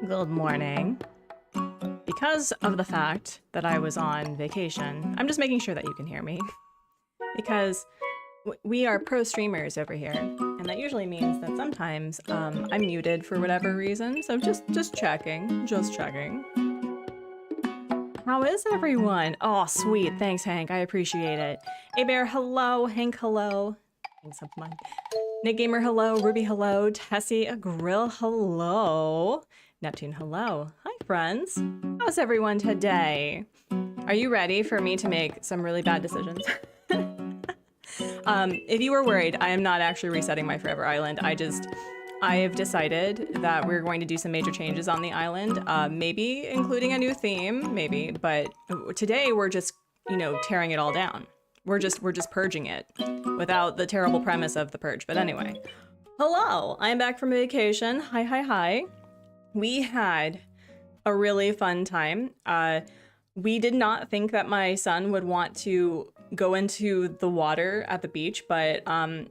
Good morning. Because of the fact that I was on vacation, I'm just making sure that you can hear me. Because we are pro streamers over here, and that usually means that sometimes I'm muted for whatever reason. So just checking, How is everyone? Oh, sweet. Thanks, Hank. I appreciate it. Hey Bear, hello. Hank, hello. Thanks so much. Nick Gamer, hello. Ruby, hello. Tessie, a grill, hello. Neptune, hello. Hi, friends. How's everyone today? Are you ready for me to make some really bad decisions? If you were worried, I am not actually resetting my Forever Island. I have decided that we're going to do some major changes on the island, maybe including a new theme, maybe, but today we're just, you know, tearing it all down. We're just purging it without the terrible premise of the purge. But anyway, hello, I'm back from vacation. Hi. We had a really fun time. We did not think that my son would want to go into the water at the beach, but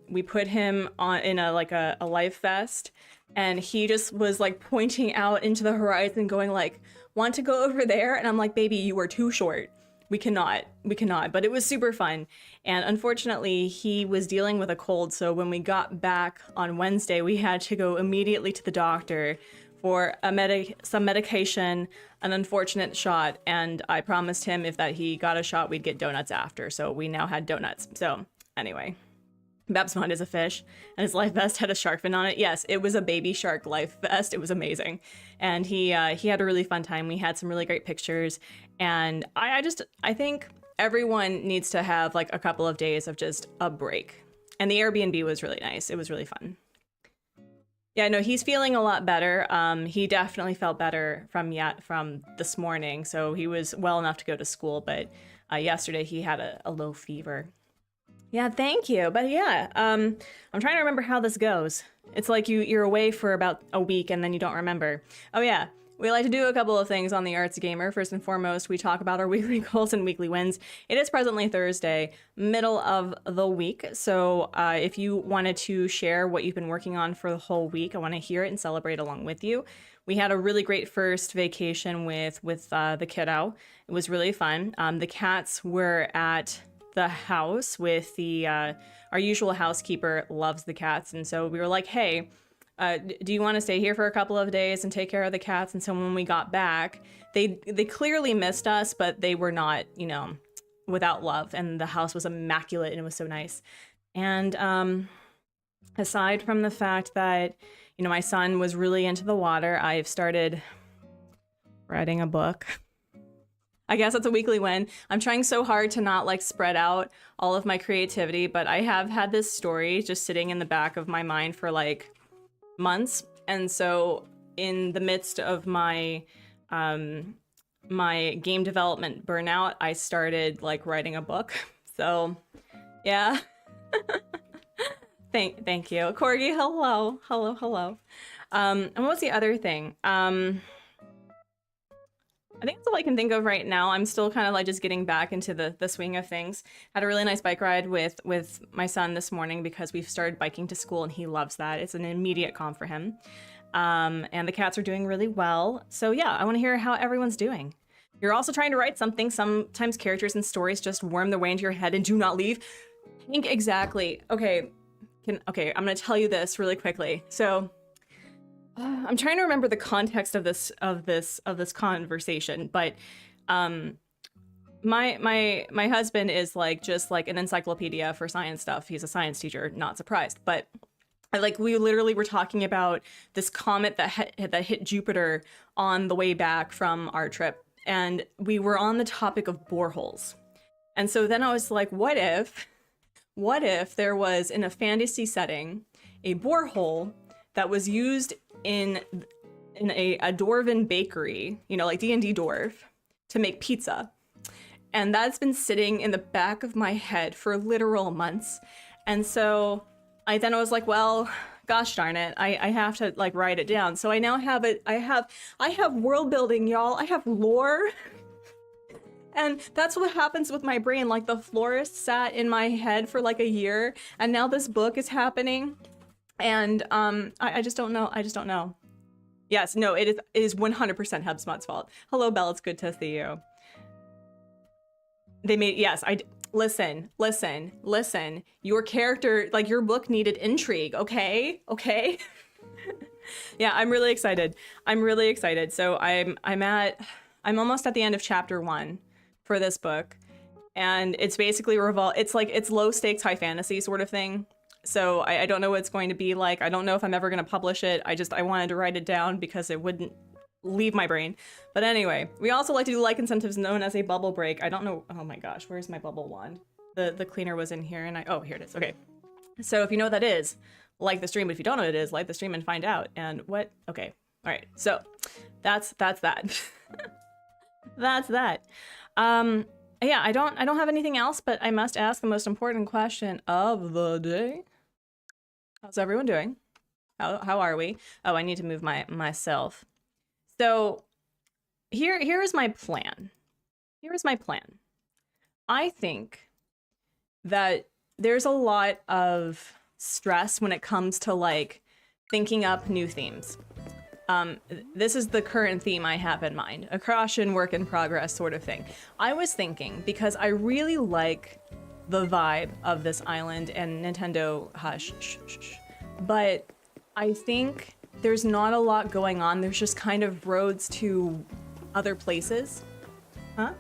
we put him on in a life vest, and he just was like pointing out into the horizon going like, want to go over there? And I'm like, baby, you are too short. We cannot, but it was super fun. And unfortunately, he was dealing with a cold, so when we got back on Wednesday, we had to go immediately to the doctor for some medication, an unfortunate shot, and I promised him if that he got a shot, we'd get donuts after. So we now had donuts. So anyway, Babs Pond is a fish, and his life vest had a shark fin on it. Yes, it was a baby shark life vest. It was amazing, and he had a really fun time. We had some really great pictures, and I think everyone needs to have like a couple of days of just a break. And the Airbnb was really nice. It was really fun. Yeah, no, he's feeling a lot better. He definitely felt better from this morning, so he was well enough to go to school, but yesterday he had a low fever. Yeah, thank you. But yeah, I'm trying to remember how this goes. It's like you're away for about a week and then you don't remember. Oh yeah, we like to do a couple of things on the Artsy Gamer. First and foremost, we talk about our weekly goals and weekly wins. It is presently Thursday, middle of the week. So if you wanted to share what you've been working on for the whole week, I want to hear it and celebrate along with you. We had a really great first vacation with the kiddo. It was really fun. The cats were at the house with the our usual housekeeper loves the cats, and so we were like, hey, do you want to stay here for a couple of days and take care of the cats? And so when we got back, they clearly missed us, but they were not, you know, without love, and the house was immaculate and it was so nice. And aside from the fact that, you know, my son was really into the water, I've started writing a book. I guess that's a weekly win. I'm trying so hard to not like spread out all of my creativity, but I have had this story just sitting in the back of my mind for like months. And so in the midst of my my game development burnout, I started like writing a book. So yeah. Thank you. Corgi, hello. And what's the other thing? I think that's all I can think of right now. I'm still kind of like just getting back into the swing of things. Had a really nice bike ride with my son this morning because we've started biking to school and he loves that. It's an immediate calm for him. And the cats are doing really well. So yeah, I want to hear how everyone's doing. You're also trying to write something. Sometimes characters and stories just worm their way into your head and do not leave. Think exactly. Okay, I'm gonna tell you this really quickly. So I'm trying to remember the context of this conversation, but my husband is like just like an encyclopedia for science stuff. He's a science teacher, not surprised. But like we literally were talking about this comet that hit Jupiter on the way back from our trip, and we were on the topic of boreholes. And so then I was like, what if there was, in a fantasy setting, a borehole that was used in a dwarven bakery, you know, like D&D dwarf, to make pizza. And that's been sitting in the back of my head for literal months. And so I was like, well, gosh darn it, I have to like write it down. So I now have it. I have world building, y'all. I have lore. And that's what happens with my brain. Like the florist sat in my head for like a year, and now this book is happening. And I just don't know. Yes, no, it is 100% HubSpot's fault. Hello, Belle, it's good to see you. They made, yes, listen. Your character, like your book needed intrigue, okay? Yeah, I'm really excited. So I'm almost at the end of chapter 1 for this book. And it's basically it's low stakes, high fantasy sort of thing. So I don't know what it's going to be like. I don't know if I'm ever going to publish it. I wanted to write it down because it wouldn't leave my brain. But anyway, we also like to do like incentives known as a bubble break. I don't know. Oh my gosh, where's my bubble wand? The cleaner was in here and oh, here it is. Okay. So if you know what that is, like the stream. But if you don't know what it is, like the stream and find out. And what? Okay. All right. So that's that. That's that. Yeah, I don't have anything else, but I must ask the most important question of the day. How's everyone doing? How are we? Oh, I need to move myself. So here is my plan. I think that there's a lot of stress when it comes to like thinking up new themes. This is the current theme I have in mind, a caution work in progress sort of thing. I was thinking, because I really like the vibe of this island and Nintendo hush, but I think there's not a lot going on. There's just kind of roads to other places. Huh?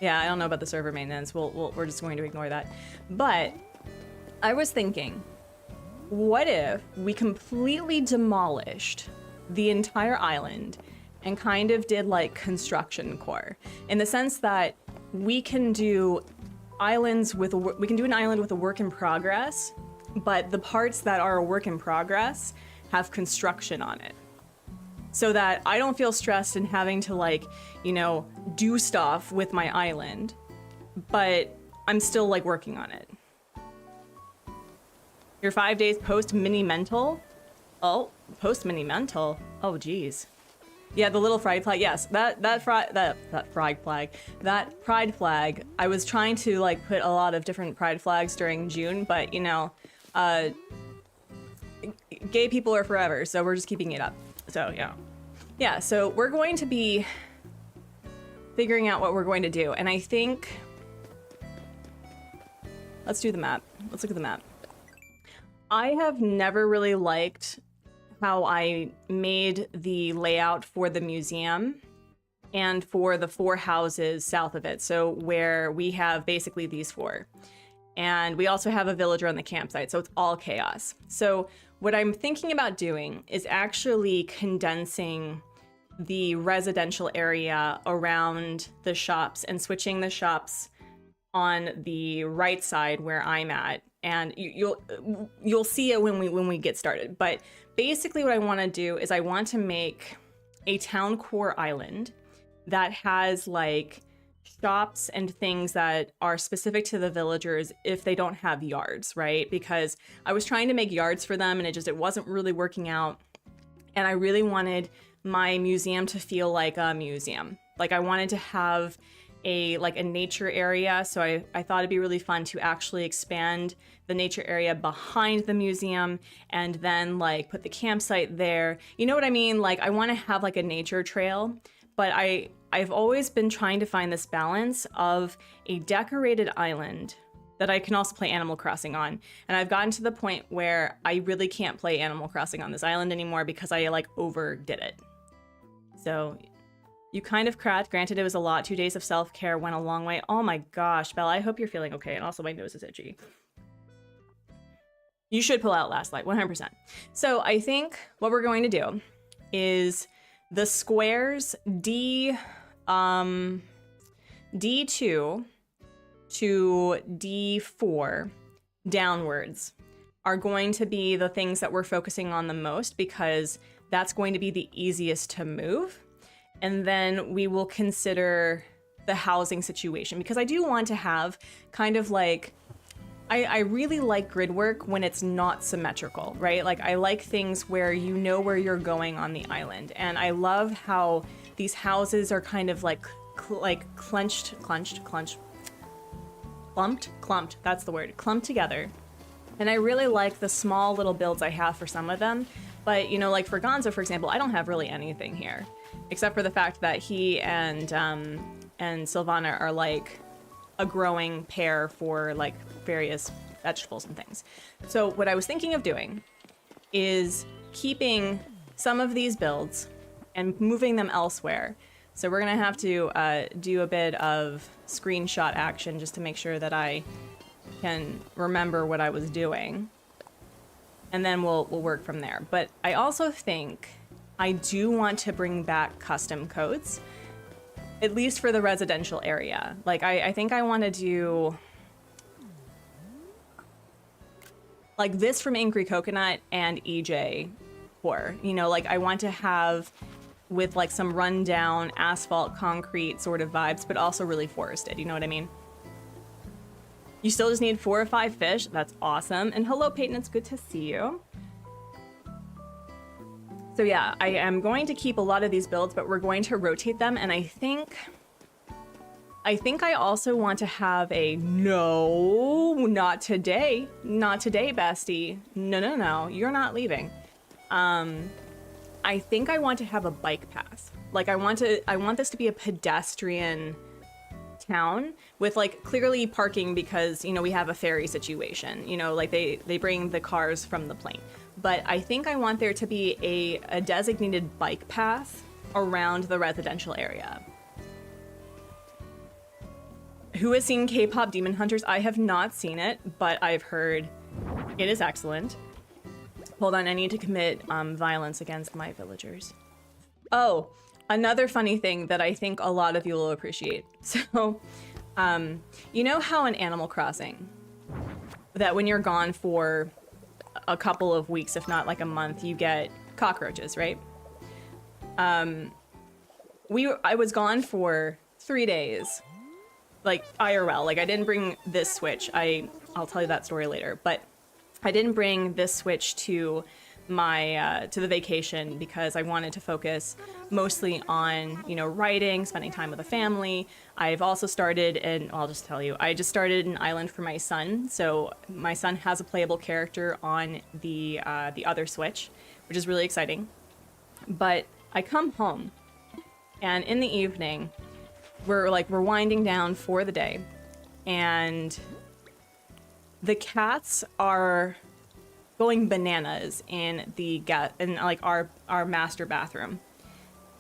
Yeah, I don't know about the server maintenance. We're just going to ignore that. But I was thinking, what if we completely demolished the entire island and kind of did like construction core, in the sense that we can do islands with we can do an island with a work in progress, but the parts that are a work in progress have construction on it, so that I don't feel stressed in having to like, you know, do stuff with my island, but I'm still like working on it. Your 5 days post mini mental. Oh, post mini mental. Oh, geez. Yeah, the little pride flag. Yes, that pride flag. That pride flag. I was trying to like put a lot of different pride flags during June, but you know, gay people are forever, so we're just keeping it up. So yeah, yeah. So we're going to be figuring out what we're going to do, and I think let's do the map. Let's look at the map. I have never really liked how I made the layout for the museum and for the 4 houses south of it. So where we have basically these 4. And we also have a villager on the campsite, so it's all chaos. So what I'm thinking about doing is actually condensing the residential area around the shops and switching the shops on the right side where I'm at. And you'll see it when we get started. But basically what I want to do is I want to make a town core island that has like shops and things that are specific to the villagers if they don't have yards, right? Because I was trying to make yards for them and it wasn't really working out. And I really wanted my museum to feel like a museum. Like I wanted to have a nature area, so I thought it'd be really fun to actually expand the nature area behind the museum and then like put the campsite there. You know what I mean? Like I want to have like a nature trail, but I've always been trying to find this balance of a decorated island that I can also play Animal Crossing on. And I've gotten to the point where I really can't play Animal Crossing on this island anymore because I like overdid it. So you kind of cracked. Granted, it was a lot. 2 days of self-care went a long way. Oh my gosh, Bella, I hope you're feeling okay. And also my nose is itchy. You should pull out Last Light, 100%. So I think what we're going to do is the squares D2 to D4 downwards are going to be the things that we're focusing on the most because that's going to be the easiest to move. And then we will consider the housing situation because I do want to have kind of like, I really like grid work when it's not symmetrical, right? Like I like things where you know where you're going on the island. And I love how these houses are kind of like clumped, that's the word, clumped together. And I really like the small little builds I have for some of them. But, you know, like for Gonzo, for example, I don't have really anything here. Except for the fact that he and Sylvana are like a growing pair for like various vegetables and things. So what I was thinking of doing is keeping some of these builds and moving them elsewhere. So we're gonna have to do a bit of screenshot action just to make sure that I can remember what I was doing. And then we'll work from there. But I also think I do want to bring back custom codes, at least for the residential area. Like, I think I want to do like this from Angry Coconut and EJ Core. You know, like I want to have with like some rundown asphalt concrete sort of vibes, but also really forested. You know what I mean? You still just need 4 or 5 fish. That's awesome. And hello, Peyton. It's good to see you. So yeah, I am going to keep a lot of these builds, but we're going to rotate them. And I think I also want to have a no, not today, bestie. No, you're not leaving. I think I want to have a bike path. Like I want this to be a pedestrian town with like clearly parking because, you know, we have a ferry situation, you know, like they bring the cars from the plane. But I think I want there to be a designated bike path around the residential area. Who has seen K-pop Demon Hunters? I have not seen it, but I've heard it is excellent. Hold on, I need to commit violence against my villagers. Oh, another funny thing that I think a lot of you will appreciate. So, you know how in Animal Crossing, that when you're gone for a couple of weeks, if not like a month, you get cockroaches, right? I was gone for 3 days, like IRL. Like I didn't bring this Switch. I'll tell you that story later. But I didn't bring this Switch to my to the vacation because I wanted to focus mostly on, you know, writing, spending time with the family. I've also started, and I'll just tell you, I just started an island for my son. So my son has a playable character on the other Switch, which is really exciting. But I come home, and in the evening, we're winding down for the day, and the cats are going bananas in our master bathroom.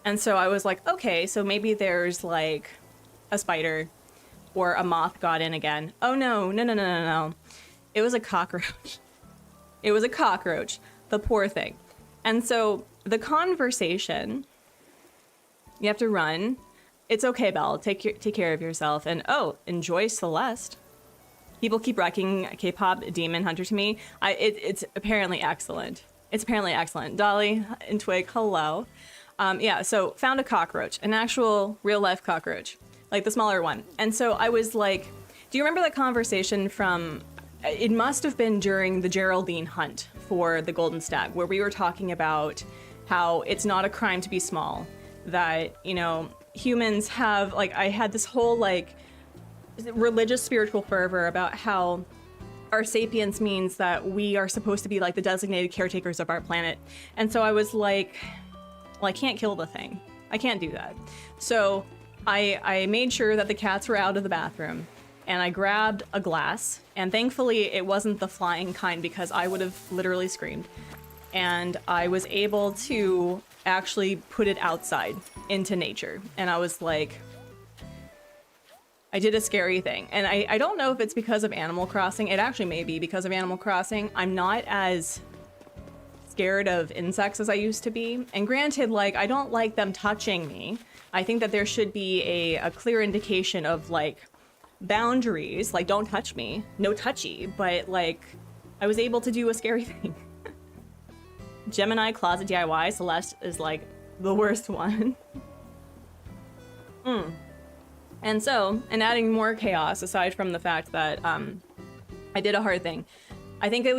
And so I was like, okay, so maybe there's like a spider or a moth got in again. Oh no, no, no, no, no, no. It was a cockroach. It was a cockroach. The poor thing. And so the conversation, you have to run. It's okay, Belle. Take care of yourself. And oh, enjoy Celeste. People keep wrecking K-pop Demon Hunter to me. It's apparently excellent. It's apparently excellent. Dolly and Twig, hello. Yeah, so found a cockroach, an actual real-life cockroach, like the smaller one. And so I was like, do you remember that conversation from, it must have been during the Geraldine hunt for the Golden Stag, where we were talking about how it's not a crime to be small, that, you know, humans have, like, I had this whole, like, religious spiritual fervor about how our sapience means that we are supposed to be like the designated caretakers of our planet. And so I was like, well, I can't kill the thing. I can't do that. So I made sure that the cats were out of the bathroom, and I grabbed a glass, and thankfully it wasn't the flying kind because I would have literally screamed. And I was able to actually put it outside into nature. And I was like, I did a scary thing. And I don't know if it's because of Animal Crossing. It actually may be because of Animal Crossing. I'm not as scared of insects as I used to be. And granted, like, I don't like them touching me. I think that there should be a clear indication of, like, boundaries. Like, don't touch me. No touchy. But, like, I was able to do a scary thing. Gemini Closet DIY. Celeste is, like, the worst one. And so, and adding more chaos, aside from the fact that I did a hard thing, I think that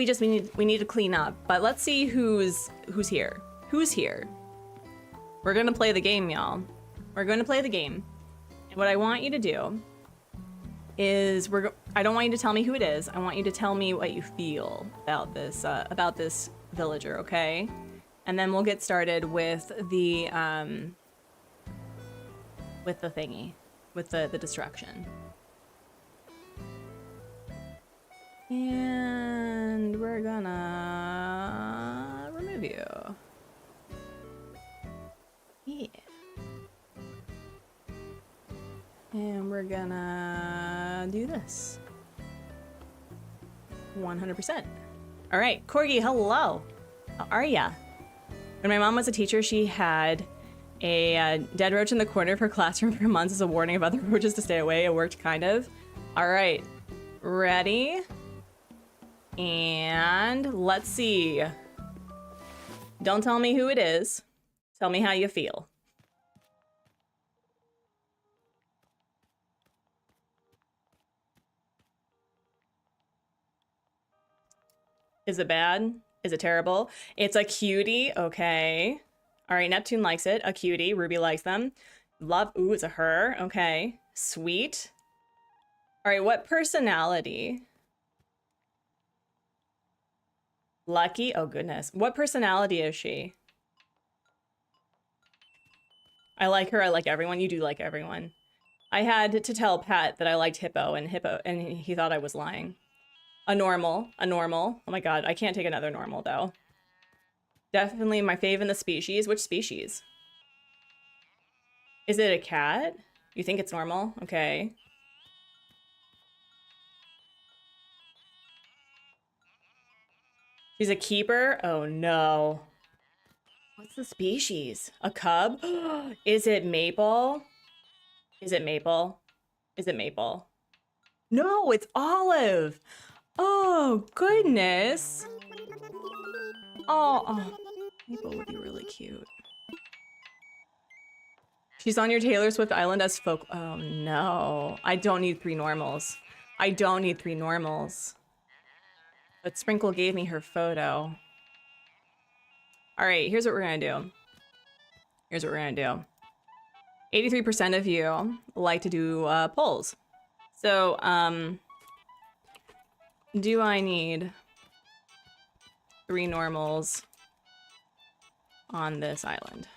we need to clean up. But let's see who's here. Who's here? We're gonna play the game, y'all. We're gonna play the game. And what I want you to do is I don't want you to tell me who it is. I want you to tell me what you feel about this villager, okay? And then we'll get started with the thingy. With the destruction. And we're gonna remove you. Yeah. And we're gonna do this. 100%. All right, Corgi, hello. How are ya? When my mom was a teacher, she had a dead roach in the corner of her classroom for months as a warning of other roaches to stay away. It worked, kind of. All right, ready? And let's see. Don't tell me who it is. Tell me how you feel. Is it bad? Is it terrible? It's a cutie, okay. All right, Neptune likes it. A cutie. Ruby likes them. Love. Ooh, it's a her. Okay. Sweet. All right, what personality? Lucky. Oh, goodness. What personality is she? I like her. I like everyone. You do like everyone. I had to tell Pat that I liked Hippo, and he thought I was lying. A normal. A normal. Oh, my God. I can't take another normal, though. Definitely my fave in the species. Which species? Is it a cat? You think it's normal? Okay. She's a keeper? Oh no. What's the species? A cub? Is it Maple? Is it Maple? Is it Maple? No, it's Olive. Oh, goodness. Oh. Maple would be really cute. She's on your Taylor Swift island as folk. Oh no. I don't need 3 normals. I don't need 3 normals. But Sprinkle gave me her photo. All right, here's what we're gonna do. Here's what we're gonna do. 83% of you like to do polls. So, do I need 3 normals on this island?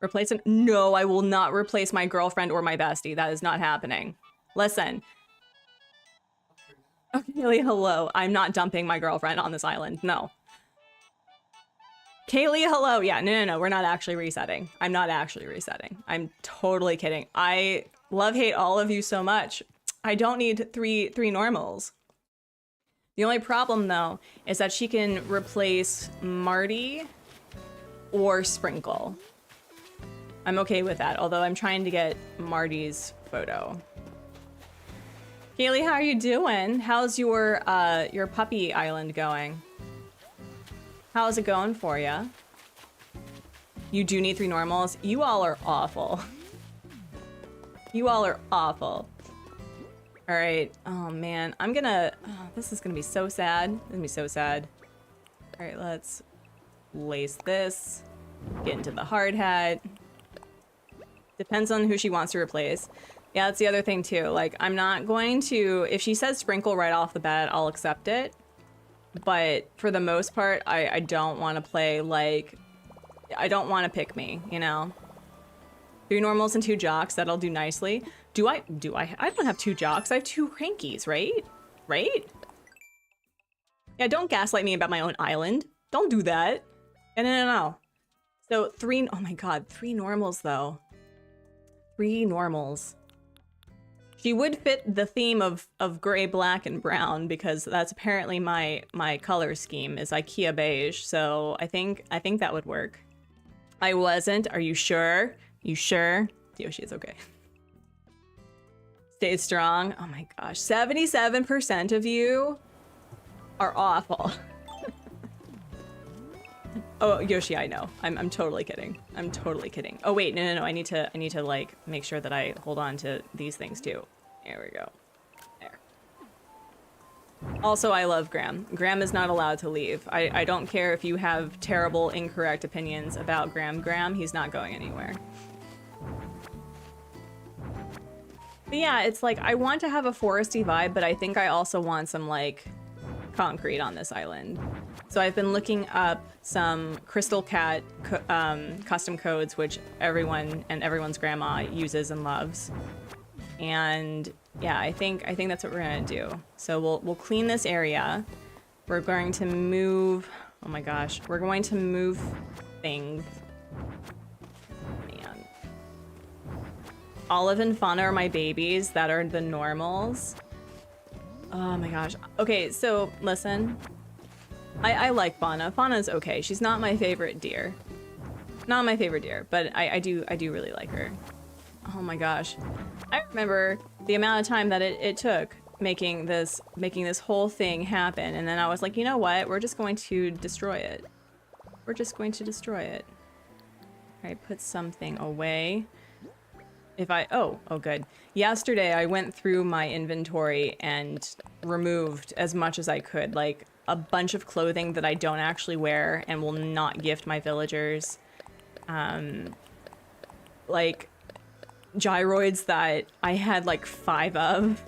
Replace it? No, I will not replace my girlfriend or my bestie. That is not happening. Listen. Okay, Kaylee, hello. I'm not dumping my girlfriend on this island. No. Kaylee, hello. Yeah, no. We're not actually resetting. I'm not actually resetting. I'm totally kidding. I love hate all of you so much. I don't need three normals. The only problem, though, is that she can replace Marty or Sprinkle. I'm okay with that, although I'm trying to get Marty's photo. Kaylee, how are you doing? How's your puppy island going? How's it going for you? You do need 3 normals? You all are awful. You all are awful. All right. Oh, man. I'm gonna... Oh, this is gonna be so sad. It's gonna be so sad. All right, let's lace this. Get into the hard hat. Depends on who she wants to replace. Yeah, that's the other thing, too. Like, I'm not going to... If she says Sprinkle right off the bat, I'll accept it. But for the most part, I don't want to play, like... I don't want to pick me, you know? 3 normals and 2 jocks, that'll do nicely. I don't have 2 jocks, I have 2 crankies, right? Right? Yeah, don't gaslight me about my own island. Don't do that. No. So 3, oh my god, 3 normals though. 3 normals. She would fit the theme of gray, black, and brown because that's apparently my color scheme is IKEA beige. So I think that would work. I wasn't. Are you sure? You sure? Yoshi is okay. Stay strong. Oh my gosh. 77% of you are awful. Oh, Yoshi, I know. I'm totally kidding. I'm totally kidding. Oh wait, no. I need to like make sure that I hold on to these things too. There we go. There. Also, I love Graham. Graham is not allowed to leave. I don't care if you have terrible, incorrect opinions about Graham. Graham, he's not going anywhere. But yeah, it's like, I want to have a foresty vibe, but I think I also want some, like, concrete on this island. So I've been looking up some Crystal Cat custom codes, which everyone and everyone's grandma uses and loves. And yeah, I think that's what we're gonna do. So we'll clean this area. We're going to move, oh my gosh, we're going to move things. Man. Olive and Fauna are my babies. That are the normals. Oh my gosh. Okay, so listen. I like Fauna. Fauna's okay. She's not my favorite deer. Not my favorite deer, but I do really like her. Oh my gosh. I remember the amount of time that it took making this whole thing happen, and then I was like, you know what? We're just going to destroy it. We're just going to destroy it. All right, put something away. Oh good. Yesterday I went through my inventory and removed as much as I could, like a bunch of clothing that I don't actually wear and will not gift my villagers. Like gyroids that I had like 5 of,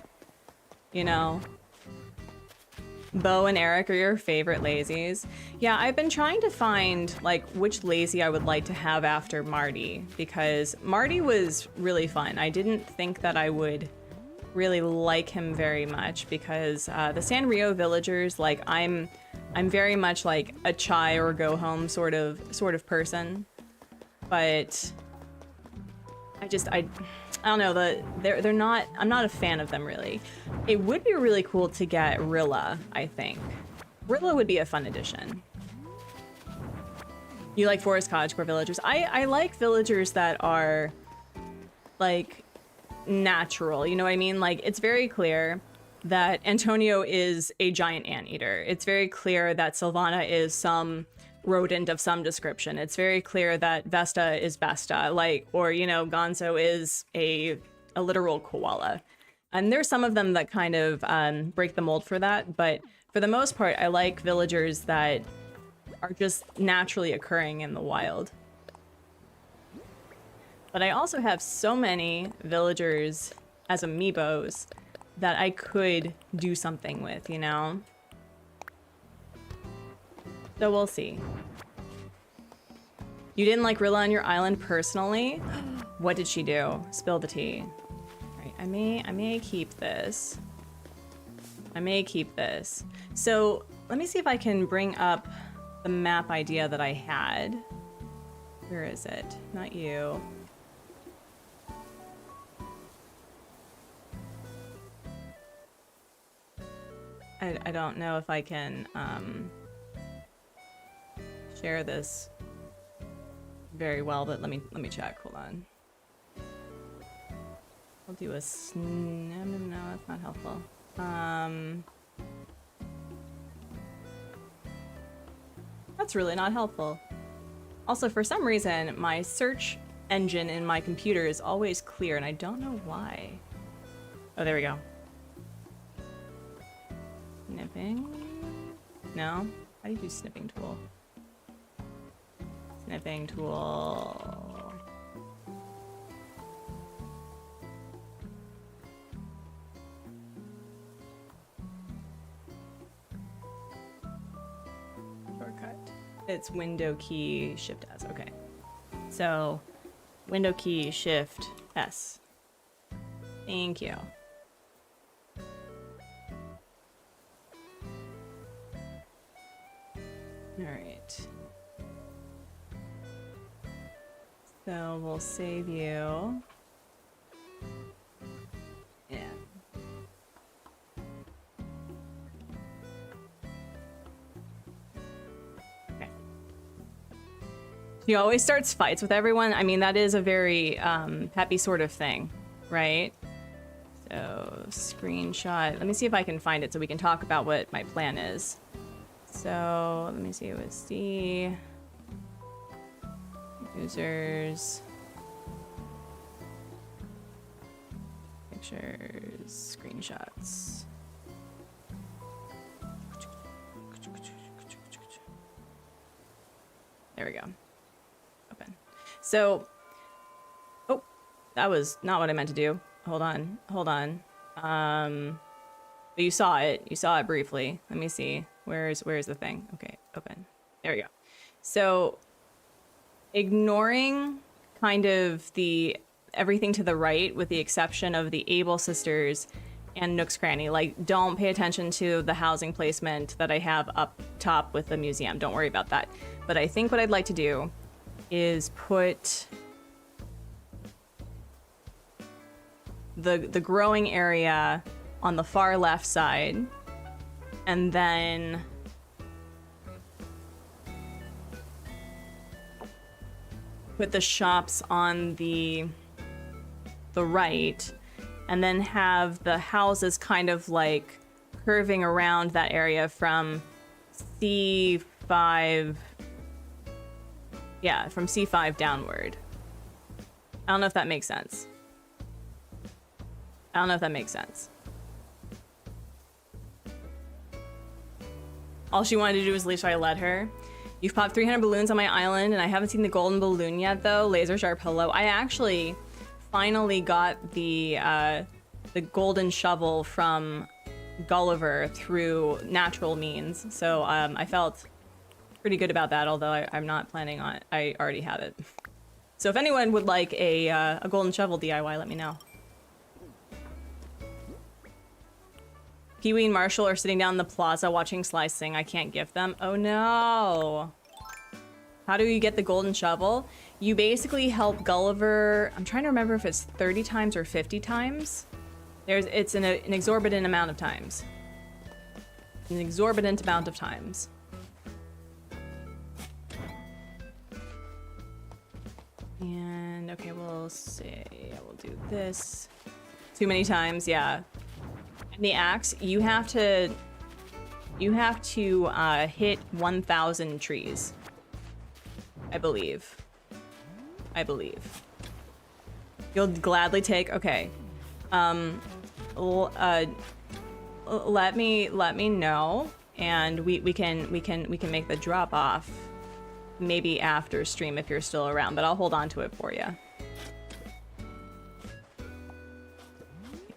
you know. Bo and Eric are your favorite lazies. Yeah, I've been trying to find like which lazy I would like to have after Marty, because Marty was really fun. I didn't think that I would really like him very much because the Sanrio villagers, like I'm very much like a chai or go home sort of person, but I don't know, they're not, I'm not a fan of them really. It would be really cool to get Rilla, I think. Rilla would be a fun addition. You like forest cottagecore villagers? I like villagers that are like natural, you know what I mean? Like it's very clear that Antonio is a giant anteater. It's very clear that Sylvana is some rodent of some description. It's very clear that Vesta is Besta, like, or, you know, Gonzo is a literal koala. And there's some of them that kind of break the mold for that, but for the most part, I like villagers that are just naturally occurring in the wild. But I also have so many villagers as amiibos that I could do something with, you know? So we'll see. You didn't like Rilla on your island personally? What did she do? Spill the tea. Right, I may keep this. I may keep this. So let me see if I can bring up the map idea that I had. Where is it? Not you. I don't know if I can share this very well, but let me check. Hold on. I'll do a no, that's not helpful. That's really not helpful. Also, for some reason, my search engine in my computer is always clear, and I don't know why. Oh, there we go. Snipping? No? How do you do snipping tool? Snipping tool. Shortcut. It's window key shift S. Okay. So, window key shift S. Thank you. Alright. So we'll save you. Yeah. Okay. She always starts fights with everyone. I mean, that is a very happy sort of thing, right? So, screenshot. Let me see if I can find it so we can talk about what my plan is. So, let me see, it was C, users, pictures, screenshots. There we go. Open. So, oh, that was not what I meant to do. Hold on, hold on. But you saw it briefly. Let me see. Where's the thing? Okay, open. There we go. So ignoring kind of the everything to the right with the exception of the Able sisters and Nook's Cranny. Like, don't pay attention to the housing placement that I have up top with the museum. Don't worry about that. But I think what I'd like to do is put the growing area on the far left side, and then put the shops on the right, and then have the houses kind of like curving around that area from C5, yeah, from C5 downward. I don't know if that makes sense. I don't know if that makes sense. All she wanted to do was leave, so I let her. You've popped 300 balloons on my island, and I haven't seen the golden balloon yet, though. Laser sharp hello. I actually finally got the golden shovel from Gulliver through natural means, so I felt pretty good about that, although I'm not planning on it. I already have it. So if anyone would like a golden shovel DIY, let me know. Kiwi and Marshall are sitting down in the plaza watching Sly sing. I can't gift them. Oh no. How do you get the golden shovel? You basically help Gulliver. I'm trying to remember if it's 30 times or 50 times. It's an exorbitant amount of times. An exorbitant amount of times. And okay, we'll say we'll do this. Too many times, yeah. And the axe, you have to hit 1,000 trees. I believe. You'll gladly take, okay. let me know, and we can make the drop off maybe after stream if you're still around, but I'll hold on to it for you.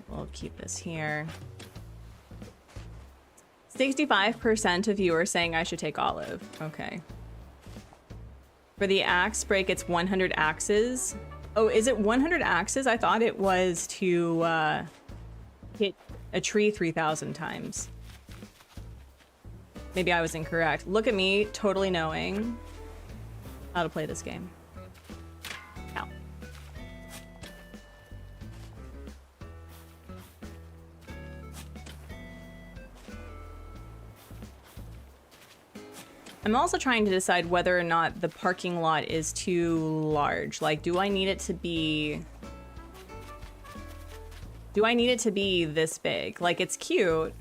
We'll keep this here. 65% of you are saying I should take olive. Okay. For the axe break, it's 100 axes. Oh, is it 100 axes? I thought it was to hit a tree 3,000 times. Maybe I was incorrect. Look at me, totally knowing how to play this game. Ow. I'm also trying to decide whether or not the parking lot is too large. Like, do I need it to be this big? Like, it's cute,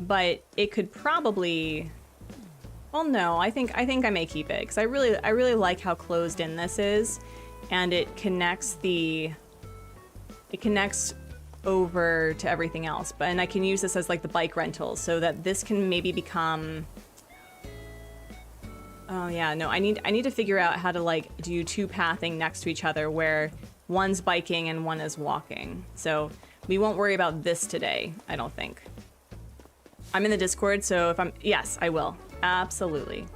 but it could probably... Well, no, I think I may keep it, because I really like how closed in this is, and it connects over to everything else. And I can use this as like the bike rentals, so that this can maybe become... Oh yeah, no, I need to figure out how to like do two pathing next to each other where one's biking and one is walking. So we won't worry about this today, I don't think. I'm in the Discord, so if yes, I will. Absolutely.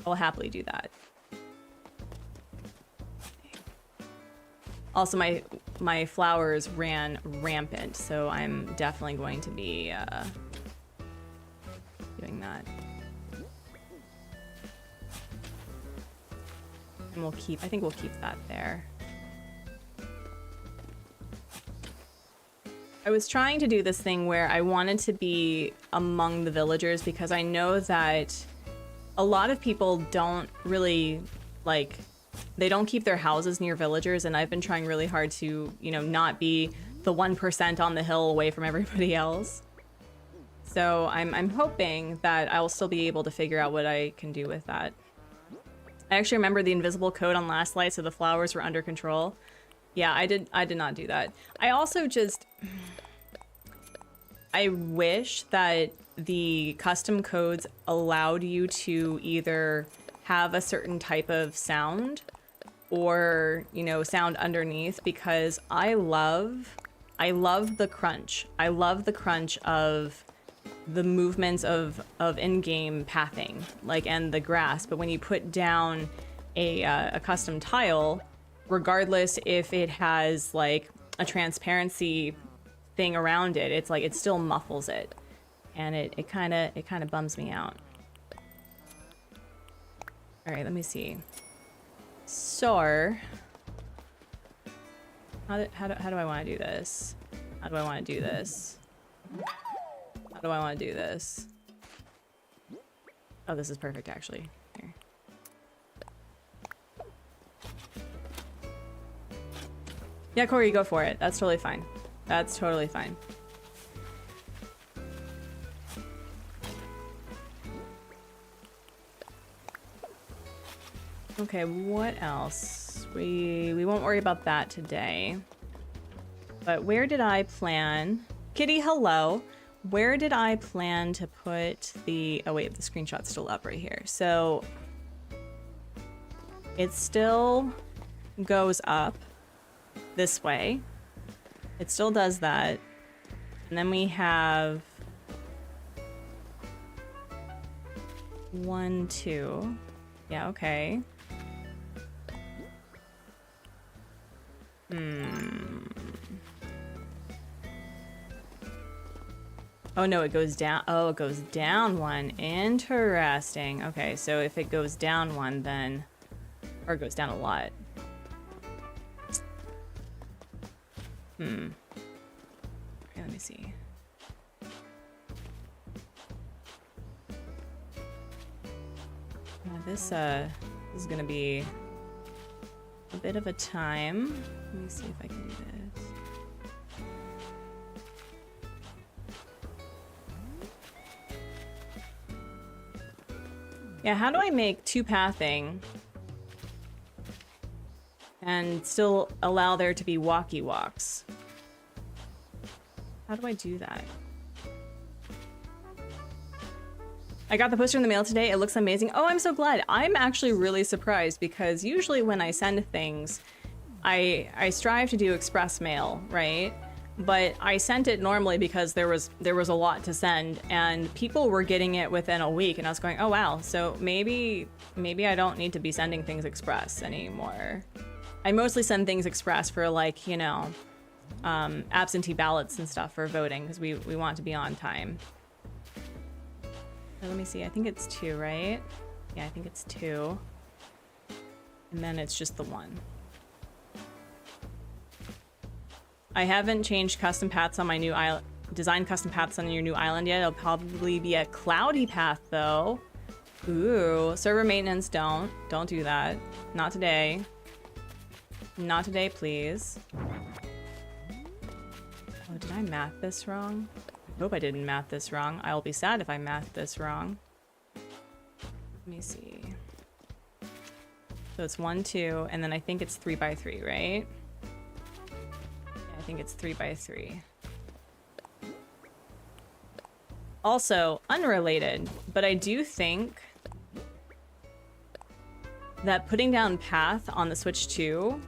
I'll happily do that. Also, my flowers ran rampant, so I'm definitely going to be doing that. And I think we'll keep that there. I was trying to do this thing where I wanted to be among the villagers, because I know that a lot of people don't really, like, they don't keep their houses near villagers, and I've been trying really hard to, you know, not be the 1% on the hill away from everybody else. So I'm hoping that I'll still be able to figure out what I can do with that. I actually remember the invisible code on last light, so the flowers were under control. Yeah, I did not do that. I also just... I wish that the custom codes allowed you to either have a certain type of sound or, you know, sound underneath, because I love the crunch. I love the crunch of the movements of in-game pathing, like, and the grass. But when you put down a custom tile, regardless if it has like a transparency thing around it, it's like it still muffles it, and it kind of bums me out. All right, let me see. So how do I want to do this? How do I want to do this? How do I want to do this? Oh, this is perfect, actually. Here. Yeah, Corey, go for it. That's totally fine. That's totally fine. Okay, what else? We won't worry about that today. But where did I plan? Kitty, hello. Where did I plan to put the... Oh wait, the screenshot's still up right here. So it still goes up this way. It still does that. And then we have 1, 2. Yeah, okay. Oh no, it goes down. Oh, it goes down 1. Interesting. Okay, so if it goes down 1, then... Or it goes down a lot. Okay, let me see. Yeah, this is gonna be a bit of a time. Let me see if I can do this. Yeah, how do I make 2 pathing and still allow there to be walkie walks? How do I do that? I got the poster in the mail today. It looks amazing. Oh, I'm so glad. I'm actually really surprised because usually when I send things, I strive to do express mail, right? But I sent it normally because there was a lot to send and people were getting it within a week and I was going, oh wow, so maybe I don't need to be sending things express anymore. I mostly send things express for like, you know, absentee ballots and stuff for voting because we want to be on time. Let me see, I think it's 2, right? Yeah, I think it's 2. And then it's just the 1. I haven't changed custom paths on my new island, designed custom paths on your new island yet. It'll probably be a cloudy path though. Ooh, server maintenance, don't do that. Not today. Not today, please. Oh, did I math this wrong? I hope I didn't math this wrong. I'll be sad if I mathed this wrong. Let me see. So it's 1, 2, and then I think it's 3 by 3, right? I think it's 3 by 3. Also, unrelated, but I do think that putting down path on the Switch 2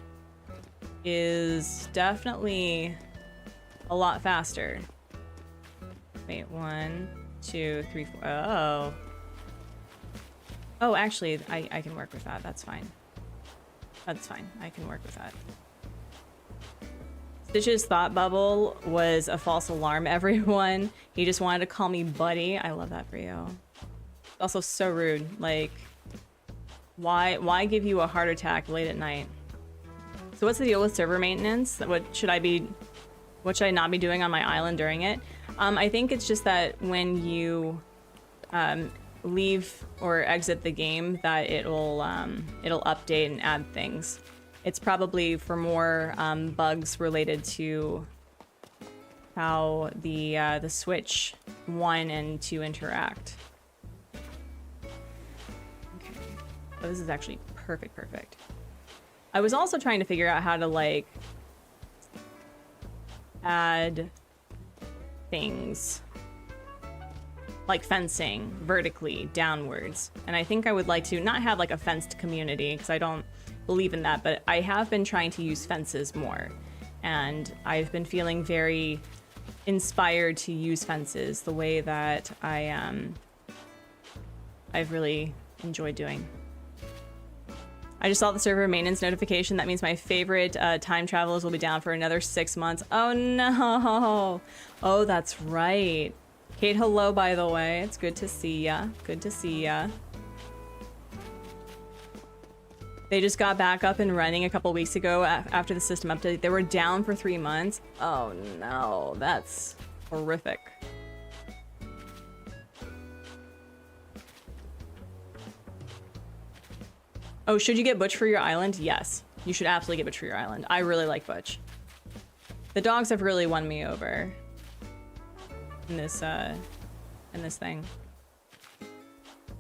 is definitely a lot faster. Wait, 1, 2, 3, 4. Oh. Oh, actually, I can work with that. That's fine. That's fine. I can work with that. Stitch's thought bubble was a false alarm, everyone. He just wanted to call me buddy. I love that for you. Also so rude. Like, why give you a heart attack late at night? So what's the deal with server maintenance? What should I not be doing on my island during it? I think it's just that when you leave or exit the game that it'll update and add things. It's probably for more bugs related to how the Switch 1 and 2 interact. Okay. Oh, this is actually perfect. I was also trying to figure out how to like add things like fencing vertically downwards. And I think I would like to not have like a fenced community because I don't believe in that, but I have been trying to use fences more. And I've been feeling very inspired to use fences the way that I've really enjoyed doing. I just saw the server maintenance notification. That means my favorite time travelers will be down for another 6 months. Oh no! Oh, that's right. Kate, hello, by the way. It's good to see ya. Good to see ya. They just got back up and running a couple weeks ago after the system update. They were down for 3 months. Oh no, that's horrific. Oh, should you get Butch for your island? Yes, you should absolutely get Butch for your island. I really like Butch. The dogs have really won me over in this thing. All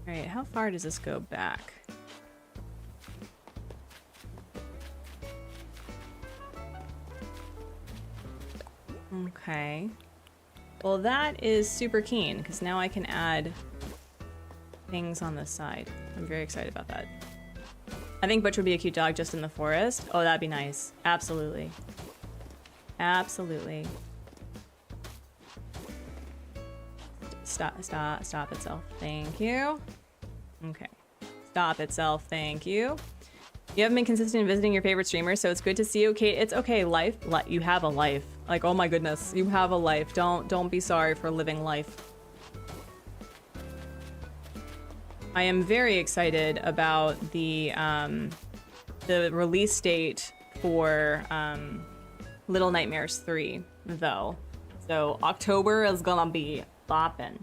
right, how far does this go back? Okay. Well, that is super keen because now I can add things on this side. I'm very excited about that. I think Butch would be a cute dog just in the forest. Oh, that'd be nice. Absolutely. Absolutely. Stop itself. Thank you. Okay. Stop itself. Thank you. You haven't been consistent in visiting your favorite streamers, so it's good to see you. Kate, it's okay. Life. You have a life. Like, oh my goodness. You have a life. Don't be sorry for living life. I am very excited about the release date for Little Nightmares 3, though. So October is gonna be boppin'.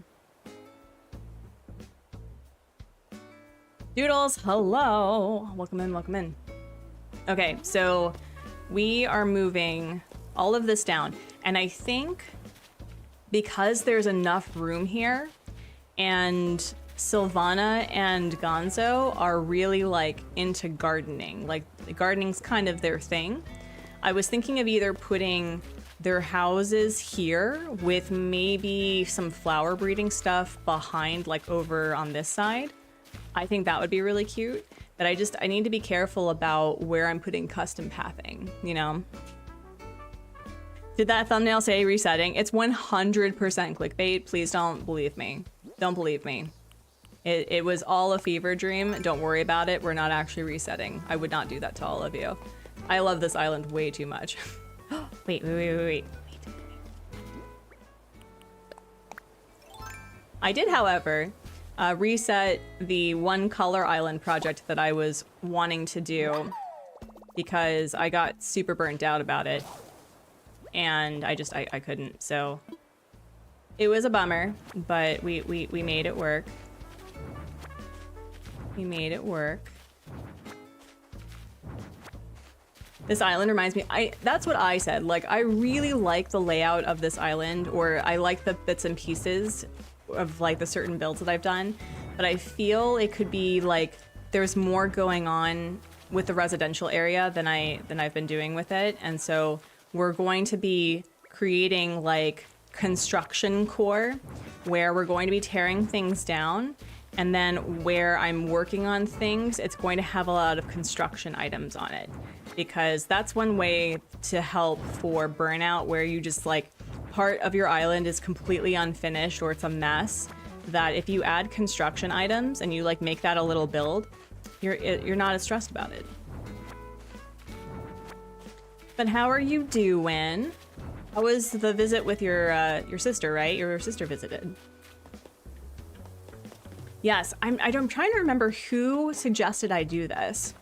Doodles, hello. Welcome in, welcome in. Okay, so we are moving all of this down, and I think because there's enough room here, and Sylvana and Gonzo are really like into gardening. Like gardening's kind of their thing. I was thinking of either putting their houses here with maybe some flower breeding stuff behind, like over on this side. I think that would be really cute. But I need to be careful about where I'm putting custom pathing, you know? Did that thumbnail say resetting? It's 100% clickbait. Please don't believe me. Don't believe me. It was all a fever dream. Don't worry about it. We're not actually resetting. I would not do that to all of you. I love this island way too much. Wait. I did, however, reset the one color island project that I was wanting to do because I got super burnt out about it. And I couldn't, so it was a bummer, but we made it work. We made it work. This island reminds me, that's what I said. Like, I really like the layout of this island, or I like the bits and pieces of like the certain builds that I've done, but I feel it could be like there's more going on with the residential area than I've been doing with it, and so we're going to be creating like construction core where we're going to be tearing things down, and then where I'm working on things, it's going to have a lot of construction items on it, because that's one way to help for burnout, where you just like part of your island is completely unfinished or it's a mess, that if you add construction items and you like make that a little build, you're not as stressed about it. But how are you doing? How was the visit with your sister, right? Your sister visited. Yes, I'm trying to remember who suggested I do this,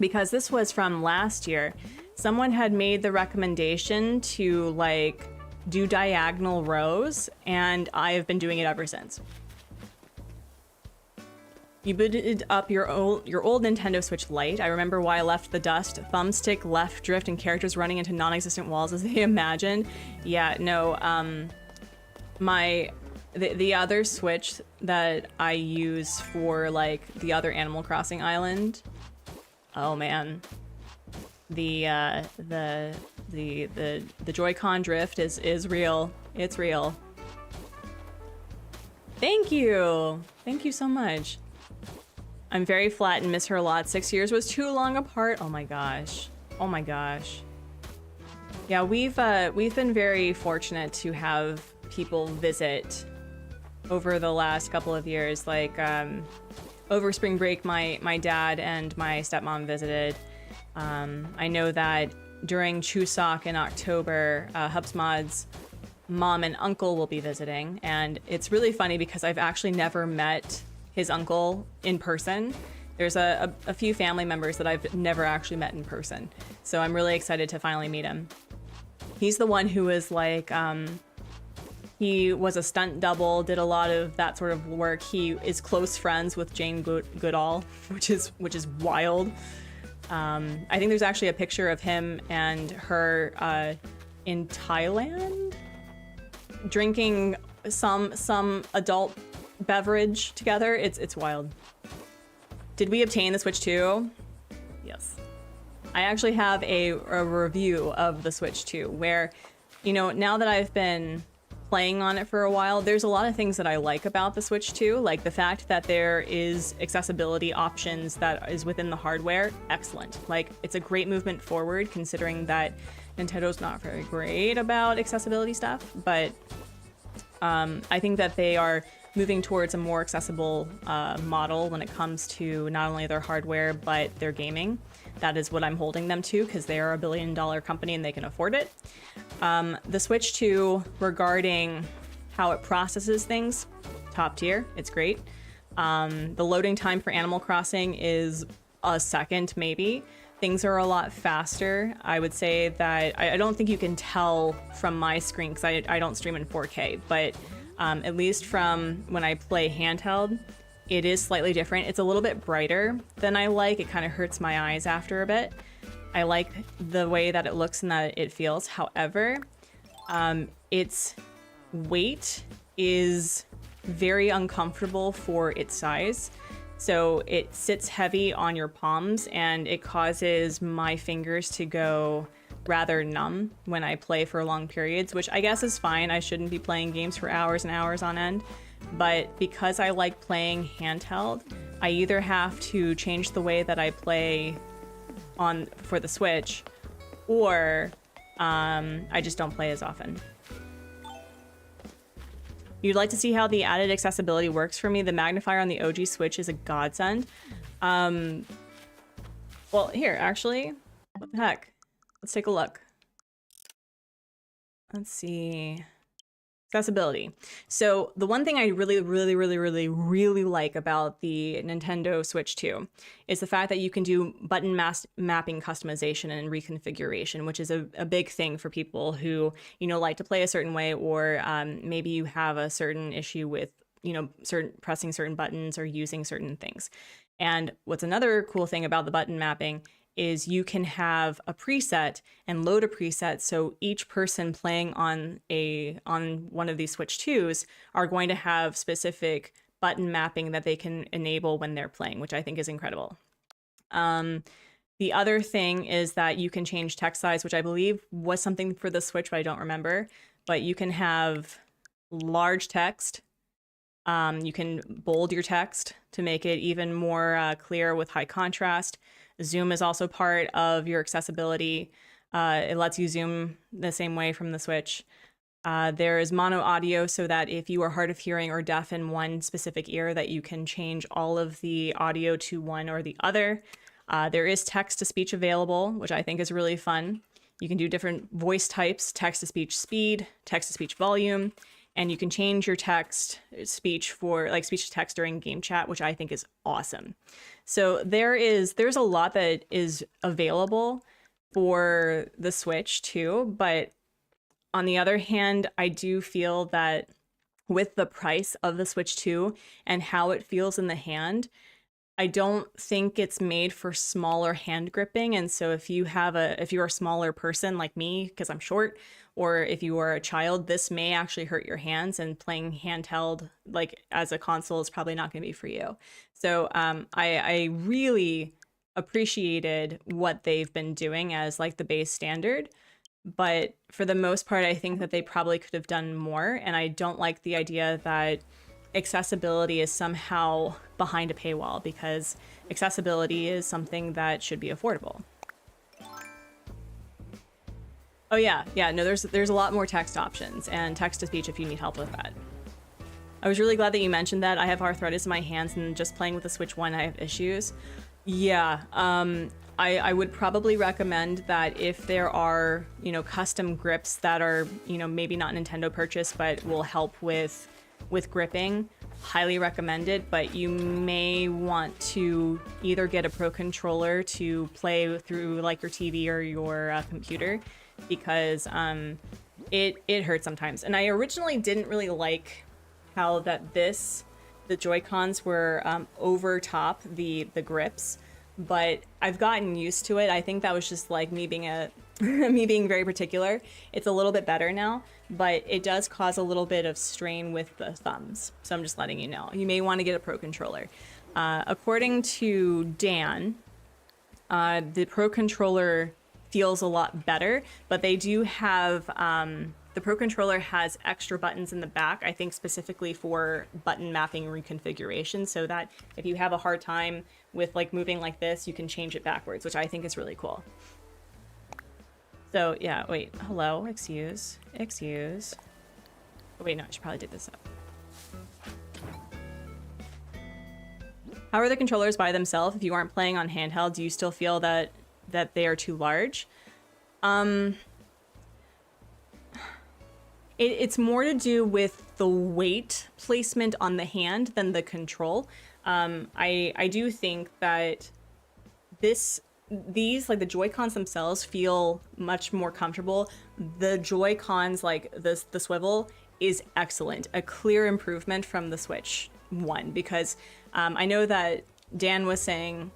because this was from last year. Someone had made the recommendation to like do diagonal rows, and I've been doing it ever since. You booted up your old Nintendo Switch Lite. I remember why I left the dust, thumbstick, left drift, and characters running into non-existent walls as they imagined. Yeah, no, the other Switch that I use for like the other Animal Crossing island. Oh man, the Joy-Con drift is real. It's real. Thank you so much. I'm very flat and miss her a lot. 6 years was too long apart. Oh my gosh. Yeah, we've been very fortunate to have people visit over the last couple of years. Like over spring break, my dad and my stepmom visited. I know that during Chuseok in October, HubSmod's mom and uncle will be visiting, and it's really funny because I've actually never met his uncle in person. There's a few family members that I've never actually met in person, so I'm really excited to finally meet him. He's the one who was like, he was a stunt double, did a lot of that sort of work. He is close friends with Jane Goodall, which is wild. I think there's actually a picture of him and her in Thailand drinking some adult beverage together. It's wild. Did we obtain the Switch 2? Yes. I actually have a review of the Switch 2 where, you know, now that I've been playing on it for a while, there's a lot of things that I like about the Switch 2, like the fact that there is accessibility options that is within the hardware. Excellent. Like, it's a great movement forward considering that Nintendo's not very great about accessibility stuff, but I think that they are moving towards a more accessible model when it comes to not only their hardware, but their gaming. That is what I'm holding them to, because they are a $1 billion company and they can afford it. The Switch 2, regarding how it processes things, top tier, it's great. The loading time for Animal Crossing is a second, maybe. Things are a lot faster. I would say that I don't think you can tell from my screen, because I don't stream in 4K, but at least from when I play handheld, it is slightly different. It's a little bit brighter than I like. It kind of hurts my eyes after a bit. I like the way that it looks and that it feels. However, its weight is very uncomfortable for its size. So it sits heavy on your palms and it causes my fingers to go rather numb when I play for long periods, which I guess is fine. I shouldn't be playing games for hours and hours on end. But because I like playing handheld, I either have to change the way that I play for the Switch, or I just don't play as often. You'd like to see how the added accessibility works for me? The magnifier on the OG Switch is a godsend. Well, here, actually, what the heck? Let's take a look. Let's see. Accessibility. So the one thing I really like about the Nintendo Switch 2 is the fact that you can do button mapping customization and reconfiguration, which is a big thing for people who, you know, like to play a certain way, or maybe you have a certain issue with, you know, pressing certain buttons or using certain things. And what's another cool thing about the button mapping is you can have a preset and load a preset, so each person playing on one of these Switch 2s are going to have specific button mapping that they can enable when they're playing, which I think is incredible. The other thing is that you can change text size, which I believe was something for the Switch, but I don't remember. But you can have large text. You can bold your text to make it even more clear with high contrast. Zoom is also part of your accessibility. It lets you zoom the same way from the Switch. There is mono audio, so that if you are hard of hearing or deaf in one specific ear, that you can change all of the audio to one or the other. There is text-to-speech available, which I think is really fun. You can do different voice types, text-to-speech speed, text-to-speech volume, and you can change your text-speech for like speech-to-text during game chat, which I think is awesome. So there's a lot that is available for the Switch too, but on the other hand, I do feel that with the price of the Switch 2 and how it feels in the hand, I don't think it's made for smaller hand gripping. And so if you're a smaller person like me, because I'm short, or if you are a child, this may actually hurt your hands, and playing handheld like as a console is probably not going to be for you. So I really appreciated what they've been doing as like the base standard. But for the most part, I think that they probably could have done more. And I don't like the idea that accessibility is somehow behind a paywall, because accessibility is something that should be affordable. Oh yeah, no, there's a lot more text options and text-to-speech if you need help with that. I was really glad that you mentioned that. I have arthritis in my hands, and just playing with the Switch 1, I have issues. Yeah, I would probably recommend that if there are, you know, custom grips that are, you know, maybe not Nintendo purchased, but will help with gripping, highly recommend it. But you may want to either get a Pro controller to play through like your TV or your computer, because it hurts sometimes. And I originally didn't really like how that the Joy-Cons were over top the grips, but I've gotten used to it. I think that was just like me being me being very particular. It's a little bit better now, but it does cause a little bit of strain with the thumbs. So I'm just letting you know. You may want to get a Pro controller. According to Dan, the Pro controller feels a lot better, but they do have the Pro controller has extra buttons in the back, I think specifically for button mapping reconfiguration, so that if you have a hard time with like moving like this, you can change it backwards, which I think is really cool. So yeah, wait, hello, excuse. Oh, wait, no, I should probably dig this up. How are the controllers by themselves? If you aren't playing on handheld, do you still feel that they are too large? It's more to do with the weight placement on the hand than the control. I do think that these like the Joy-Cons themselves feel much more comfortable. The Joy-Cons, like the swivel, is excellent, a clear improvement from the Switch 1, because I know that Dan was saying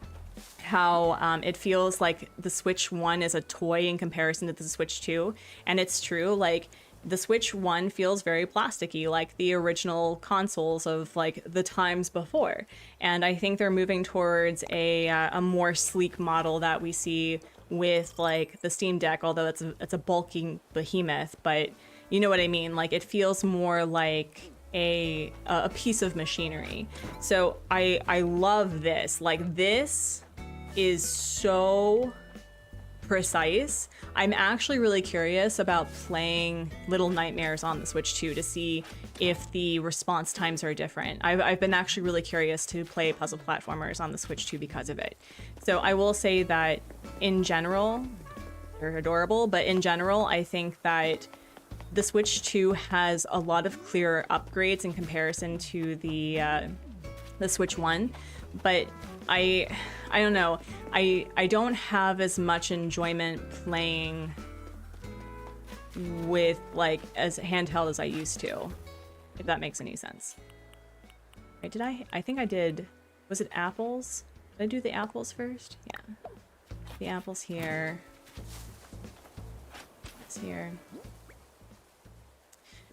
how it feels like the Switch 1 is a toy in comparison to the Switch 2, and it's true. Like the Switch 1 feels very plasticky, like the original consoles of like the times before. And I think they're moving towards a more sleek model that we see with like the Steam Deck, although it's a bulky behemoth, but you know what I mean? Like it feels more like a piece of machinery. So I love this. Like this is so precise. I'm actually really curious about playing Little Nightmares on the Switch 2 to see if the response times are different. I've been actually really curious to play puzzle platformers on the Switch 2 because of it. So I will say that in general, they're adorable, but in general, I think that the Switch 2 has a lot of clearer upgrades in comparison to the Switch 1, but I don't know. I don't have as much enjoyment playing with like as handheld as I used to, if that makes any sense. Wait, did I think I did, was it apples? Did I do the apples first? Yeah. The apples here. It's here.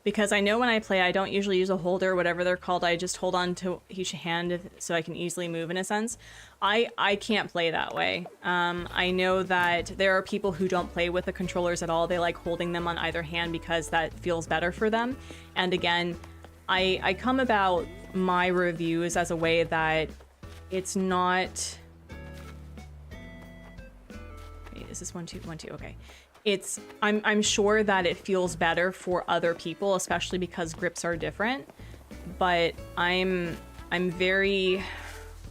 Because I know when I play, I don't usually use a holder, whatever they're called. I just hold on to each hand so I can easily move in a sense. I can't play that way. I know that there are people who don't play with the controllers at all. They like holding them on either hand because that feels better for them. And again, I come about my reviews as a way that it's not... Wait, is this 1, 2, 1, 2? Okay. I'm sure that it feels better for other people, especially because grips are different, but I'm very,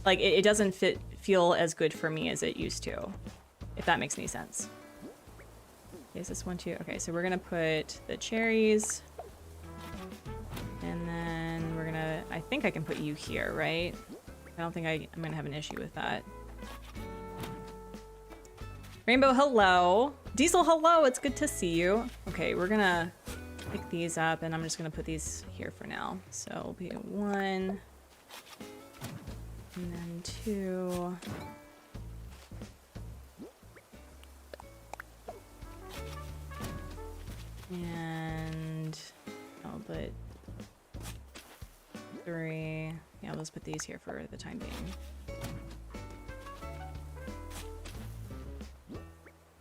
like, it doesn't feel as good for me as it used to, if that makes any sense. Okay, is this 1, 2? Okay, so we're gonna put the cherries, and then we're gonna, I think I can put you here, right? I don't think I'm gonna have an issue with that. Rainbow, hello. Diesel, hello. It's good to see you. Okay, we're gonna pick these up, and I'm just gonna put these here for now. So it'll be 1, and then 2. And I'll put 3. Yeah, I'll just put these here for the time being.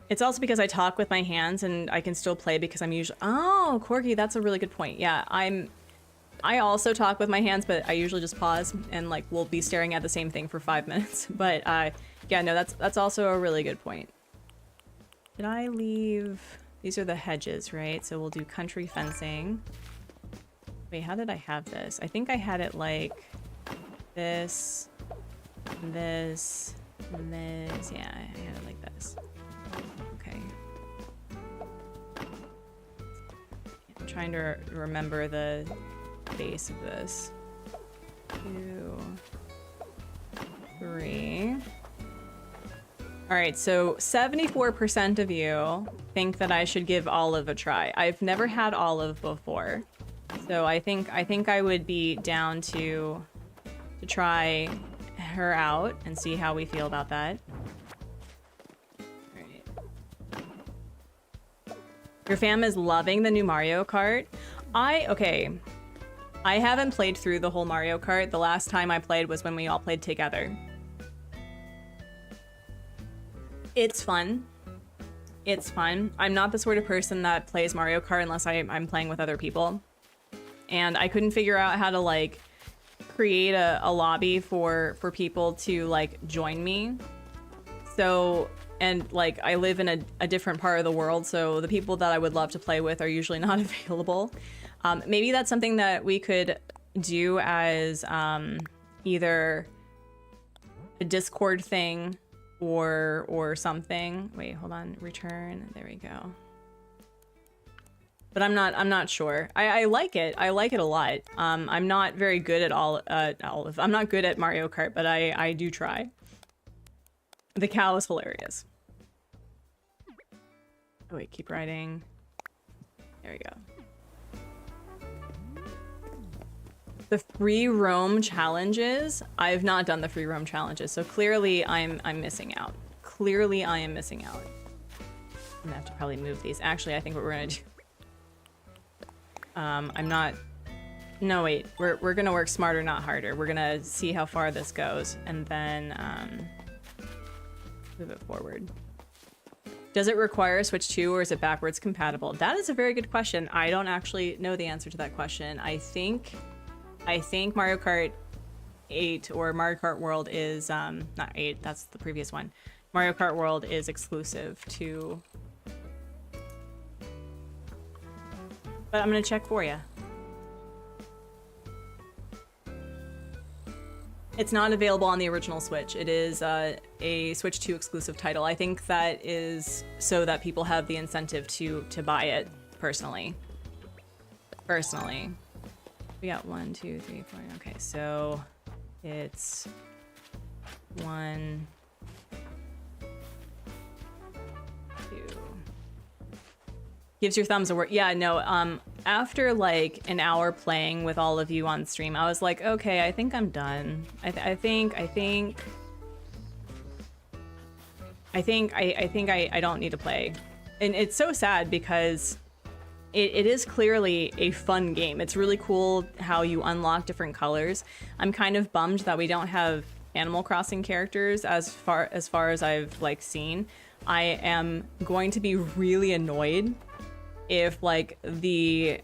It's also because I talk with my hands and I can still play because I'm usually... Oh, Corgi, that's a really good point. Yeah, I also talk with my hands, but I usually just pause and like we'll be staring at the same thing for 5 minutes. But yeah, no, that's also a really good point. Did I leave... These are the hedges, right? So we'll do country fencing. Wait, how did I have this? I think I had it like this, this, and this. Yeah, I had it like this. Okay. I'm trying to remember the base of this. 2, 3. All right, so 74% of you think that I should give olive a try. I've never had olive before, so I think I would be down to try her out and see how we feel about that. Your fam is loving the new Mario Kart. Okay. I haven't played through the whole Mario Kart. The last time I played was when we all played together. It's fun. It's fun. I'm not the sort of person that plays Mario Kart unless I'm playing with other people. And I couldn't figure out how to like create a lobby for people to like join me. So... And like I live in a different part of the world, so the people that I would love to play with are usually not available. Maybe that's something that we could do as either a Discord thing or something. Wait, hold on. Return. There we go. But I'm not sure. I like it. I like it a lot. I'm not very good at Olive. I'm not good at Mario Kart, but I do try. The cow is hilarious. Oh wait, keep riding. There we go. The free roam challenges. I've not done the free roam challenges, so clearly I'm missing out. Clearly I am missing out. I'm gonna have to probably move these. Actually, I think what we're gonna do. I'm not. No wait, we're gonna work smarter, not harder. We're gonna see how far this goes, and then move it forward. Does it require Switch 2 or is it backwards compatible? That is a very good question. I don't actually know the answer to that question. I think Mario Kart 8 or Mario Kart World is not 8, that's the previous one. Mario Kart World is exclusive to, but I'm gonna check for you. It's not available on the original Switch. It is a Switch 2 exclusive title. I think that is so that people have the incentive to buy it, personally. We got 1, 2, 3, 4. Okay, so it's 1, 2. Gives your thumbs a word. Yeah, no, after like an hour playing with all of you on stream, I was like, okay, I think I'm done. I think I don't need to play. And it's so sad because it is clearly a fun game. It's really cool how you unlock different colors. I'm kind of bummed that we don't have Animal Crossing characters as far as I've like seen. I am going to be really annoyed if like the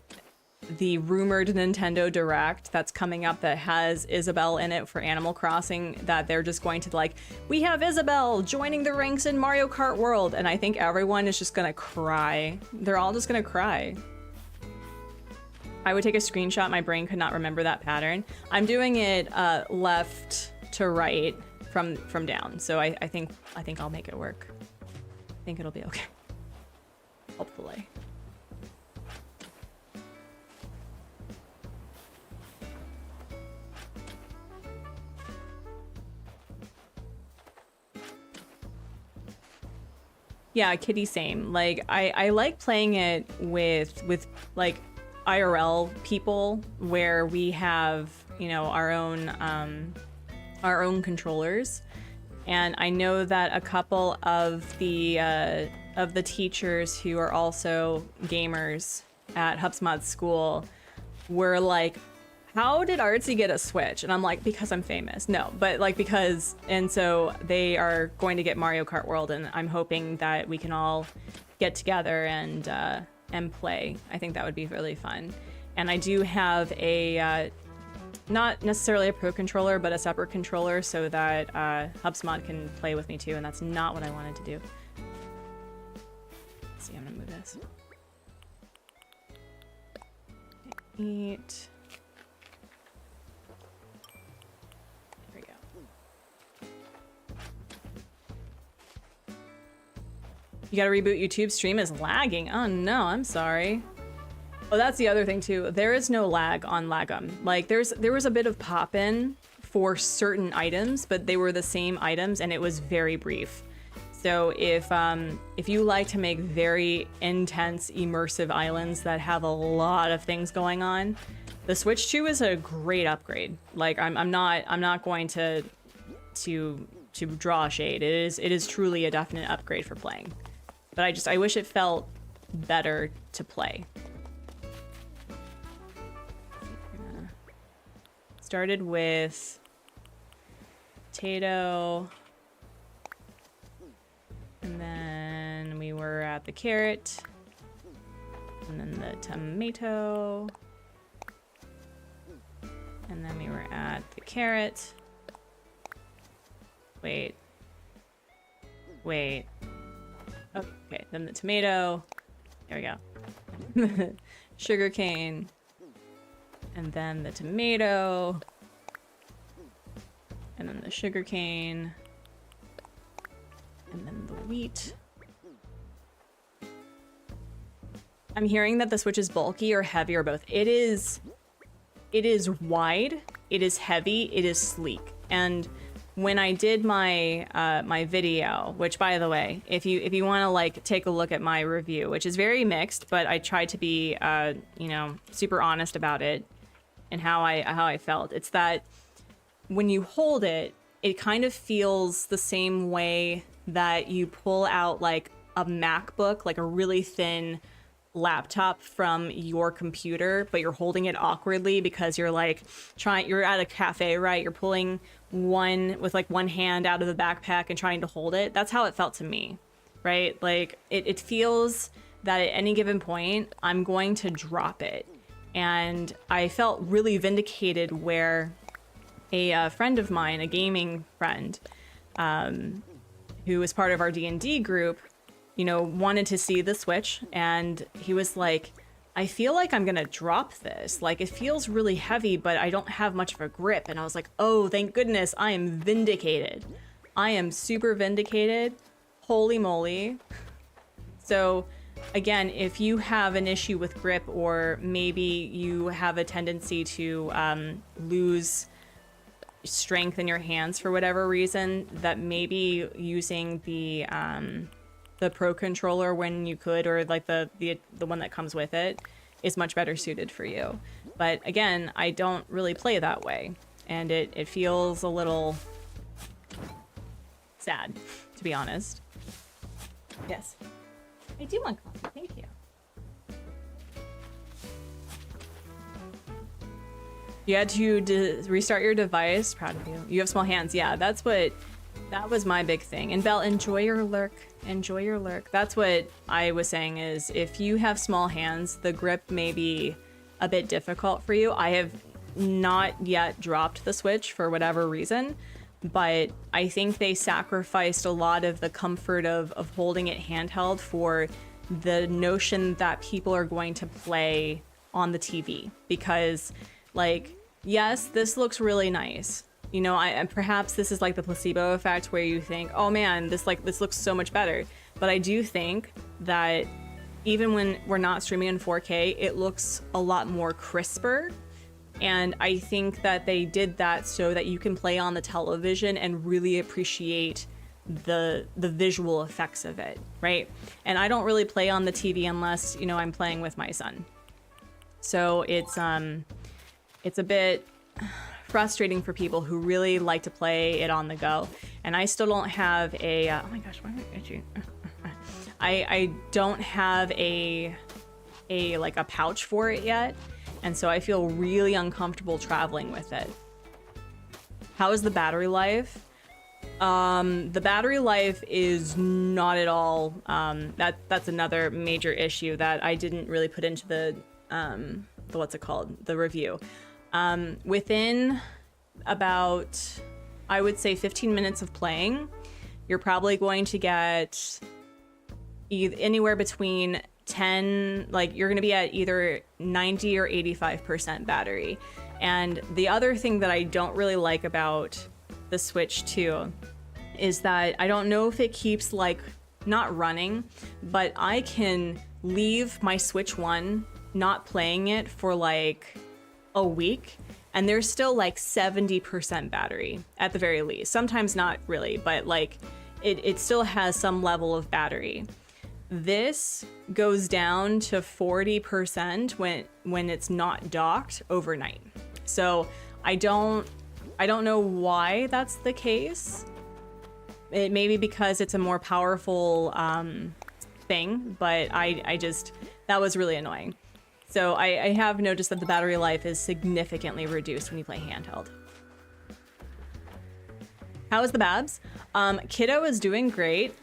rumored Nintendo Direct that's coming up that has Isabelle in it for Animal Crossing, that they're just going to like, we have Isabelle joining the ranks in Mario Kart World, and I think everyone is just gonna cry. They're all just gonna cry. I would take a screenshot, my brain could not remember that pattern. I'm doing it left to right from down, so I think I'll make it work. I think it'll be okay. Hopefully. Yeah, Kitty, same. Like, I like playing it with like IRL people where we have, you know, our own controllers. And I know that a couple of the teachers who are also gamers at HubSpot school were like, how did Artsy get a Switch? And I'm like, because I'm famous. No, but like because, and so they are going to get Mario Kart World, and I'm hoping that we can all get together and play. I think that would be really fun. And I do have a, not necessarily a pro controller, but a separate controller so that HubSpot can play with me too, and that's not what I wanted to do. Let's see, I'm gonna move this. 8. You gotta reboot YouTube, stream is lagging. Oh no, I'm sorry. Oh, that's the other thing too. There is no lag on Lagom. Like there was a bit of pop-in for certain items, but they were the same items and it was very brief. So if you like to make very intense, immersive islands that have a lot of things going on, the Switch 2 is a great upgrade. Like I'm not going to draw shade. It is truly a definite upgrade for playing. But I wish it felt better to play. Started with potato, and then we were at the carrot, and then the tomato, and then we were at the carrot. Wait. Okay, then the tomato. There we go. Sugar cane. And then the tomato. And then the sugar cane. And then the wheat. I'm hearing that the Switch is bulky or heavy or both. It is wide, it is heavy, it is sleek. And when I did my my video, which by the way, if you want to like take a look at my review, which is very mixed, but I tried to be you know, super honest about it and how I felt. It's that when you hold it, it kind of feels the same way that you pull out like a MacBook, like a really thin laptop from your computer, but you're holding it awkwardly because you're like you're at a cafe, right? You're pulling one with like one hand out of the backpack and trying to hold it. That's how it felt to me. right? Like it feels that at any given point, I'm going to drop it. And I felt really vindicated where a friend of mine, a gaming friend, who was part of our D&D group, you know, wanted to see the Switch, and he was like, I feel like I'm gonna drop this. Like, it feels really heavy, but I don't have much of a grip. And I was like, oh, thank goodness, I am vindicated. I am super vindicated. Holy moly. So, again, if you have an issue with grip, or maybe you have a tendency to lose strength in your hands for whatever reason, that maybe using the Pro Controller when you could, or like the one that comes with it, is much better suited for you. But again, I don't really play that way, and it feels a little sad, to be honest. Yes, I do want coffee. Thank you. You had to restart your device. Proud of you. You have small hands. Yeah, that was my big thing. And Belle, enjoy your lurk. Enjoy your lurk. That's what I was saying, is if you have small hands, the grip may be a bit difficult for you. I have not yet dropped the Switch for whatever reason, but I think they sacrificed a lot of the comfort of holding it handheld for the notion that people are going to play on the TV. Because, like, yes, this looks really nice. You know, and perhaps this is like the placebo effect, where you think, oh man, this looks so much better. But I do think that even when we're not streaming in 4K, it looks a lot more crisper. And I think that they did that so that you can play on the television and really appreciate the visual effects of it, right? And I don't really play on the TV unless, you know, I'm playing with my son. So it's a bit frustrating for people who really like to play it on the go. And I still don't have a oh my gosh, why am I itchy? I don't have a pouch for it yet, and so I feel really uncomfortable traveling with it. How is the battery life? The battery life is not at all. That's another major issue that I didn't really put into the what's it called, the review. Within about, I would say, 15 minutes of playing, you're probably going to get anywhere between 10, like you're going to be at either 90 or 85% battery. And the other thing that I don't really like about the Switch 2 is that I don't know if it keeps, like, not running, but I can leave my Switch 1 not playing it for like a week, and there's still like 70% battery at the very least. Sometimes not really, but like it still has some level of battery. This goes down to 40% when it's not docked overnight. So I don't know why that's the case. It may be because it's a more powerful thing, but I just, that was really annoying. So I have noticed that the battery life is significantly reduced when you play handheld. How is the Babs? Kiddo is doing great.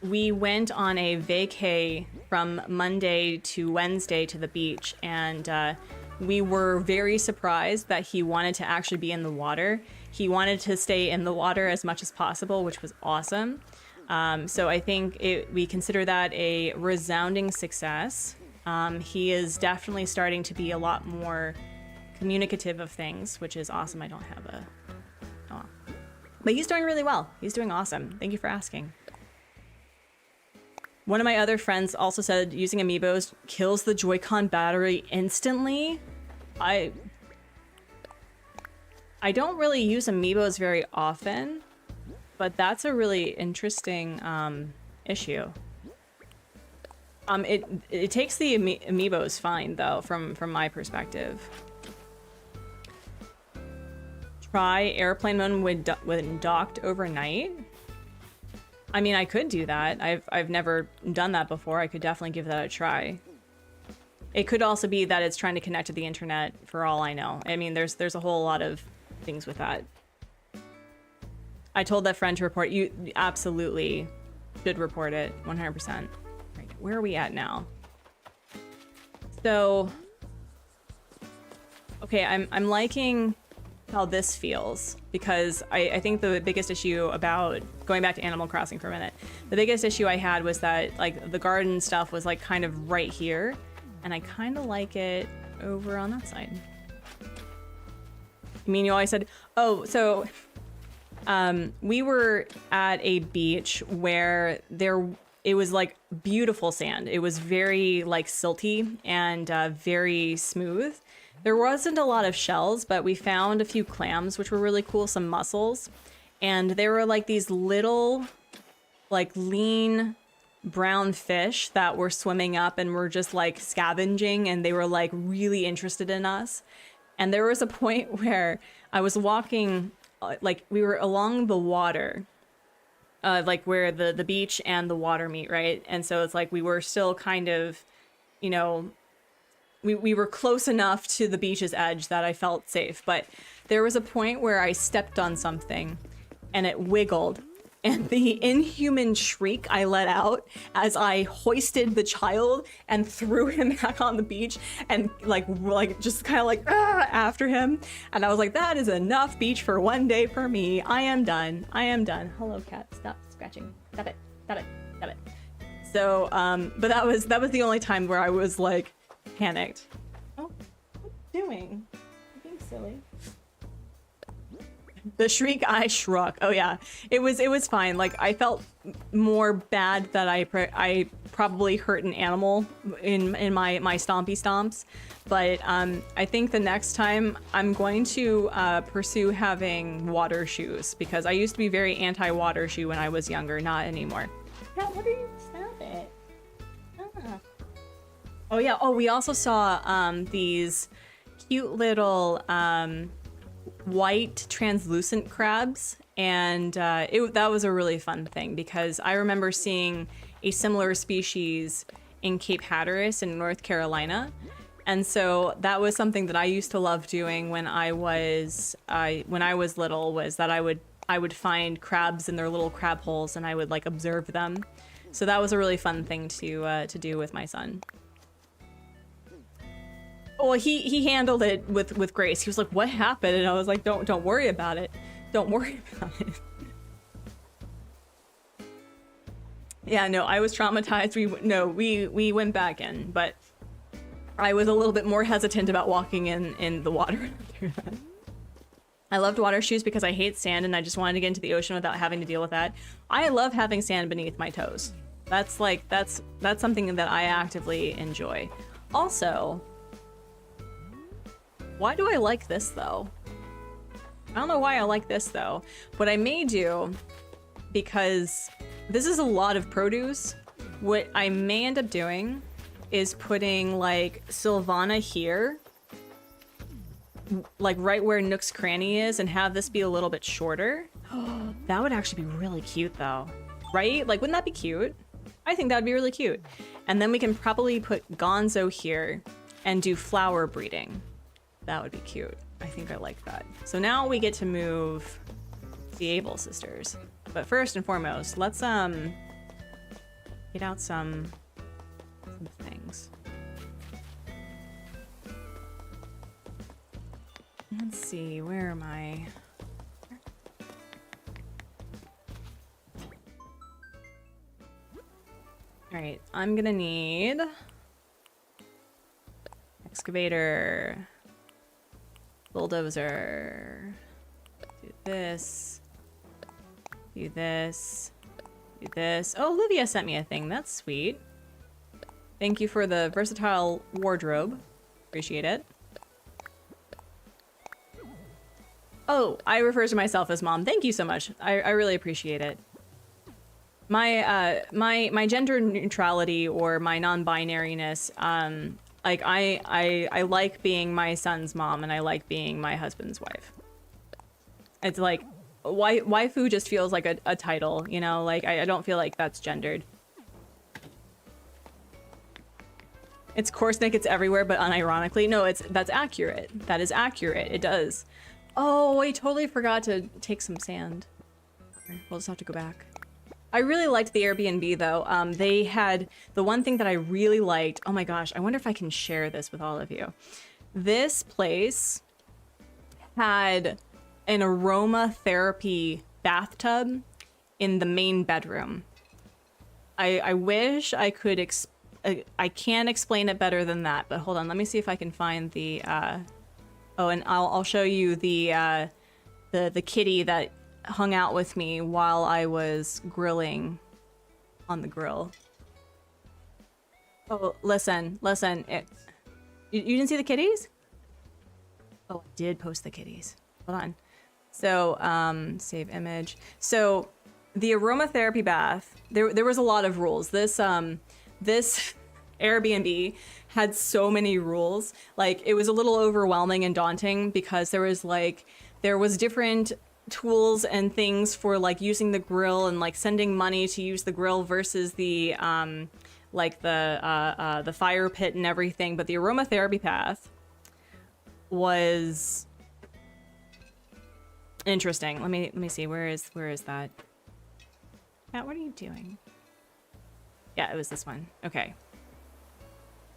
We went on a vacay from Monday to Wednesday to the beach, and we were very surprised that he wanted to actually be in the water. He wanted to stay in the water as much as possible, which was awesome. So I think we consider that a resounding success. He is definitely starting to be a lot more communicative of things, which is awesome. I don't have a... Oh. But he's doing really well. He's doing awesome. Thank you for asking. One of my other friends also said using amiibos kills the Joy-Con battery instantly. I don't really use amiibos very often, but that's a really interesting issue. It takes the amiibos fine though, from my perspective. Try airplane mode when docked overnight. I mean, I could do that. I've never done that before. I could definitely give that a try. It could also be that it's trying to connect to the internet, for all I know. I mean, there's a whole lot of things with that. I told that friend to report you. Absolutely. should report it 100%. Right, where are we at now? So, okay, I'm liking how this feels, because I think the biggest issue about going back to Animal Crossing for a minute, the biggest issue I had was that like the garden stuff was like kind of right here, and I kind of like it over on that side. I mean, you always said, oh, so we were at a beach where it was like beautiful sand. It was very like silty and very smooth. There wasn't a lot of shells, but we found a few clams, which were really cool, some mussels. And there were like these little, like lean brown fish that were swimming up and were just like scavenging, and they were like really interested in us. And there was a point where I was walking, like we were along the water, like where the beach and the water meet, right? And so it's like we were still kind of, you know, we were close enough to the beach's edge that I felt safe. But there was a point where I stepped on something and it wiggled. And the inhuman shriek I let out as I hoisted the child and threw him back on the beach and like just kind of like after him. And I was like, that is enough beach for one day for me. I am done. I am done. Hello, cat. Stop scratching. Stop it. Stop it. Stop it. So, but that was the only time where I was like panicked. Oh, what are you doing? You're being silly. The shriek I struck. Oh yeah, it was fine. Like I felt more bad that I probably hurt an animal in my stompy stomps, but I think the next time I'm going to pursue having water shoes, because I used to be very anti-water shoe when I was younger. Not anymore. Yeah, what are you? Stop it. Ah. Oh yeah. Oh, we also saw these cute little white translucent crabs, and that was a really fun thing, because I remember seeing a similar species in Cape Hatteras in North Carolina, and so that was something that I used to love doing when I was little, was that I would find crabs in their little crab holes and I would like observe them. So that was a really fun thing to do with my son. Well, he handled it with grace. He was like, "What happened?" And I was like, "Don't worry about it. Don't worry about it." Yeah, no, I was traumatized. We went back in, but I was a little bit more hesitant about walking in the water. I loved water shoes because I hate sand and I just wanted to get into the ocean without having to deal with that. I love having sand beneath my toes. That's something that I actively enjoy. Also, why do I like this though? I don't know why I like this though. What I may do, because this is a lot of produce, what I may end up doing is putting like Sylvana here, like right where Nook's Cranny is, and have this be a little bit shorter. That would actually be really cute though, right? Like, wouldn't that be cute? I think that'd be really cute. And then we can probably put Gonzo here and do flower breeding. That would be cute. I think I like that. So now we get to move the Able sisters. But first and foremost, let's get out some things. Let's see, where am I? All right, I'm gonna need excavator, bulldozer, do this, do this, do this. Oh, Olivia sent me a thing. That's sweet. Thank you for the versatile wardrobe. Appreciate it. Oh, I refer to myself as mom. Thank you so much. I really appreciate it. My gender neutrality or my non-binariness, like I like being my son's mom and I like being my husband's wife. It's like waifu just feels like a title, you know, like I don't feel like that's gendered. It's Korsnick, it's everywhere, but unironically. No, that's accurate. That is accurate. It does. Oh, I totally forgot to take some sand. We'll just have to go back. I really liked the Airbnb though. They had the one thing that I really liked. Oh my gosh, I wonder if I can share this with all of you. This place had an aromatherapy bathtub in the main bedroom. I wish I could I can't explain it better than that, but hold on, let me see if I can find the oh, and I'll show you the kitty that hung out with me while I was grilling on the grill. Oh, listen, you didn't see the kitties? Oh, I did post the kitties. Hold on. So, save image. So, the aromatherapy bath, there was a lot of rules. This Airbnb had so many rules. Like, it was a little overwhelming and daunting because there was different tools and things for like using the grill and like sending money to use the grill versus the fire pit and everything. But the aromatherapy path was interesting. Let me see. Where is that? Matt, what are you doing? Yeah, it was this one. Okay.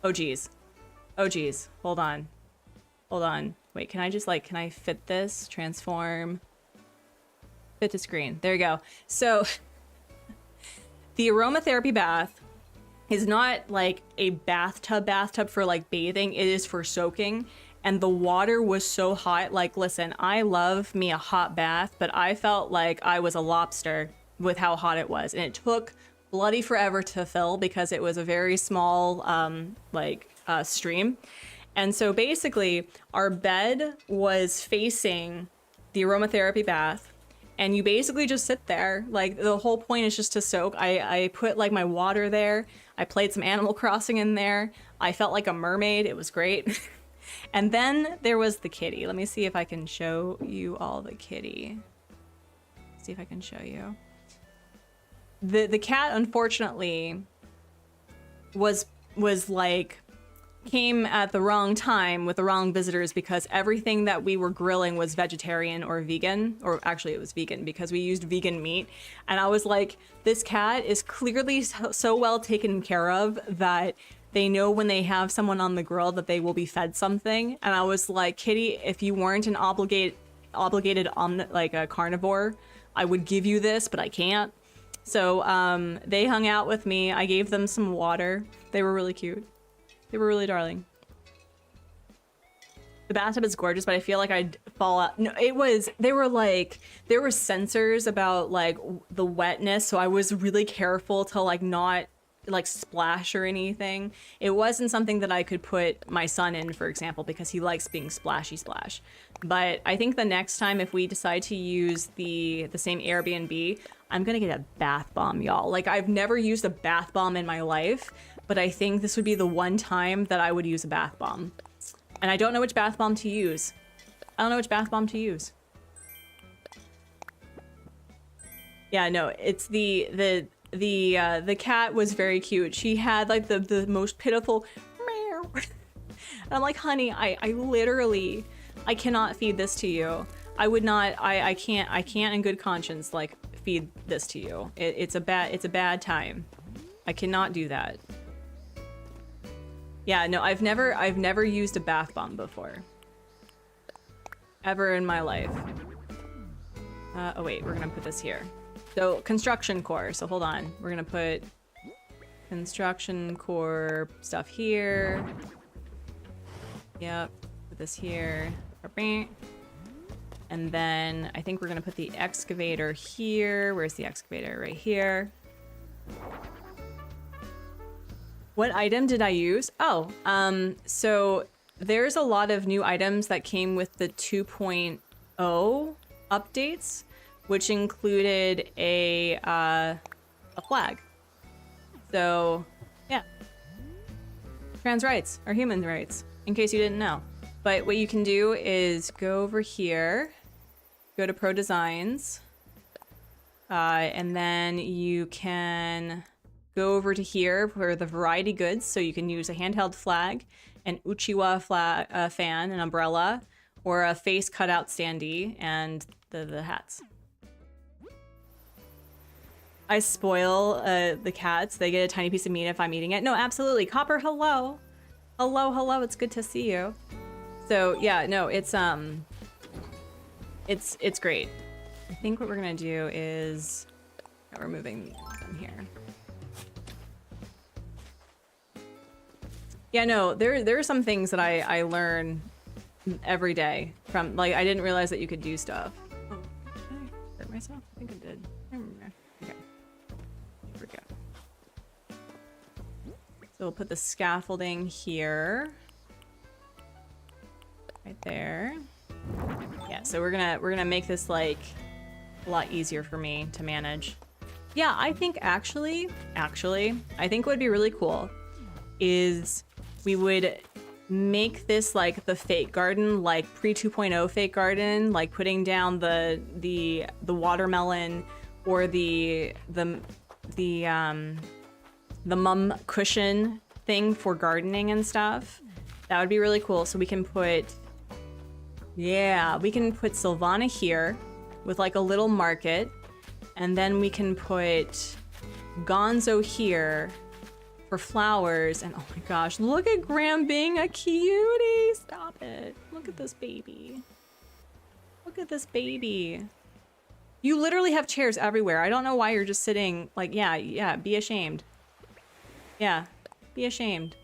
Oh geez. Hold on. Wait, can I fit this? Transform. Fit to screen. There you go. So the aromatherapy bath is not like a bathtub for like bathing. It is for soaking. And the water was so hot. Like, listen, I love me a hot bath, but I felt like I was a lobster with how hot it was. And it took bloody forever to fill because it was a very small stream. And so basically our bed was facing the aromatherapy bath. And you basically just sit there. Like, the whole point is just to soak. I put like my water there. I played some Animal Crossing in there. I felt like a mermaid. It was great. And then there was the kitty. Let me see if I can show you all the kitty. See if I can show you. The cat, unfortunately, was like, came at the wrong time with the wrong visitors because everything that we were grilling was vegetarian or vegan, or actually it was vegan because we used vegan meat. And I was like, this cat is clearly so well taken care of that they know when they have someone on the grill that they will be fed something. And I was like, kitty, if you weren't an obligated like a carnivore, I would give you this, but I can't. So they hung out with me. I gave them some water. They were really cute. They were really darling. The bathtub is gorgeous, but I feel like I'd fall out. No, there were sensors about like the wetness, so I was really careful to like not like splash or anything. It wasn't something that I could put my son in, for example, because he likes being splashy splash. But I think the next time if we decide to use the same Airbnb, I'm gonna get a bath bomb, y'all. Like, I've never used a bath bomb in my life, but I think this would be the one time that I would use a bath bomb. And I don't know which bath bomb to use. Yeah, no, it's the cat was very cute. She had like the most pitiful meow. And I'm like, honey, I literally, I cannot feed this to you. I would not, I can't in good conscience like feed this to you. It's a bad time. I cannot do that. Yeah, no, I've never used a bath bomb before. Ever in my life. Oh wait, we're gonna put this here. So, construction core. So hold on. We're gonna put construction core stuff here. Yep, put this here. And then I think we're gonna put the excavator here. Where's the excavator? Right here. What item did I use? Oh, so there's a lot of new items that came with the 2.0 updates, which included a flag. So, yeah. Trans rights are human rights, in case you didn't know. But what you can do is go over here, go to Pro Designs, and then you can go over to here for the variety goods. So you can use a handheld flag, an Uchiwa flag, fan, an umbrella, or a face cutout standee, and the hats. I spoil the cats. They get a tiny piece of meat if I'm eating it. No, absolutely. Copper, hello. Hello, hello. It's good to see you. So yeah, no, it's great. I think what we're gonna do is we're moving them here. Yeah, no, there are some things that I learn every day from, like, I didn't realize that you could do stuff. Oh, did I hurt myself? I think I did. I don't remember. Okay. Here we go. So we'll put the scaffolding here. Right there. Yeah, so we're gonna make this like a lot easier for me to manage. Yeah, I think actually, I think what would be really cool is we would make this like the fake garden, like pre 2.0 fake garden, like putting down the watermelon or the mum cushion thing for gardening and stuff. That would be really cool. So we can put, yeah, we can put Sylvana here with like a little market, and then we can put Gonzo here for flowers. And oh my gosh, look at Graham being a cutie. Stop it. Look at this baby. Look at this baby. You literally have chairs everywhere. I don't know why you're just sitting like, yeah, be ashamed. Yeah, be ashamed.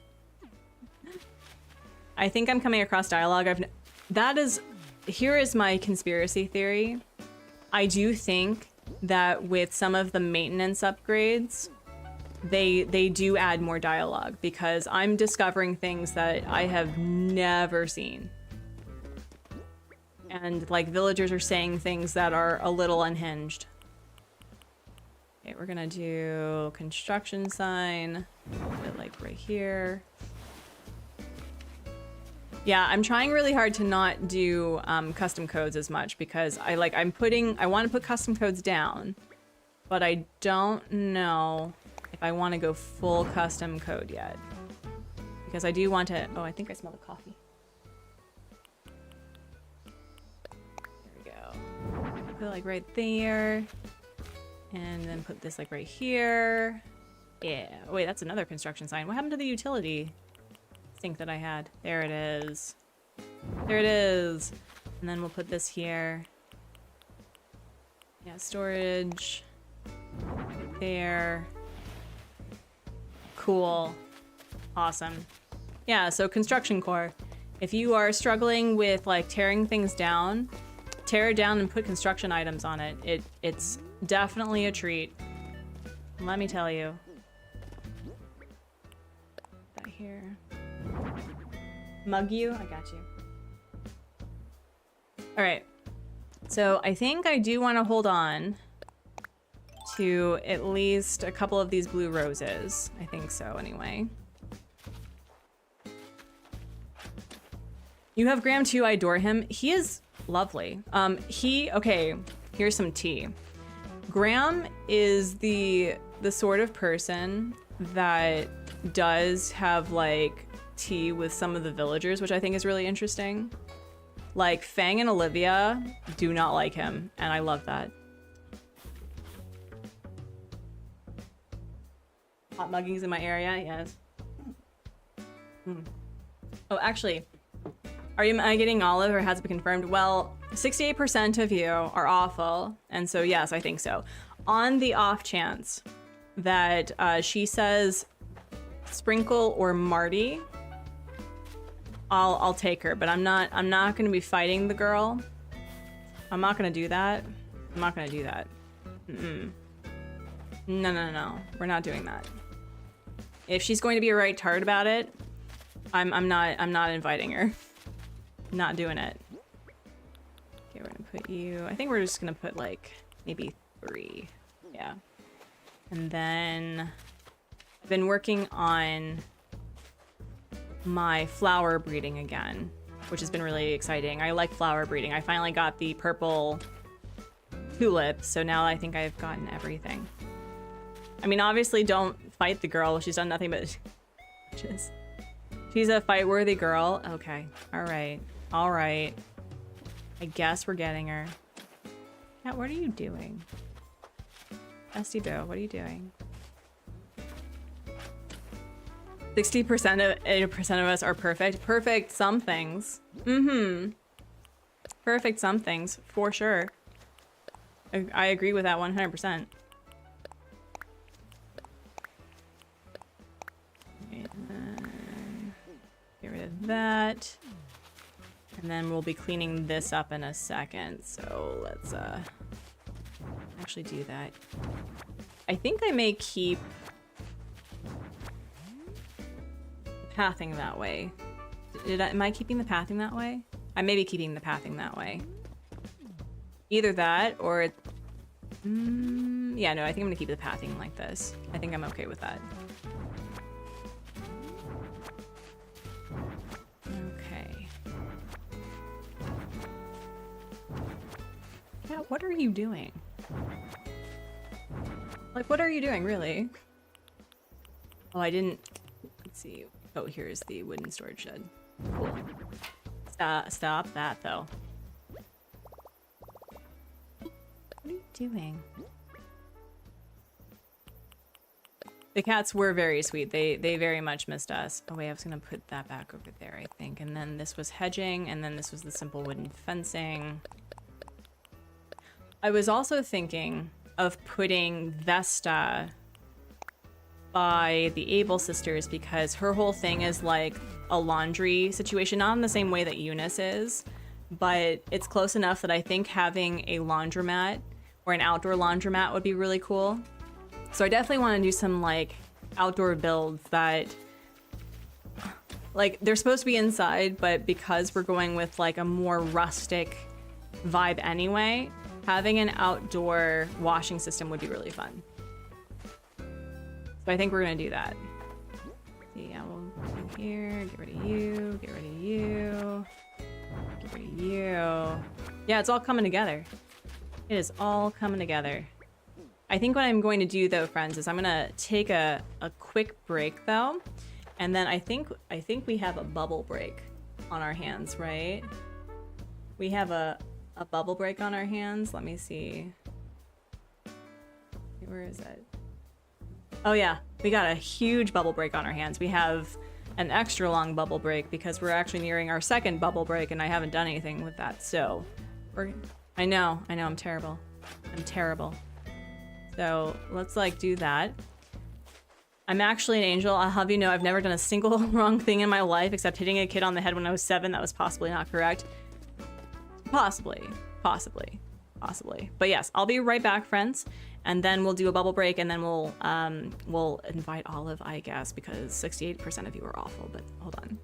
I think I'm coming across dialogue. Here is my conspiracy theory. I do think that with some of the maintenance upgrades, they do add more dialogue, because I'm discovering things that I have never seen. And like villagers are saying things that are a little unhinged. Okay, we're gonna do construction sign, put it like right here. Yeah, I'm trying really hard to not do custom codes as much, because I want to put custom codes down, but I don't know if I want to go full custom code yet, because I do want to. Oh, I think I smell the coffee. There we go. Put it like right there, and then put this like right here. Yeah. Wait, that's another construction sign. What happened to the utility sink that I had? There it is. There it is. And then we'll put this here. Yeah, storage. Right there. Cool. Awesome. Yeah, so construction core. If you are struggling with like tearing things down, tear it down and put construction items on it. It's definitely a treat. Let me tell you. Put that here. Mug you? I got you. All right. So I think I do want to hold on to at least a couple of these blue roses. I think so, anyway. You have Graham too. I adore him. He is lovely. Okay, here's some tea. Graham is the sort of person that does have like tea with some of the villagers, which I think is really interesting. Like Fang and Olivia do not like him, and I love that. Hot muggings in my area, yes. Oh, actually, am I getting olive, or has it been confirmed? Well, 68% of you are awful, and so yes, I think so. On the off chance that she says Sprinkle or Marty, I'll take her, but I'm not gonna be fighting the girl. I'm not gonna do that. I'm not gonna do that. No. We're not doing that. If she's going to be a right tart about it, I'm not inviting her. Not doing it. Okay, we're gonna put you. I think we're just gonna put like maybe 3. Yeah. And then I've been working on my flower breeding again, which has been really exciting. I like flower breeding. I finally got the purple tulip, so now I think I've gotten everything. I mean, obviously don't fight the girl. She's done nothing but she's a fight-worthy girl. Okay. All right. I guess we're getting her. Cat, what are you doing? Esty Boo, what are you doing? 60% of 80% of us are perfect. Perfect some things. Mm-hmm. Perfect some things, for sure. I agree with that 100%. Get rid of that. And then we'll be cleaning this up in a second. So let's actually do that. I think I may keep pathing that way. Am I keeping the pathing that way? I may be keeping the pathing that way. Either that or yeah, no, I think I'm gonna keep the pathing like this. I think I'm okay with that. Okay. Yeah, what are you doing? Like, what are you doing, really? Oh, I didn't... Let's see. Oh, here's the wooden storage shed. Cool. Stop that, though. What are you doing? The cats were very sweet. They very much missed us. Oh, wait, I was going to put that back over there, I think. And then this was hedging, and then this was the simple wooden fencing. I was also thinking of putting Vesta by the Able sisters because her whole thing is like a laundry situation, not in the same way that Eunice is, but it's close enough that I think having a laundromat or an outdoor laundromat would be really cool. So I definitely want to do some like outdoor builds that like they're supposed to be inside, but because we're going with like a more rustic vibe anyway, having an outdoor washing system would be really fun. So I think we're gonna do that. Yeah, we'll do here, get rid of you, get rid of you, get rid of you. Yeah, it's all coming together. It is all coming together. I think what I'm going to do though, friends, is I'm gonna take a quick break though. And then I think we have a bubble break on our hands, right? We have a bubble break on our hands. Let me see. Where is it? Oh yeah, we got a huge bubble break on our hands. We have an extra long bubble break because we're actually nearing our second bubble break and I haven't done anything with that. So I know, I'm terrible. I'm terrible. So let's like do that. I'm actually an angel. I'll have you know I've never done a single wrong thing in my life except hitting a kid on the head when I was 7. That was possibly not correct. Possibly. But yes, I'll be right back, friends. And then we'll do a bubble break and then we'll invite Olive, I guess, because 68% of you are awful, but hold on.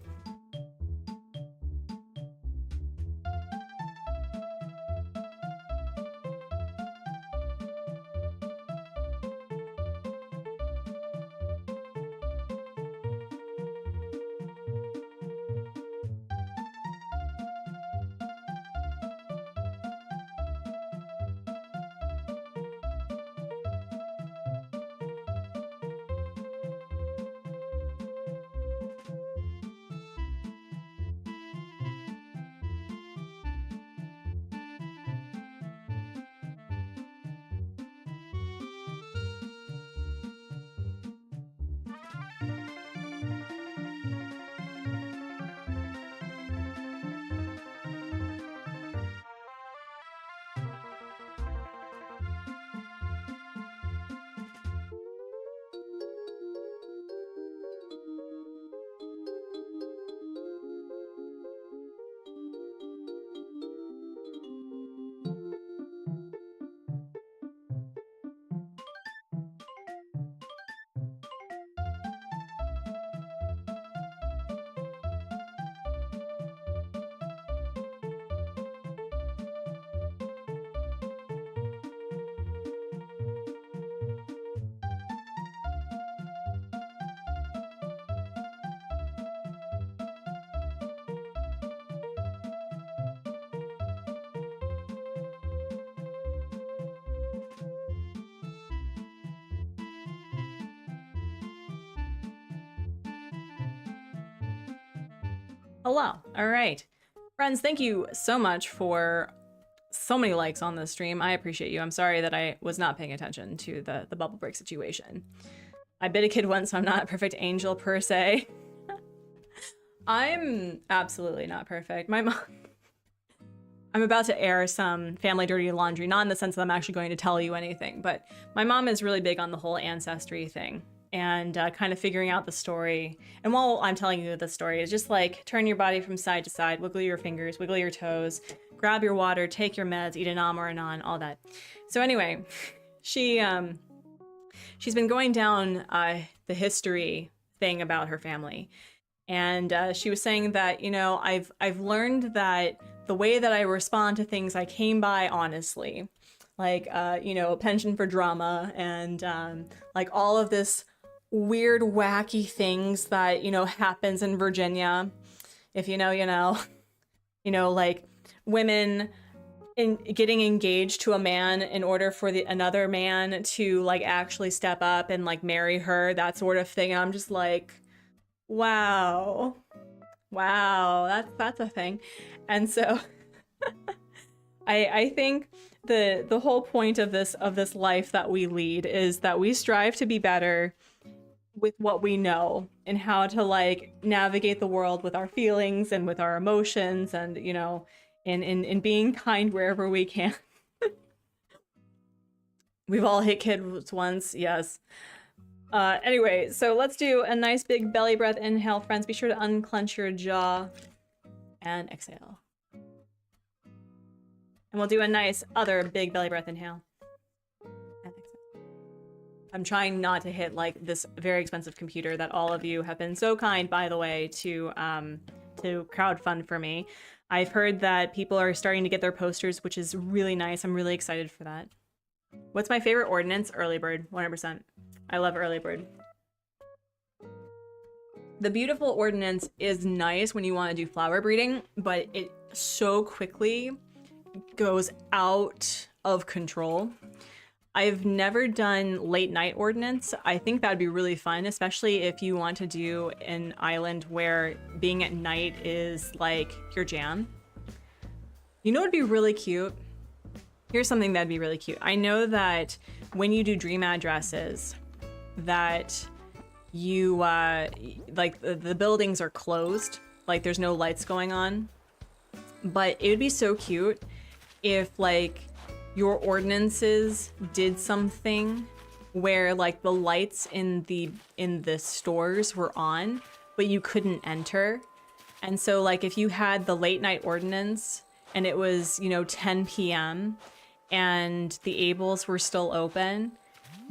Hello. All right. Friends, thank you so much for so many likes on this stream. I appreciate you. I'm sorry that I was not paying attention to the bubble break situation. I bit a kid once, so I'm not a perfect angel per se. I'm absolutely not perfect. My mom... I'm about to air some family dirty laundry, not in the sense that I'm actually going to tell you anything, but my mom is really big on the whole ancestry thing and kind of figuring out the story. And while I'm telling you the story, it's just like turn your body from side to side, wiggle your fingers, wiggle your toes, grab your water, take your meds, eat a nom or a non, all that. So anyway, she's been going down the history thing about her family. And she was saying that, you know, I've learned that the way that I respond to things I came by honestly, like, you know, pension for drama and like all of this weird, wacky things that, you know, happens in Virginia. If you know, you know, like women getting engaged to a man in order for another man to like actually step up and like marry her, that sort of thing. And I'm just like, wow, that's a thing. And so I think the whole point of this life that we lead is that we strive to be better with what we know and how to like navigate the world with our feelings and with our emotions and, you know, in being kind wherever we can. We've all hit kids once, yes. Anyway, so let's do a nice big belly breath inhale, friends. Be sure to unclench your jaw and exhale. And we'll do a nice other big belly breath inhale. And exhale. I'm trying not to hit like this very expensive computer that all of you have been so kind, by the way, to crowdfund for me. I've heard that people are starting to get their posters, which is really nice. I'm really excited for that. What's my favorite ordinance? Early bird, 100%. I love early bird. The beautiful ordinance is nice when you want to do flower breeding, but it so quickly goes out of control. I've never done late night ordinance. I think that'd be really fun, especially if you want to do an island where being at night is like your jam. You know what'd be really cute? Here's something that'd be really cute. I know that when you do dream addresses, that you like the buildings are closed, like there's no lights going on, but it would be so cute if like your ordinances did something where like the lights in the stores were on but you couldn't enter. And so like if you had the late night ordinance and it was, you know, 10 p.m. and the Ables were still open,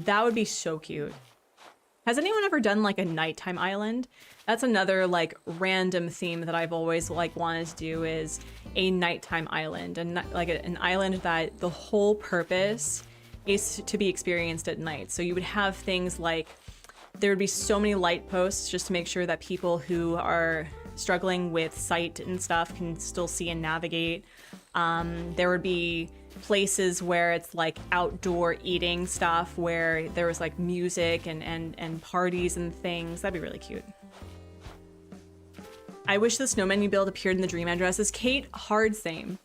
that would be so cute. Has anyone ever done like a nighttime island? That's another like random theme that I've always like wanted to do, is a nighttime island, and like an island that the whole purpose is to be experienced at night. So you would have things like, there would be so many light posts just to make sure that people who are struggling with sight and stuff can still see and navigate. There would be places where it's like outdoor eating stuff, where there was like music and parties and things. That'd be really cute. I wish the snowman you build appeared in the dream addresses. Kate, hard same.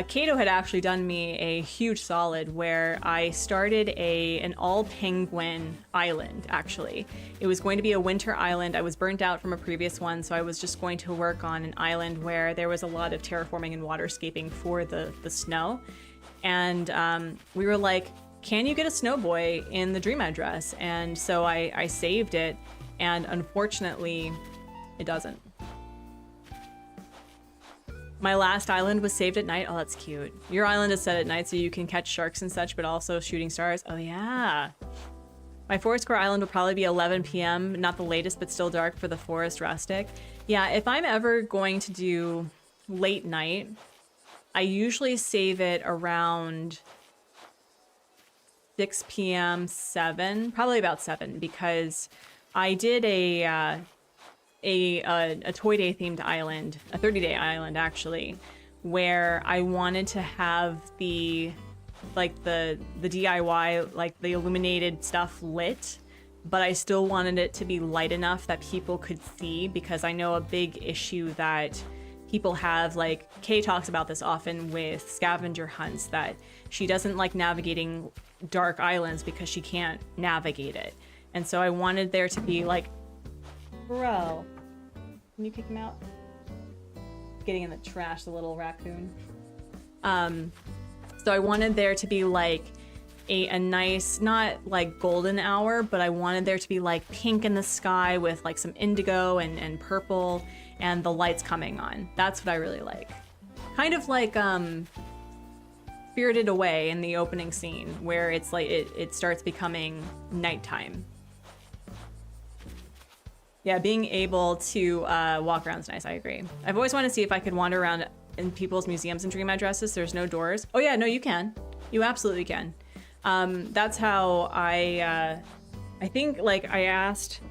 Kato had actually done me a huge solid where I started an all penguin island, actually. It was going to be a winter island. I was burnt out from a previous one, so I was just going to work on an island where there was a lot of terraforming and waterscaping for the snow. And we were like, can you get a snow boy in the dream address? And so I saved it, and unfortunately, it doesn't. My last island was saved at night. Oh, that's cute. Your island is set at night so you can catch sharks and such, but also shooting stars. Oh, yeah. My Foursquare Island will probably be 11 p.m. Not the latest, but still dark for the forest rustic. Yeah, if I'm ever going to do late night, I usually save it around 6 p.m., 7, probably about 7, because I did a Toy Day themed island, a 30-day island actually, where I wanted to have the DIY, like the illuminated stuff lit, but I still wanted it to be light enough that people could see, because I know a big issue that people have, like, Kay talks about this often with scavenger hunts, that she doesn't like navigating dark islands because she can't navigate it. And so I wanted there to be like, bro, can you kick him out? Getting in the trash, the little raccoon. So I wanted there to be like a nice, not like golden hour, but I wanted there to be like pink in the sky with like some indigo and purple and the lights coming on. That's what I really like. Kind of like Spirited Away in the opening scene, where it's like it starts becoming nighttime. Yeah, being able to walk around is nice, I agree. I've always wanted to see if I could wander around in people's museums and dream addresses. There's no doors. Oh yeah, no, you can. You absolutely can. That's how I think, like, I asked,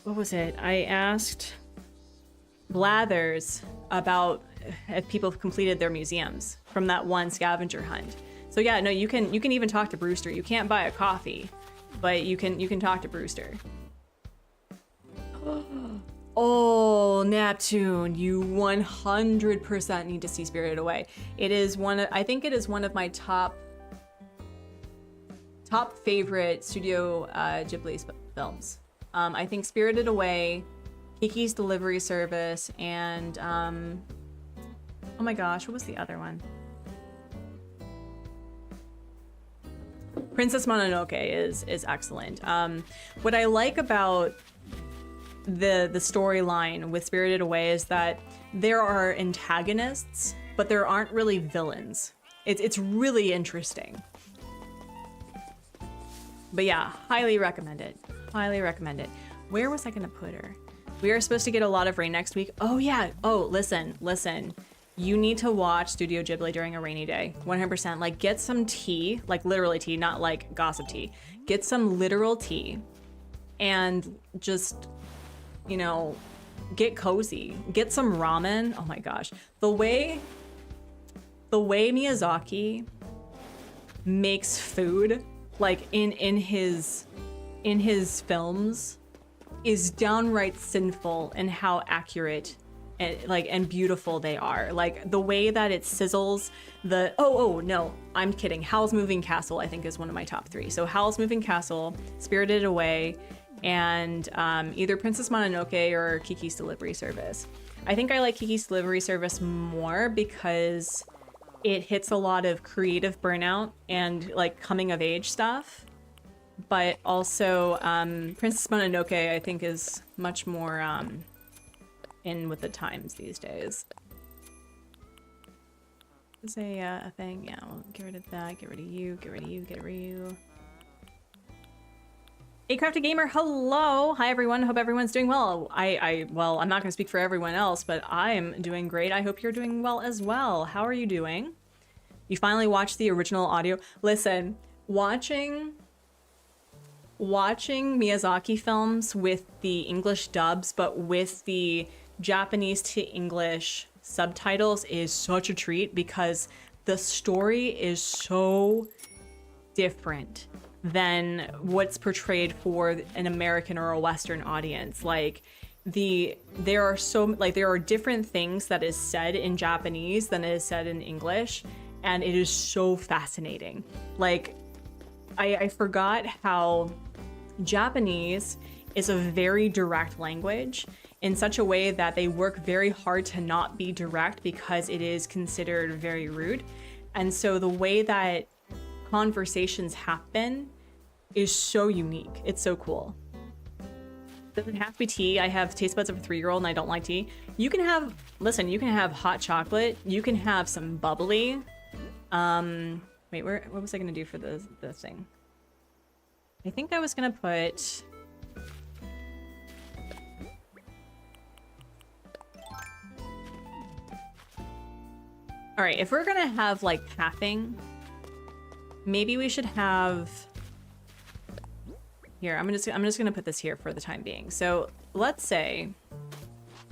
what was it? I asked Blathers about if people have completed their museums from that one scavenger hunt. So yeah, no, you can even talk to Brewster. You can't buy a coffee, but you can talk to Brewster. Oh, Neptune, you 100% need to see Spirited Away. It is I think it is one of my top favorite Studio Ghibli films. I think Spirited Away, Kiki's Delivery Service, and oh my gosh, what was the other one? Princess Mononoke is excellent. What I like about the storyline with Spirited Away is that there are antagonists, but there aren't really villains. It's really interesting. But yeah, highly recommend it. Highly recommend it. Where was I gonna put her? We are supposed to get a lot of rain next week. Oh yeah. Oh, listen. You need to watch Studio Ghibli during a rainy day. 100%. Like, get some tea, like literally tea, not like gossip tea. Get some literal tea and just, you know, get cozy. Get some ramen. Oh my gosh. The way Miyazaki makes food, like in his films, is downright sinful in how accurate and beautiful they are. Like the way that it sizzles, oh no, I'm kidding. Howl's Moving Castle, I think, is one of my top 3. So Howl's Moving Castle, Spirited Away, and either Princess Mononoke or Kiki's Delivery Service. I think I like Kiki's Delivery Service more because it hits a lot of creative burnout and like coming of age stuff. But also Princess Mononoke, I think, is much more in with the times these days. Is a thing? Yeah, well, get rid of that, get rid of you, get rid of you, get rid of you. Hey Crafted Gamer, hello! Hi everyone, hope everyone's doing well. Well, I'm not gonna speak for everyone else, but I'm doing great. I hope you're doing well as well. How are you doing? You finally watched the original audio? Listen, watching Miyazaki films with the English dubs, but with the Japanese to English subtitles is such a treat because the story is so different than what's portrayed for an American or a Western audience. Like there are different things that is said in Japanese than is said in English, and it is so fascinating. Like I forgot how Japanese is a very direct language in such a way that they work very hard to not be direct because it is considered very rude. And so the way that conversations happen is so unique. It's so cool. Doesn't have to be tea. I have taste buds of a 3-year-old and I don't like tea. You can have hot chocolate. You can have some bubbly. Wait, what was I gonna do for the thing? I think I was gonna put... All right, if we're gonna have like pathing, maybe we should have... Here, I'm just gonna put this here for the time being. So let's say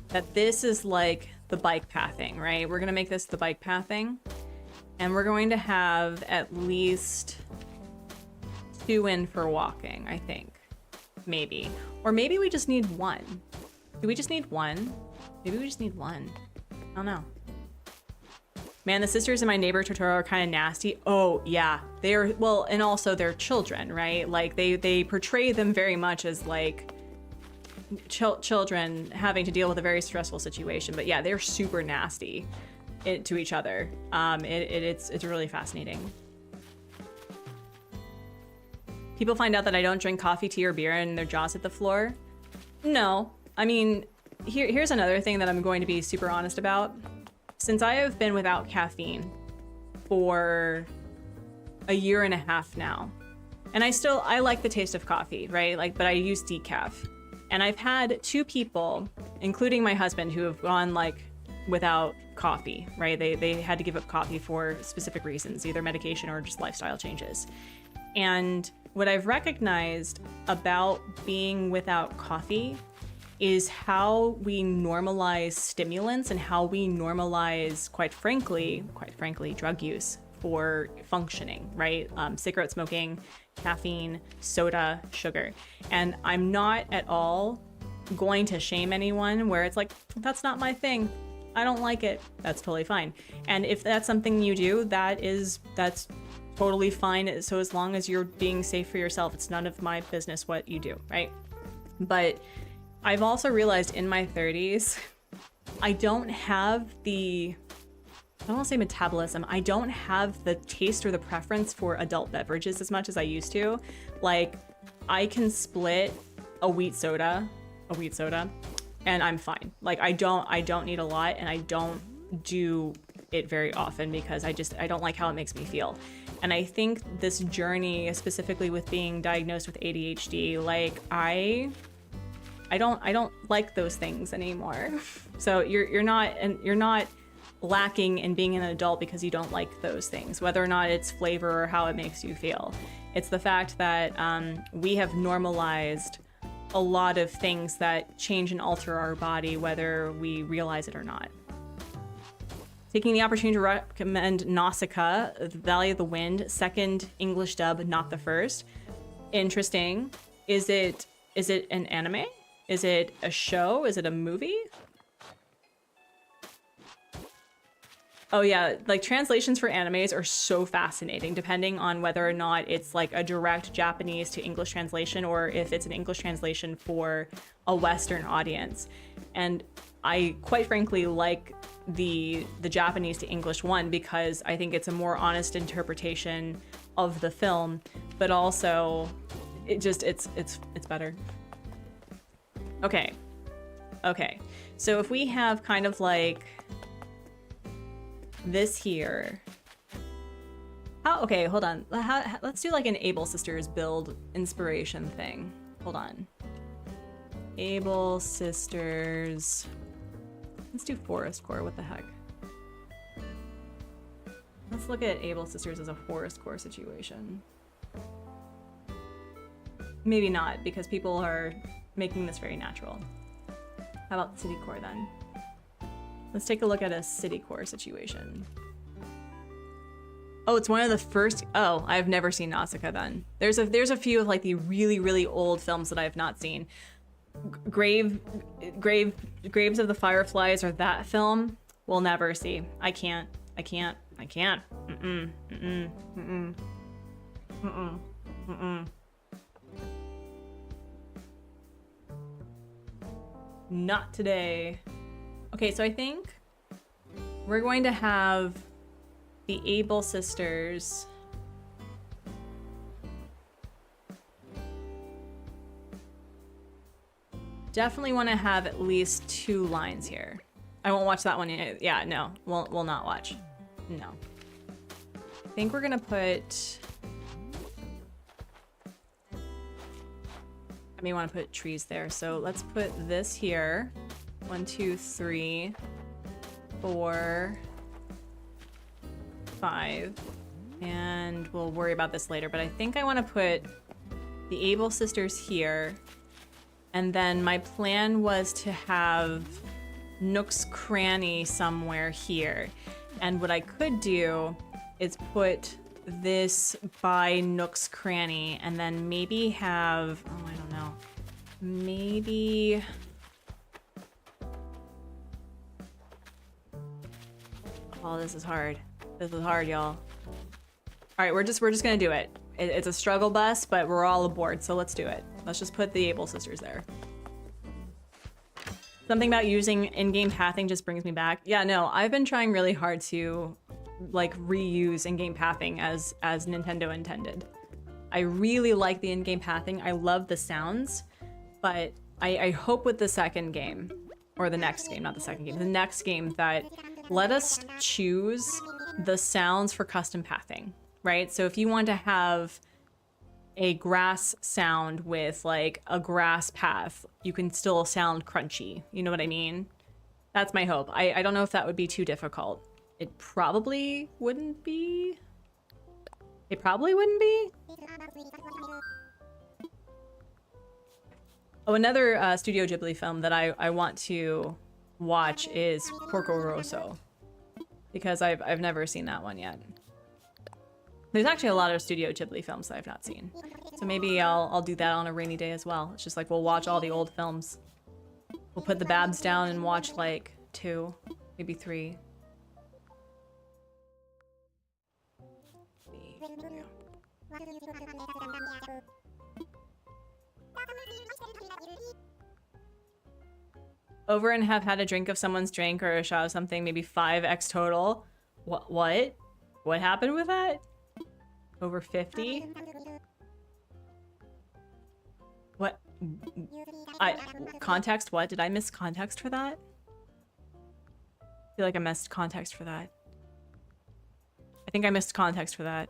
that this is like the bike pathing, right? We're gonna make this the bike pathing, and we're going to have at least 2 in for walking, I think. Maybe. Or maybe we just need 1. Do we just need 1? Maybe we just need 1. I don't know. Man, the sisters in My Neighbor Totoro are kind of nasty. Oh, yeah. They're, well, and also they're children, right? Like, they portray them very much as, like, children having to deal with a very stressful situation. But yeah, they're super nasty to each other. It's really fascinating. People find out that I don't drink coffee, tea, or beer and their jaws hit the floor. No. I mean, here's another thing that I'm going to be super honest about. Since I have been without caffeine for a year and a half now, and I like the taste of coffee, right? Like, but I use decaf. And I've had 2 people, including my husband, who have gone like without coffee, right? They had to give up coffee for specific reasons, either medication or just lifestyle changes. And what I've recognized about being without coffee is how we normalize stimulants and how we normalize, quite frankly, drug use for functioning, right? Cigarette smoking, caffeine, soda, sugar. And I'm not at all going to shame anyone where it's like, that's not my thing. I don't like it. That's totally fine. And if that's something you do, that's totally fine. So as long as you're being safe for yourself, it's none of my business what you do, right? But I've also realized in my 30s, I don't have I don't want to say metabolism. I don't have the taste or the preference for adult beverages as much as I used to. Like, I can split a wheat soda, and I'm fine. Like, I don't need a lot, and I don't do it very often because I don't like how it makes me feel. And I think this journey, specifically with being diagnosed with ADHD, like I don't like those things anymore. So you're not lacking in being an adult because you don't like those things, whether or not it's flavor or how it makes you feel. It's the fact that we have normalized a lot of things that change and alter our body, whether we realize it or not. Taking the opportunity to recommend Nausicaa, Valley of the Wind, second English dub, not the first. Interesting. Is it an anime? Is it a show? Is it a movie? Oh yeah, like translations for animes are so fascinating, depending on whether or not it's like a direct Japanese to English translation or if it's an English translation for a Western audience. And I quite frankly like the Japanese to English one because I think it's a more honest interpretation of the film, but also it's better. Okay. So if we have kind of like this here. Okay, hold on. Let's do like an Able Sisters build inspiration thing. Hold on. Able Sisters. Let's do Forest Core. What the heck? Let's look at Able Sisters as a Forest Core situation. Maybe not, because people are making this very natural. How about City Core then? Let's take a look at a City Core situation. Oh, it's one of the first. Oh, I've never seen Nausicaa then. There's a few of like the really, really old films that I have not seen. Graves of the Fireflies or that film, we'll never see. I can't. Not today. Okay, so I think we're going to have the Able Sisters. Definitely want to have at least 2 lines here. I won't watch that one. Yeah, no, we'll not watch. No. I think we're gonna put. I may want to put trees there. So let's put this here. 1, 2, 3, 4, 5, and we'll worry about this later, but I think I want to put the Able Sisters here, and then my plan was to have Nook's Cranny somewhere here, and what I could do is put this by Nook's Cranny, and then maybe have, oh, I don't know, maybe Oh, this is hard. This is hard, y'all. All right, we're just gonna do it. It's a struggle bus, but we're all aboard, so let's do it. Let's just put the Able sisters there. Something about using in-game pathing just brings me back. Yeah, no, I've been trying really hard to like reuse in-game pathing as Nintendo intended. I really like the in-game pathing. I love the sounds, but I hope with the second game, or the next game, not the second game, the next game, that let us choose the sounds for custom pathing, right? So if you want to have a grass sound with like a grass path, you can still sound crunchy. You know what I mean? That's my hope. I don't know if that would be too difficult. It probably wouldn't be. It probably wouldn't be. Oh, another Studio Ghibli film that I want to watch is Porco Rosso, because I've never seen that one yet. There's actually a lot of Studio Ghibli films that I've not seen, so maybe I'll do that on a rainy day as well. It's just like we'll watch all the old films. We'll put the Babs down and watch like 2, maybe 3. Over and have had a drink of someone's drink or a shot of something, maybe 5x total. What? What happened with that? Over 50? What? Context what? Did I miss context for that? I feel like I missed context for that. I think I missed context for that.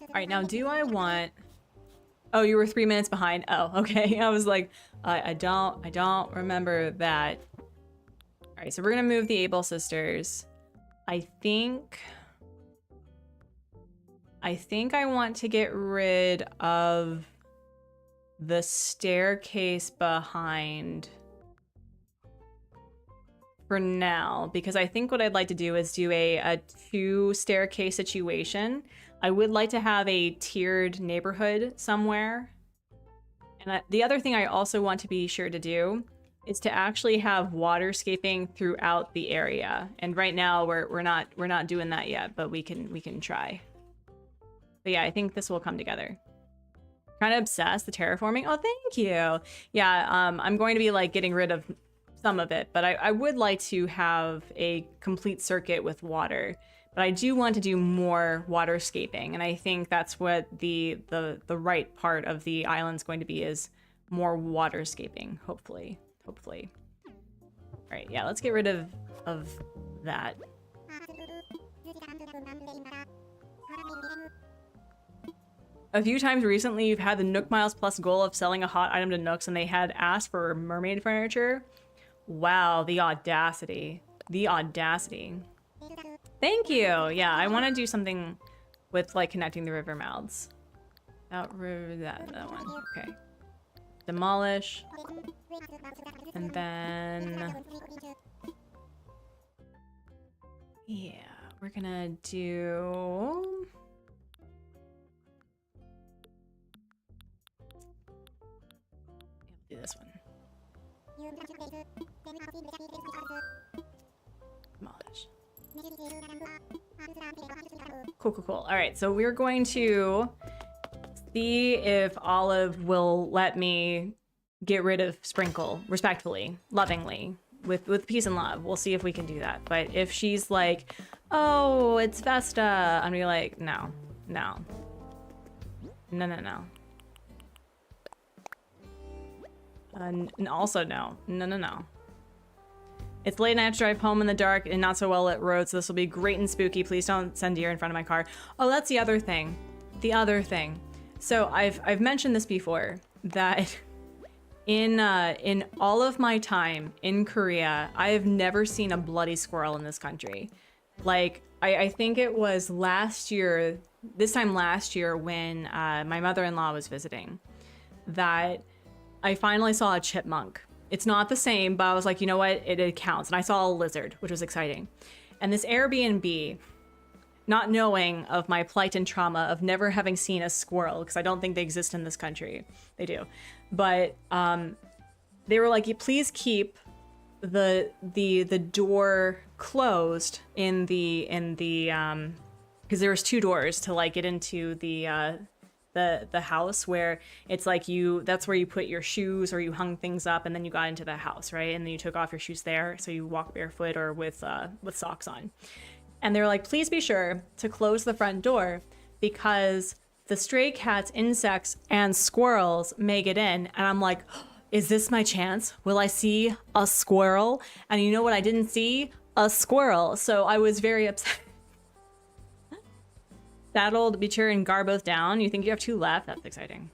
Alright, now do I want... Oh, you were 3 minutes behind. Oh, okay. I was like, I don't remember that. Alright, so we're gonna move the Able sisters. I think I want to get rid of the staircase behind for now, because I think what I'd like to do is do a 2 staircase situation. I would like to have a tiered neighborhood somewhere. And the other thing I also want to be sure to do is to actually have waterscaping throughout the area. And right now we're not doing that yet, but we can try. But yeah, I think this will come together. Kind of obsessed, the terraforming. Oh, thank you. Yeah, I'm going to be like getting rid of some of it, but I would like to have a complete circuit with water. But I do want to do more waterscaping, and I think that's what the right part of the island's going to be, is more waterscaping, hopefully. Hopefully. All right, yeah, let's get rid of that. A few times recently, you've had the Nook Miles Plus goal of selling a hot item to Nooks, and they had asked for mermaid furniture. Wow, the audacity. The audacity. Thank you. Yeah, I want to do something with like connecting the river mouths. That one. Okay. Demolish. And then... yeah, we're gonna do... do this one. Demolish. Cool, cool, cool. All right, so we're going to see if Olive will let me get rid of Sprinkle respectfully, lovingly, with peace and love. We'll see if we can do that. But if she's like, oh, it's Vesta, I'm gonna be like, no, no. No, no, no. And also no. No, no, no. It's late and I have to drive home in the dark and not so well lit road, so this will be great and spooky. Please don't send deer in front of my car. Oh, that's the other thing. The other thing. So I've mentioned this before, that in all of my time in Korea, I have never seen a bloody squirrel in this country. Like, I think it was last year, this time last year, when my mother-in-law was visiting, that I finally saw a chipmunk. It's not the same, but I was like, you know what? It counts. And I saw a lizard, which was exciting. And this Airbnb, not knowing of my plight and trauma of never having seen a squirrel, because I don't think they exist in this country. They do. But they were like, please keep the door closed in the because there was 2 doors to like get into the house, where it's like that's where you put your shoes or you hung things up, and then you got into the house, right? And then you took off your shoes there, so you walk barefoot or with socks on. And they're like, please be sure to close the front door, because the stray cats, insects, and squirrels may get in. And I'm like, is this my chance? Will I see a squirrel? And you know what I didn't see? A squirrel. So I was very upset. Saddled, Beecher, and Gar both down. You think you have 2 left? That's exciting.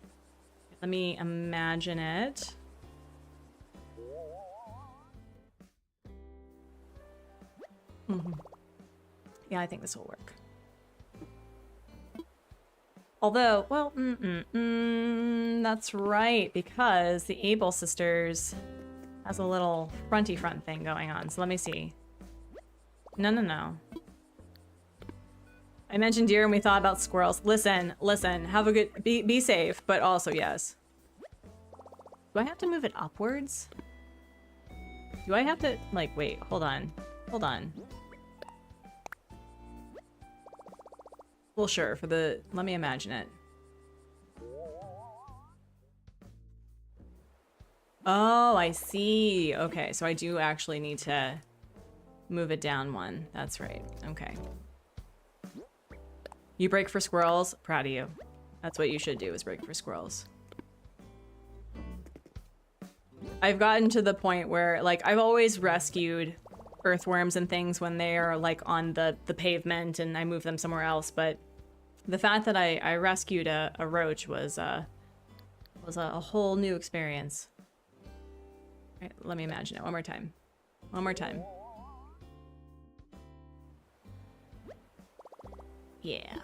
Let me imagine it. Yeah, I think this will work. Although, well, that's right, because the Able Sisters has a little fronty front thing going on. So let me see. No. I mentioned deer and we thought about squirrels. Listen, have a good, be safe, but also yes. Do I have to move it upwards? Do I have to, like, wait, hold on. Well, sure, let me imagine it. Oh, I see. Okay, so I do actually need to move it down 1. That's right. Okay. You break for squirrels? Proud of you. That's what you should do, is break for squirrels. I've gotten to the point where, like, I've always rescued earthworms and things when they are, like, on the pavement and I move them somewhere else, but the fact that I rescued a roach was a whole new experience. All right, let me imagine it one more time. Yeah.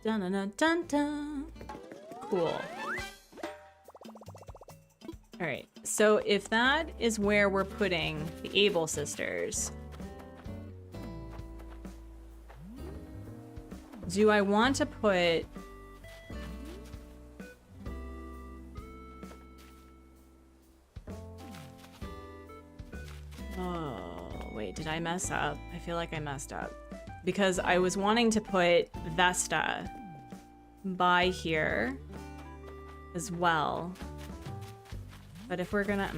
Dun dun dun dun dun. Cool. All right, so if that is where we're putting the Able Sisters, do I want to put... Oh, wait, did I mess up? I feel like I messed up. Because I was wanting to put Vesta by here as well. But if we're gonna...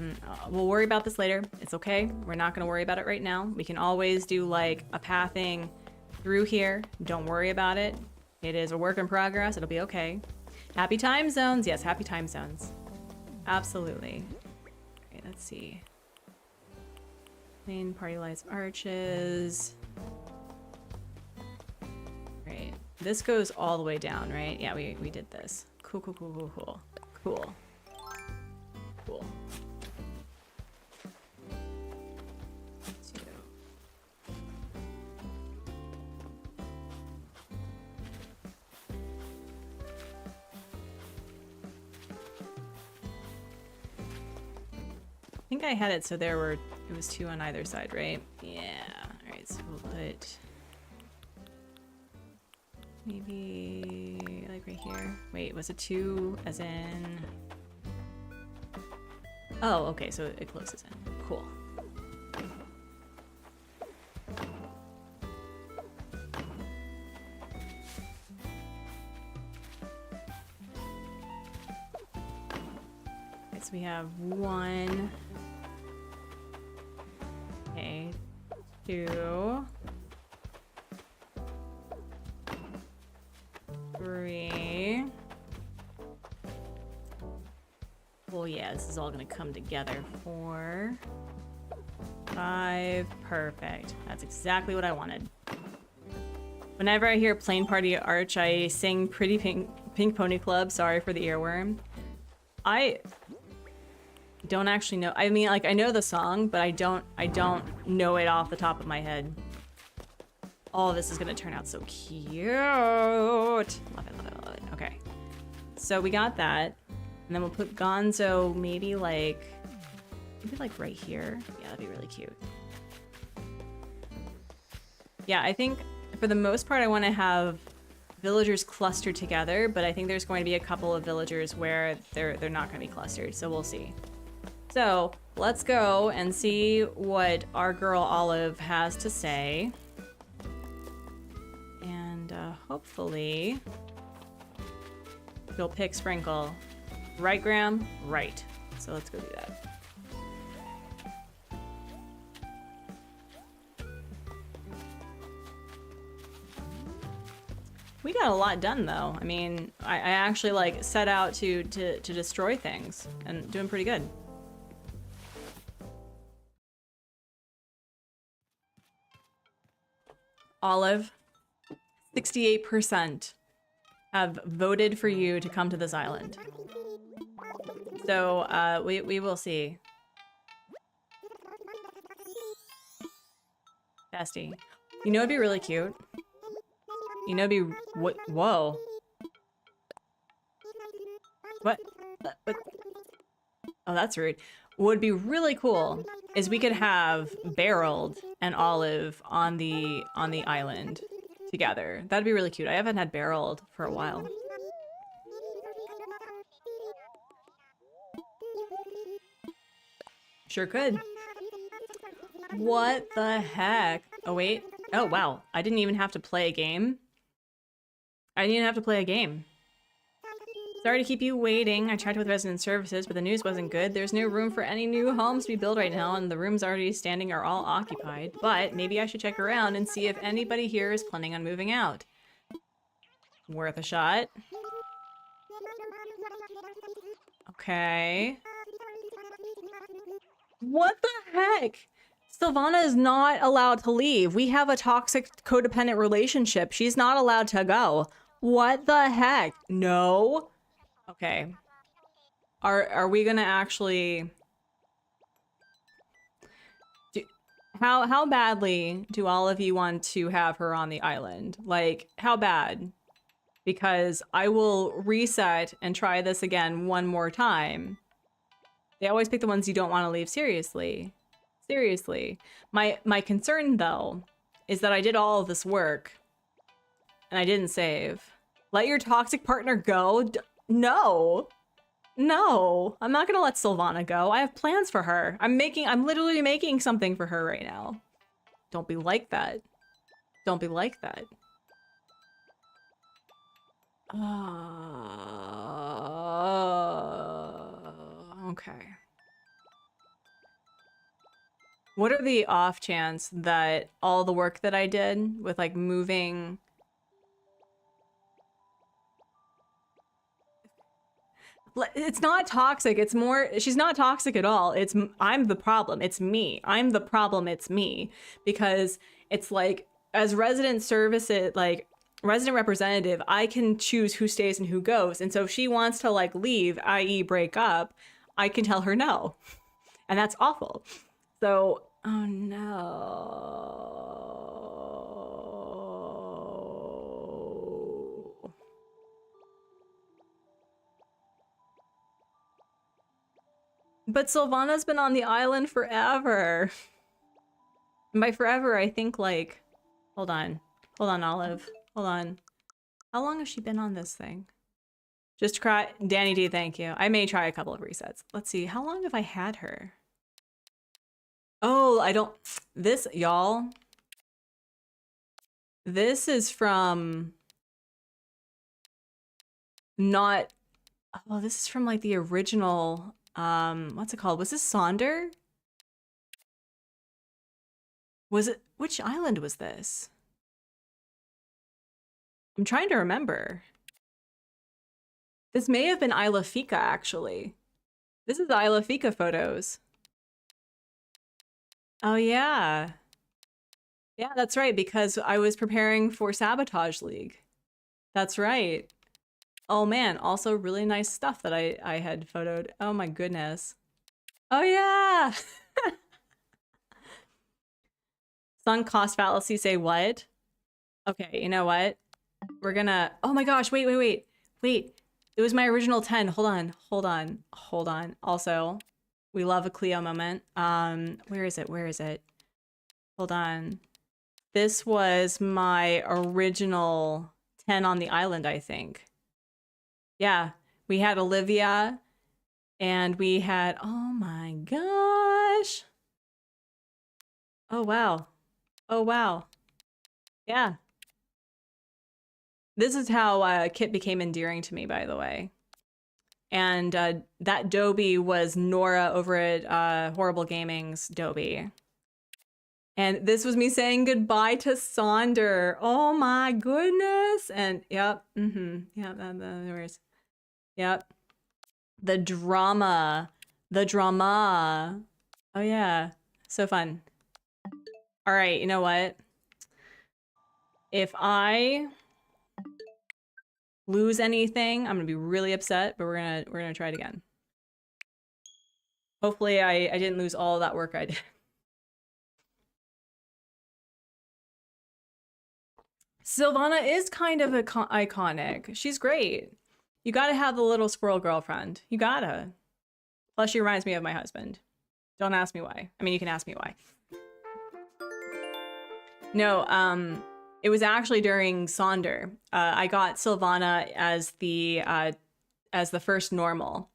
we'll worry about this later. It's okay. We're not gonna worry about it right now. We can always do, like, a pathing through here. Don't worry about it. It is a work in progress. It'll be okay. Happy time zones. Yes, happy time zones. Absolutely. Okay, let's see. Main party lights, arches. Right. This goes all the way down, right? Yeah, we did this. Cool. I think I had it so it was 2 on either side, right? Yeah. All right, so we'll put maybe like right here. Wait, was it 2 as in... Oh, okay, so it closes in. Cool. Okay, so we have 1... Okay, 2, 3. Well, yeah, this is all gonna come together. 4, 5, perfect. That's exactly what I wanted. Whenever I hear Plain Party Arch, I sing Pretty Pink Pony Club. Sorry for the earworm. I don't actually know. I mean, like, I know the song, but I don't know it off the top of my head. All of this is gonna turn out so cute. Love it. Okay. So we got that. And then we'll put Gonzo maybe like right here. Yeah, that'd be really cute. Yeah, I think for the most part I want to have villagers clustered together, but I think there's going to be a couple of villagers where they're not going to be clustered, so we'll see. So let's go and see what our girl Olive has to say. And hopefully you'll pick Sprinkle. Right, Graham? Right. So let's go do that. We got a lot done though. I mean, I actually like set out to destroy things and doing pretty good. Olive, 68% have voted for you to come to this island. So we will see. Bestie. You know it'd be really cute? You know it'd be... What? Whoa. What? What? Oh, that's rude. What would be really cool is we could have Barreled and Olive on the island together. That'd be really cute. I haven't had Barreled for a while. Sure could. What the heck? Oh, wait. Oh, wow. I didn't even have to play a game. I didn't even have to play a game. Sorry to keep you waiting. I checked with resident services, but the news wasn't good. There's no room for any new homes to be built right now, and the rooms already standing are all occupied. But maybe I should check around and see if anybody here is planning on moving out. Worth a shot. Okay. What the heck? Sylvana is not allowed to leave. We have a toxic codependent relationship. She's not allowed to go. What the heck? No. Okay. Are we gonna actually... How badly do all of you want to have her on the island? Like, how bad? Because I will reset and try this again one more time. They always pick the ones you don't want to leave. Seriously. Seriously. My concern, though, is that I did all of this work and I didn't save. Let your toxic partner go? No. No. I'm not gonna let Sylvana go. I have plans for her. I'm literally making something for her right now. Don't be like that. Don't be like that. Okay. What are the off chance that all the work that I did with like moving... It's not toxic. It's more, she's not toxic at all. It's, I'm the problem. It's me. I'm the problem. It's me. Because it's like, as resident services, like resident representative, I can choose who stays and who goes. And so if she wants to like leave, i.e. break up, I can tell her no. And that's awful. So, oh no. But Sylvana's been on the island forever. And by forever, I think like, hold on, Olive, hold on. How long has she been on this thing? Just try, Danny D, thank you. I may try a couple of resets. Let's see, how long have I had her? Oh, I don't, this, y'all. This is from not, oh, this is from like the original, what's it called? Was this Sonder? Was it, which island was this? I'm trying to remember. This may have been Isla Fica, actually. This is Isla Fica photos. Oh, yeah. Yeah, that's right, because I was preparing for Sabotage League. That's right. Oh, man, also really nice stuff that I had photoed. Oh, my goodness. Oh, yeah! Sunk cost fallacy, say what? Okay, you know what? We're gonna... Oh my gosh, wait. It was my original 10. Hold on. Also, we love a Cleo moment. Where is it? Hold on. This was my original 10 on the island, I think. Yeah, we had Olivia and we had, oh my gosh. Oh, wow. Oh, wow. Yeah. This is how Kit became endearing to me, by the way. And that Dobie was Nora over at Horrible Gaming's Dobie. And this was me saying goodbye to Sonder. Oh my goodness. And yep, yep, there is. Yep. The drama. The drama. Oh yeah, so fun. All right, you know what? If I lose anything, I'm gonna be really upset, but we're gonna try it again. Hopefully I didn't lose all that work I did. Sylvana is kind of iconic. She's great. You gotta have the little squirrel girlfriend. You gotta. Plus she reminds me of my husband. Don't ask me why. I mean, you can ask me why. No, it was actually during Sonder. I got Sylvana as the first normal.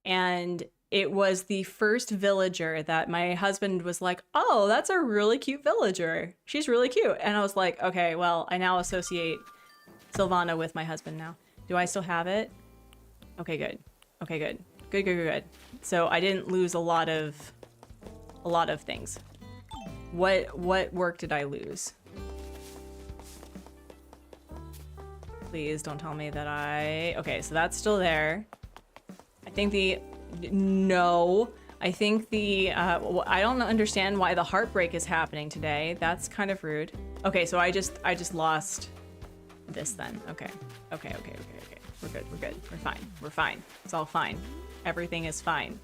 And it was the first villager that my husband was like, oh, that's a really cute villager. She's really cute. And I was like, okay, well, I now associate Sylvana with my husband now. Do I still have it? Okay, good. Okay, good. Good. So I didn't lose a lot of things. What work did I lose? Please don't tell me that okay, so that's still there. I think I think I don't understand why the heartbreak is happening today. That's kind of rude. Okay, so I just lost this then. Okay. We're good. We're fine. It's all fine. Everything is fine.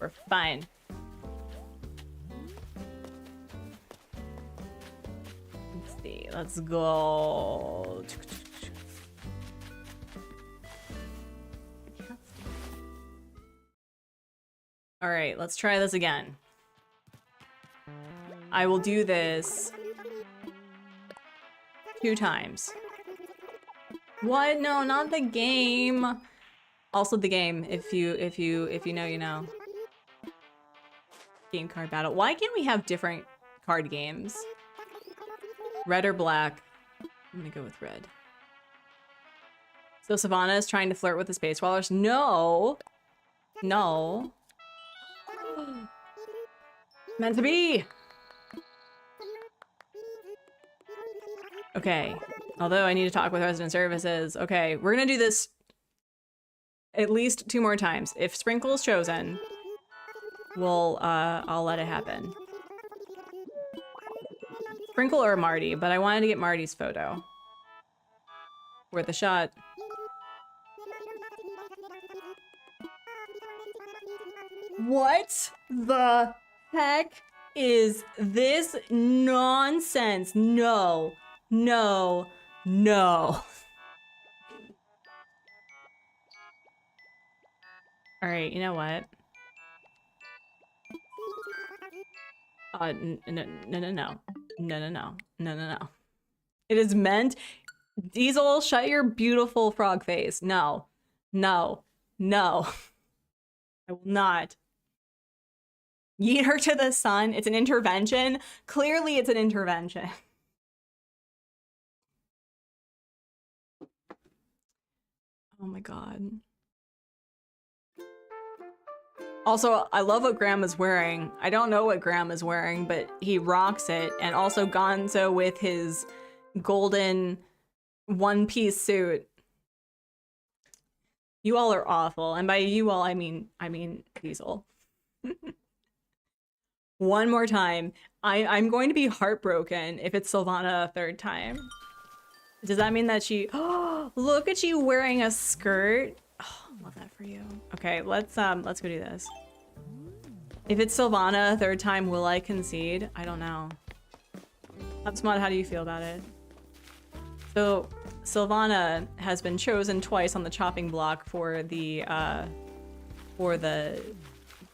We're fine. Let's see. Let's go. All right, let's try this again. I will do this 2 times. What? No, not the game. Also the game, if you know, you know. Game card battle. Why can't we have different card games? Red or black? I'm gonna go with red. So Savannah is trying to flirt with the Space Walrus. No. No. Meant to be. Okay. Although I need to talk with resident services. Okay, we're gonna do this at least 2 more times. If Sprinkle's chosen, I'll let it happen. Sprinkle or Marty, but I wanted to get Marty's photo. Worth a shot. What the heck is this nonsense? No. All right, you know what? No. It is meant. Diesel, shut your beautiful frog face. No. I will not. Yeet her to the sun. It's an intervention. Clearly, it's an intervention. Oh my god. Also, I love what Grandma's wearing. I don't know what Grandma's wearing, but he rocks it. And also Gonzo with his golden one-piece suit. You all are awful. And by you all, I mean Diesel. One more time. I'm going to be heartbroken if it's Sylvana a 3rd time. Does that mean that she... Oh, look at you wearing a skirt. Oh, love that for you. Okay, let's go do this. If it's Sylvana a 3rd time, will I concede? I don't know. HubSpot, how do you feel about it? So, Sylvana has been chosen twice on the chopping block for the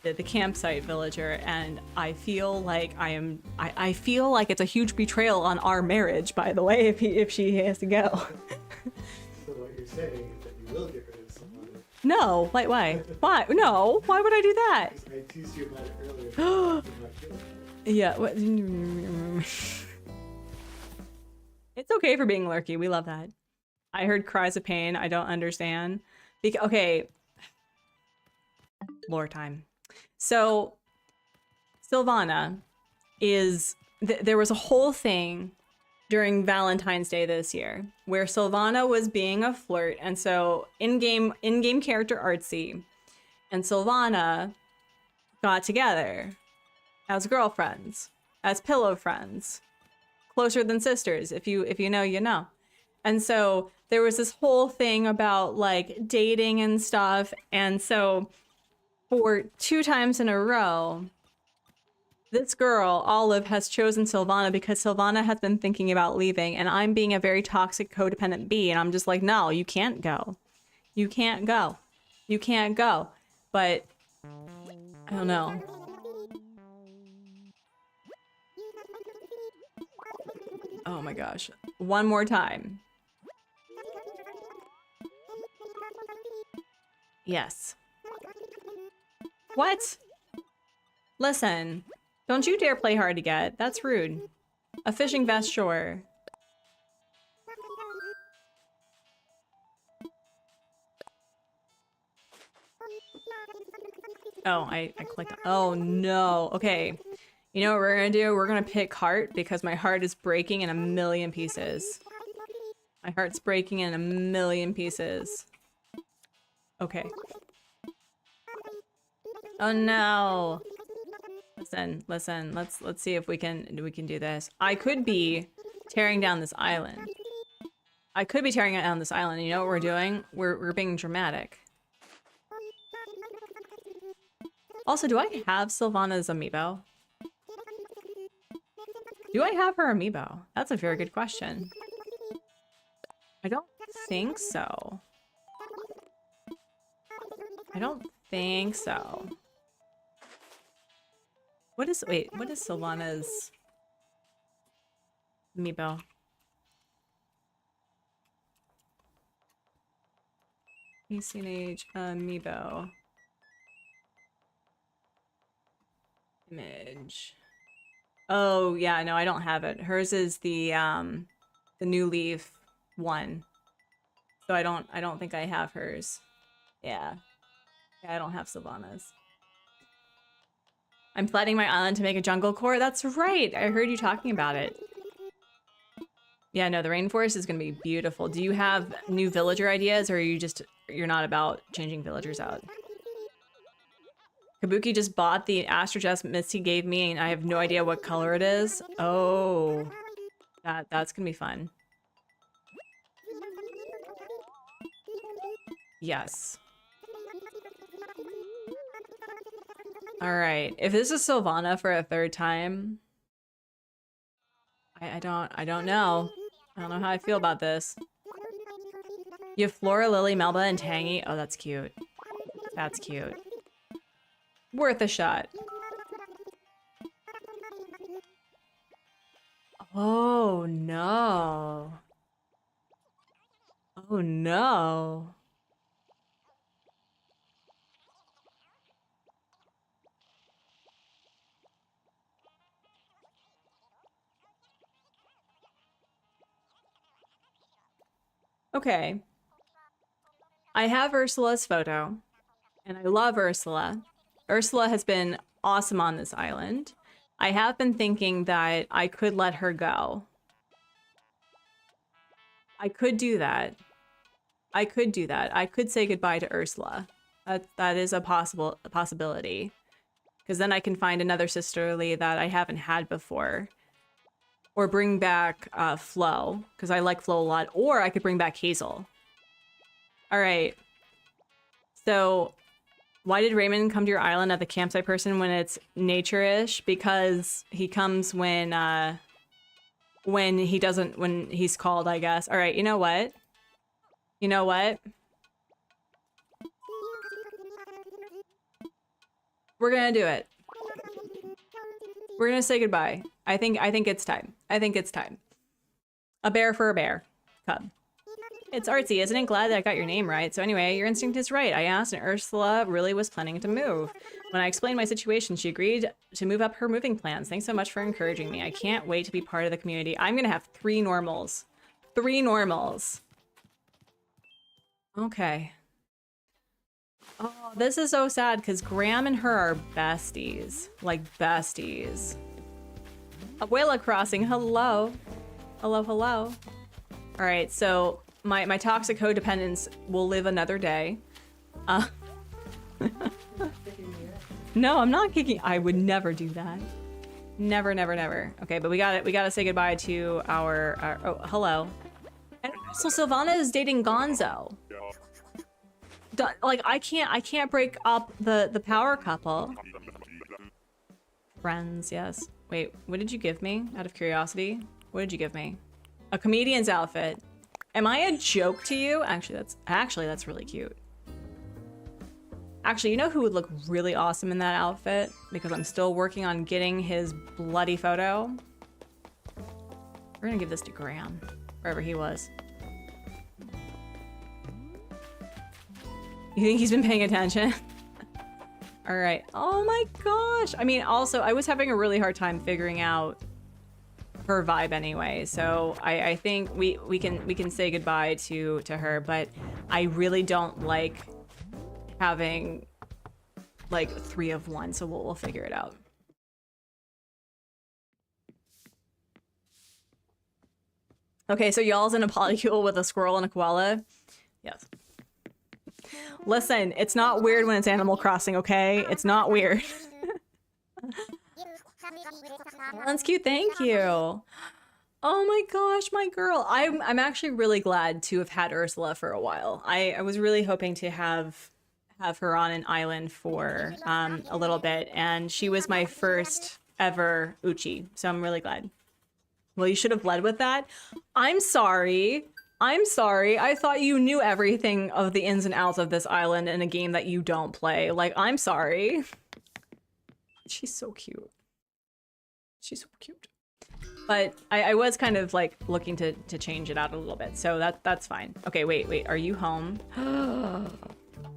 the campsite villager, and I feel like I feel like it's a huge betrayal on our marriage, by the way, if she has to go. So what you're saying is that you will get rid of someone. No, why? No, why would I do that? I teased you about it earlier. Yeah. What? It's okay for being lurky. We love that. I heard cries of pain. I don't understand. Okay. Lore time. So, Sylvana is... there was a whole thing during Valentine's Day this year where Sylvana was being a flirt, and so in-game character Artsy and Sylvana got together as girlfriends, as pillow friends, closer than sisters. If you know, you know. And so there was this whole thing about like dating and stuff, and so for 2 times in a row, this girl, Olive, has chosen Sylvana because Sylvana has been thinking about leaving, and I'm being a very toxic, codependent bee, and I'm just like, no, you can't go. You can't go. You can't go. But, I don't know. Oh my gosh. One more time. Yes. What? Listen. Don't you dare play hard to get. That's rude. A fishing vest, sure. Oh, I clicked. Oh no. Okay. You know what we're gonna do? We're gonna pick heart because my heart is breaking in a million pieces. My heart's breaking in a million pieces. Okay. Oh no. Listen. Let's see if we can do this. I could be tearing down this island. I could be tearing down this island. You know what we're doing? We're being dramatic. Also, do I have Sylvana's amiibo? Do I have her amiibo? That's a very good question. I don't think so. I don't think so. What is Sylvana's amiibo? ACNH amiibo. Image. Oh yeah, no, I don't have it. Hers is the New Leaf one. So I don't think I have hers. Yeah. Yeah, I don't have Sylvana's. I'm flooding my island to make a jungle core. That's right. I heard you talking about it. Yeah, no, the rainforest is gonna be beautiful. Do you have new villager ideas, or are you're not about changing villagers out? Kabuki just bought the Astro Chest Misty gave me, and I have no idea what color it is. Oh, that's gonna be fun. Yes. All right. If this is Sylvana for a 3rd time, I don't know. I don't know how I feel about this. You have Flora, Lily, Melba, and Tangy. Oh, that's cute. That's cute. Worth a shot. Oh no. Oh no. Okay. I have Ursula's photo, and I love Ursula. Ursula has been awesome on this island. I have been thinking that I could let her go. I could do that. I could do that. I could say goodbye to Ursula. That is a possibility. Because then I can find another sisterly that I haven't had before. Or bring back Flo, because I like Flo a lot. Or I could bring back Hazel. All right. So, why did Raymond come to your island at the campsite person when it's nature-ish? Because he comes when he's called, I guess. All right, you know what? You know what? We're gonna do it. We're gonna say goodbye. I think it's time. I think it's time. A bear for a bear cub. It's Artsy, isn't it? Glad that I got your name right. So anyway, your instinct is right. I asked, and Ursula really was planning to move. When I explained my situation, she agreed to move up her moving plans. Thanks so much for encouraging me. I can't wait to be part of the community. I'm gonna have 3 normals. 3 normals. Okay. Oh, this is so sad because Graham and her are besties. Like besties. Abuela crossing, hello. Hello, hello. All right, so my toxic codependence will live another day. No, I'm not kicking. I would never do that. Never, never, never. Okay, but we gotta say goodbye to our oh, hello. And so Sylvana is dating Gonzo. Like I can't break up the power couple. Friends, yes. Wait, what did you give me? Out of curiosity, what did you give me? A comedian's outfit. Am I a joke to you? Actually, that's really cute. Actually, you know who would look really awesome in that outfit? Because I'm still working on getting his bloody photo. We're gonna give this to Graham, wherever he was. You think he's been paying attention? All right. Oh my gosh. I mean, also, I was having a really hard time figuring out her vibe anyway, so I think we can say goodbye to her, but I really don't like having like 3 of one, so we'll figure it out. Okay, so y'all's in a polycule with a squirrel and a koala. Yes. Listen, it's not weird when it's Animal Crossing, okay? It's not weird. That's cute, thank you. Oh my gosh, my girl. I'm actually really glad to have had Ursula for a while. I was really hoping to have her on an island for a little bit, and she was my first ever Uchi, so I'm really glad. Well, you should have led with that. I'm sorry. I'm sorry. I thought you knew everything of the ins and outs of this island in a game that you don't play. Like, I'm sorry. She's so cute. She's so cute. But I was kind of like looking to change it out a little bit, so that's fine. Okay, wait. Are you home?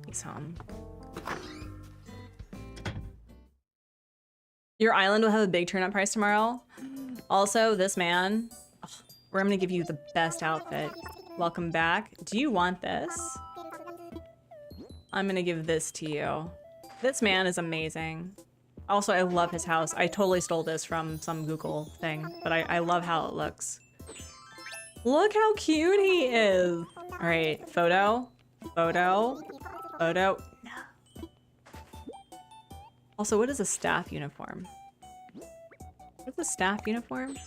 He's home. Your island will have a big turn-up price tomorrow. Also, this man, I'm gonna give you the best outfit. Welcome back. Do you want this? I'm gonna give this to you. This man is amazing. Also, I love his house. I totally stole this from some Google thing, but I love how it looks. Look how cute he is. All right, photo. No. Also, what is a staff uniform? What's a staff uniform?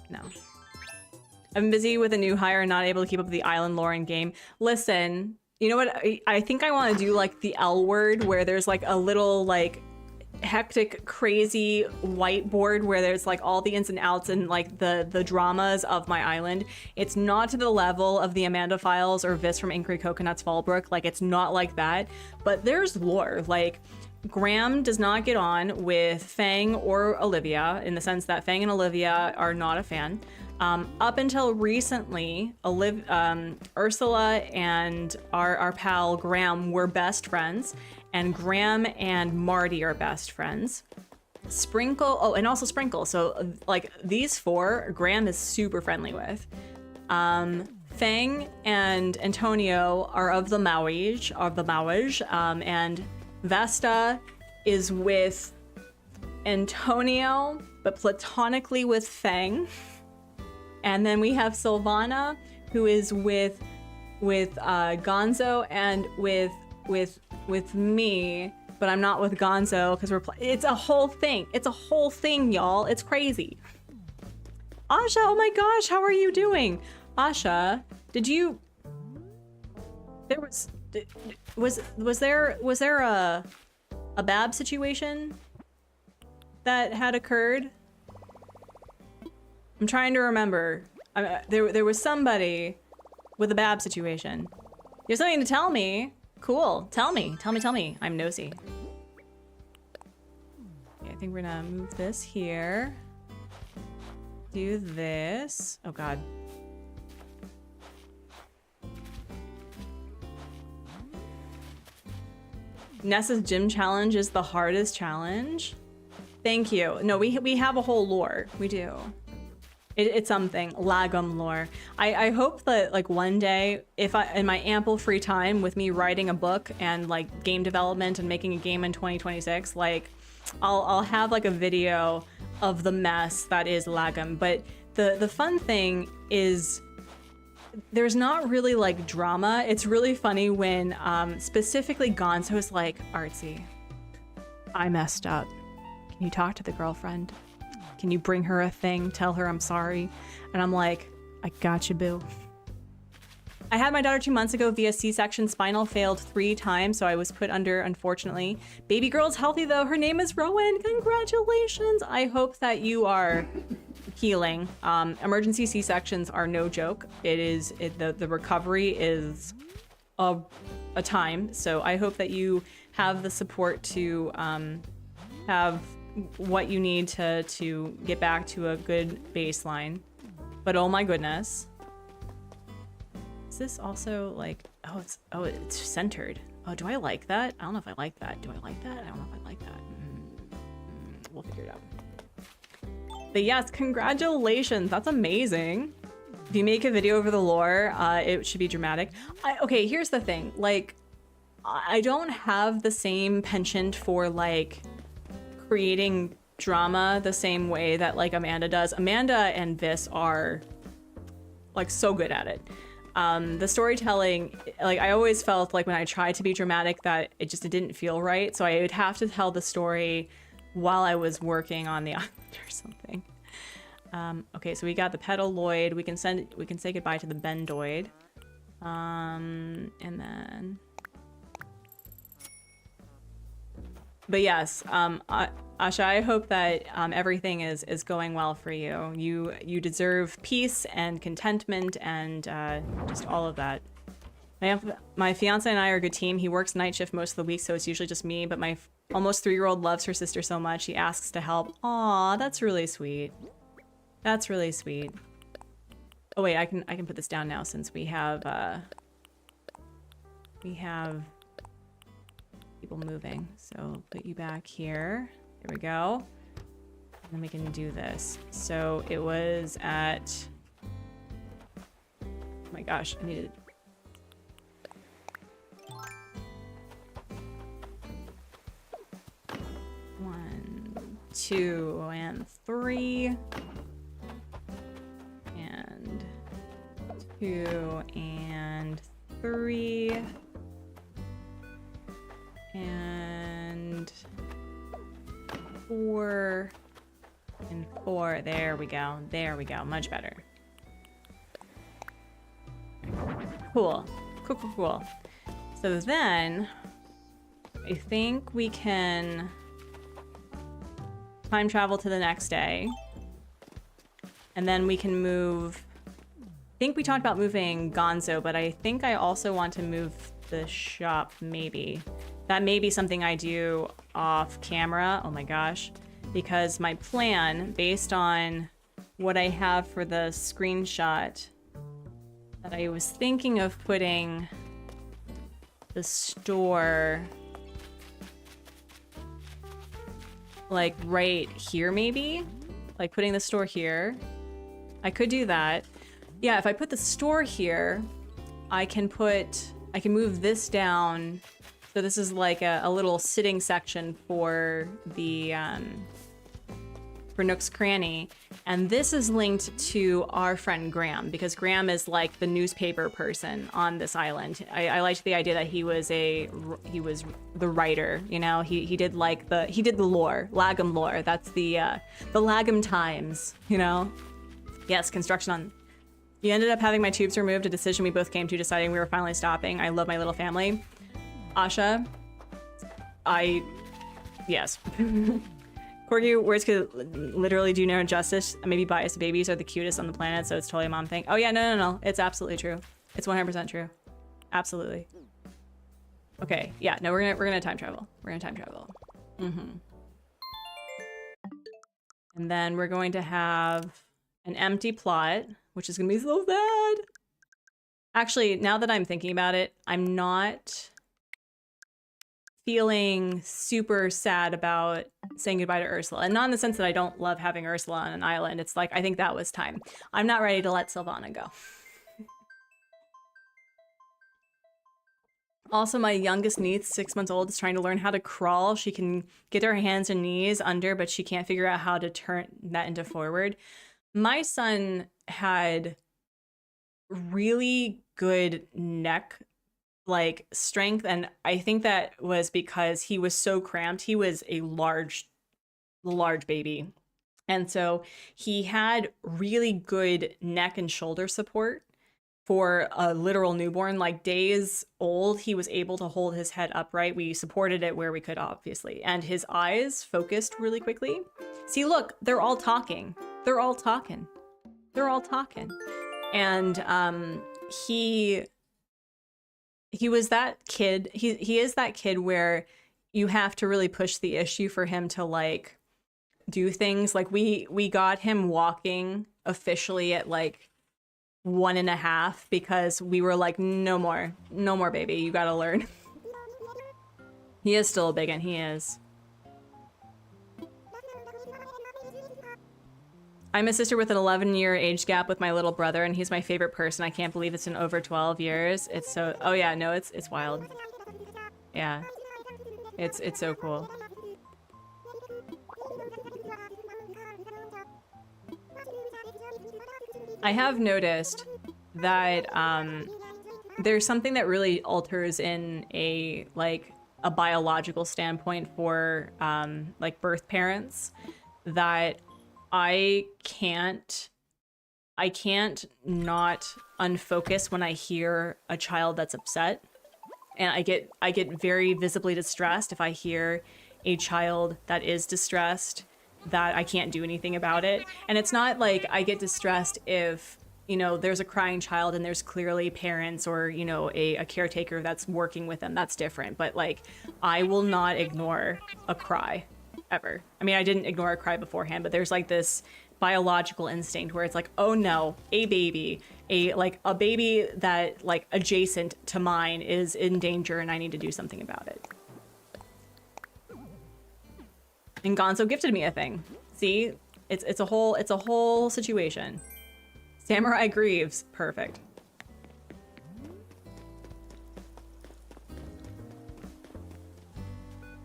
No. I'm busy with a new hire and not able to keep up with the island lore and game. Listen, you know what? I think I want to do like the L word where there's like a little like hectic, crazy whiteboard where there's like all the ins and outs and like the dramas of my island. It's not to the level of the Amanda Files or Vis from Angry Coconuts Fallbrook. Like it's not like that, but there's lore. Like Graham does not get on with Fang or Olivia in the sense that Fang and Olivia are not a fan. Up until recently, Ursula and our pal Graham were best friends, and Graham and Marty are best friends. Sprinkle, oh, and also Sprinkle. So like these 4, Graham is super friendly with. Fang and Antonio are of the Mauish, and Vesta is with Antonio, but platonically with Fang. And then we have Sylvana, who is with Gonzo and with me, but I'm not with Gonzo because it's a whole thing. It's a whole thing, y'all. It's crazy. Asha, oh my gosh, how are you doing? Asha, did you? There was there a Bab situation that had occurred? I'm trying to remember. There was somebody with a Bab situation. You have something to tell me. Cool. Tell me. I'm nosy. Okay, I think we're gonna move this here. Do this. Oh god. Nessa's gym challenge is the hardest challenge. Thank you. No, we have a whole lore. We do. It's something. Lagom lore. I hope that like one day, if I in my ample free time with me writing a book and like game development and making a game in 2026, like I'll have like a video of the mess that is Lagom. But the fun thing is there's not really like drama. It's really funny when specifically Gonzo's like, Artsy, I messed up. Can you talk to the girlfriend? Can you bring her a thing? Tell her I'm sorry. And I'm like, I got you, boo. I had my daughter 2 months ago via C-section. Spinal failed 3 times, so I was put under, unfortunately. Baby girl's healthy though. Her name is Rowan. Congratulations. I hope that you are healing. Emergency C-sections are no joke. The recovery is a time. So I hope that you have the support to have what you need to get back to a good baseline. But oh my goodness. Is this also like, oh it's centered. Oh, do I like that? I don't know if I like that. Do I like that? I don't know if I like that. We'll figure it out. But yes, congratulations. That's amazing. If you make a video over the lore, it should be dramatic. Okay, here's the thing. Like, I don't have the same penchant for like creating drama the same way that like Amanda does. Amanda and Vis are like so good at it. The storytelling, like I always felt like when I tried to be dramatic that it didn't feel right. So I would have to tell the story while I was working on the island or something. Okay, so we got the pedaloid. We can say goodbye to the bendoid. And then, but yes, Asha, I hope that everything is going well for you. You deserve peace and contentment and just all of that. My fiance and I are a good team. He works night shift most of the week, so it's usually just me, but my almost 3-year-old loves her sister so much, he asks to help. Aw, that's really sweet. That's really sweet. Oh wait, I can put this down now since we have people moving. So put you back here. There we go. And then we can do this. So it was at, oh my gosh, I needed 1, 2, and 3. And 2 and 3. And 4 and 4. There we go. There we go. Much better. Cool. Cool. So then I think we can time travel to the next day. And then we can move. I think we talked about moving Gonzo, but I think I also want to move the shop, maybe. That may be something I do off camera. Oh my gosh. Because my plan, based on what I have for the screenshot, that I was thinking of putting the store like right here, maybe? Like putting the store here. I could do that. Yeah, if I put the store here, I can move this down. So this is like a little sitting section for the for Nook's Cranny, and this is linked to our friend Graham because Graham is like the newspaper person on this island. I liked the idea that he was the writer. You know, he did the lore, Lagom lore. That's the Lagom Times. You know, yes, construction on. You ended up having my tubes removed, a decision we both came to, deciding we were finally stopping. I love my little family. Asha, yes. Corgi words could literally do no justice. Maybe biased babies are the cutest on the planet, so it's totally a mom thing. Oh yeah, no. It's absolutely true. It's 100% true. Absolutely. Okay, yeah, no, we're gonna time travel. We're gonna time travel. And then we're going to have an empty plot, which is gonna be so sad. Actually, now that I'm thinking about it, I'm not feeling super sad about saying goodbye to Ursula. And not in the sense that I don't love having Ursula on an island. It's like, I think that was time. I'm not ready to let Sylvana go. Also, my youngest niece, 6 months old, is trying to learn how to crawl. She can get her hands and knees under, but she can't figure out how to turn that into forward. My son had really good neck like strength, and I think that was because he was so cramped. He was a large baby, and so he had really good neck and shoulder support for a literal newborn. Like days old, he was able to hold his head upright. We supported it where we could, obviously, and his eyes focused really quickly. See, look, they're all talking. They're all talking. They're all talking. And he was that kid. He is that kid where you have to really push the issue for him to like do things. Like we got him walking officially at like 1.5 because we were like, no more, baby, you gotta learn. He is still a big one, he is. I'm a sister with an 11-year age gap with my little brother, and he's my favorite person. I can't believe it's been over 12 years. It's so, oh yeah, no, it's wild. Yeah, it's so cool. I have noticed that there's something that really alters in a biological standpoint for like birth parents that I can't not unfocus when I hear a child that's upset. And I get very visibly distressed if I hear a child that is distressed, that I can't do anything about it. And it's not like I get distressed if, you know, there's a crying child and there's clearly parents or, you know, a caretaker that's working with them. That's different. But like, I will not ignore a cry ever. I mean, I didn't ignore a cry beforehand, but there's like this biological instinct where it's like, oh no, a baby that like adjacent to mine is in danger and I need to do something about it. And Gonzo gifted me a thing. See, it's a whole situation. Samurai Greaves, perfect.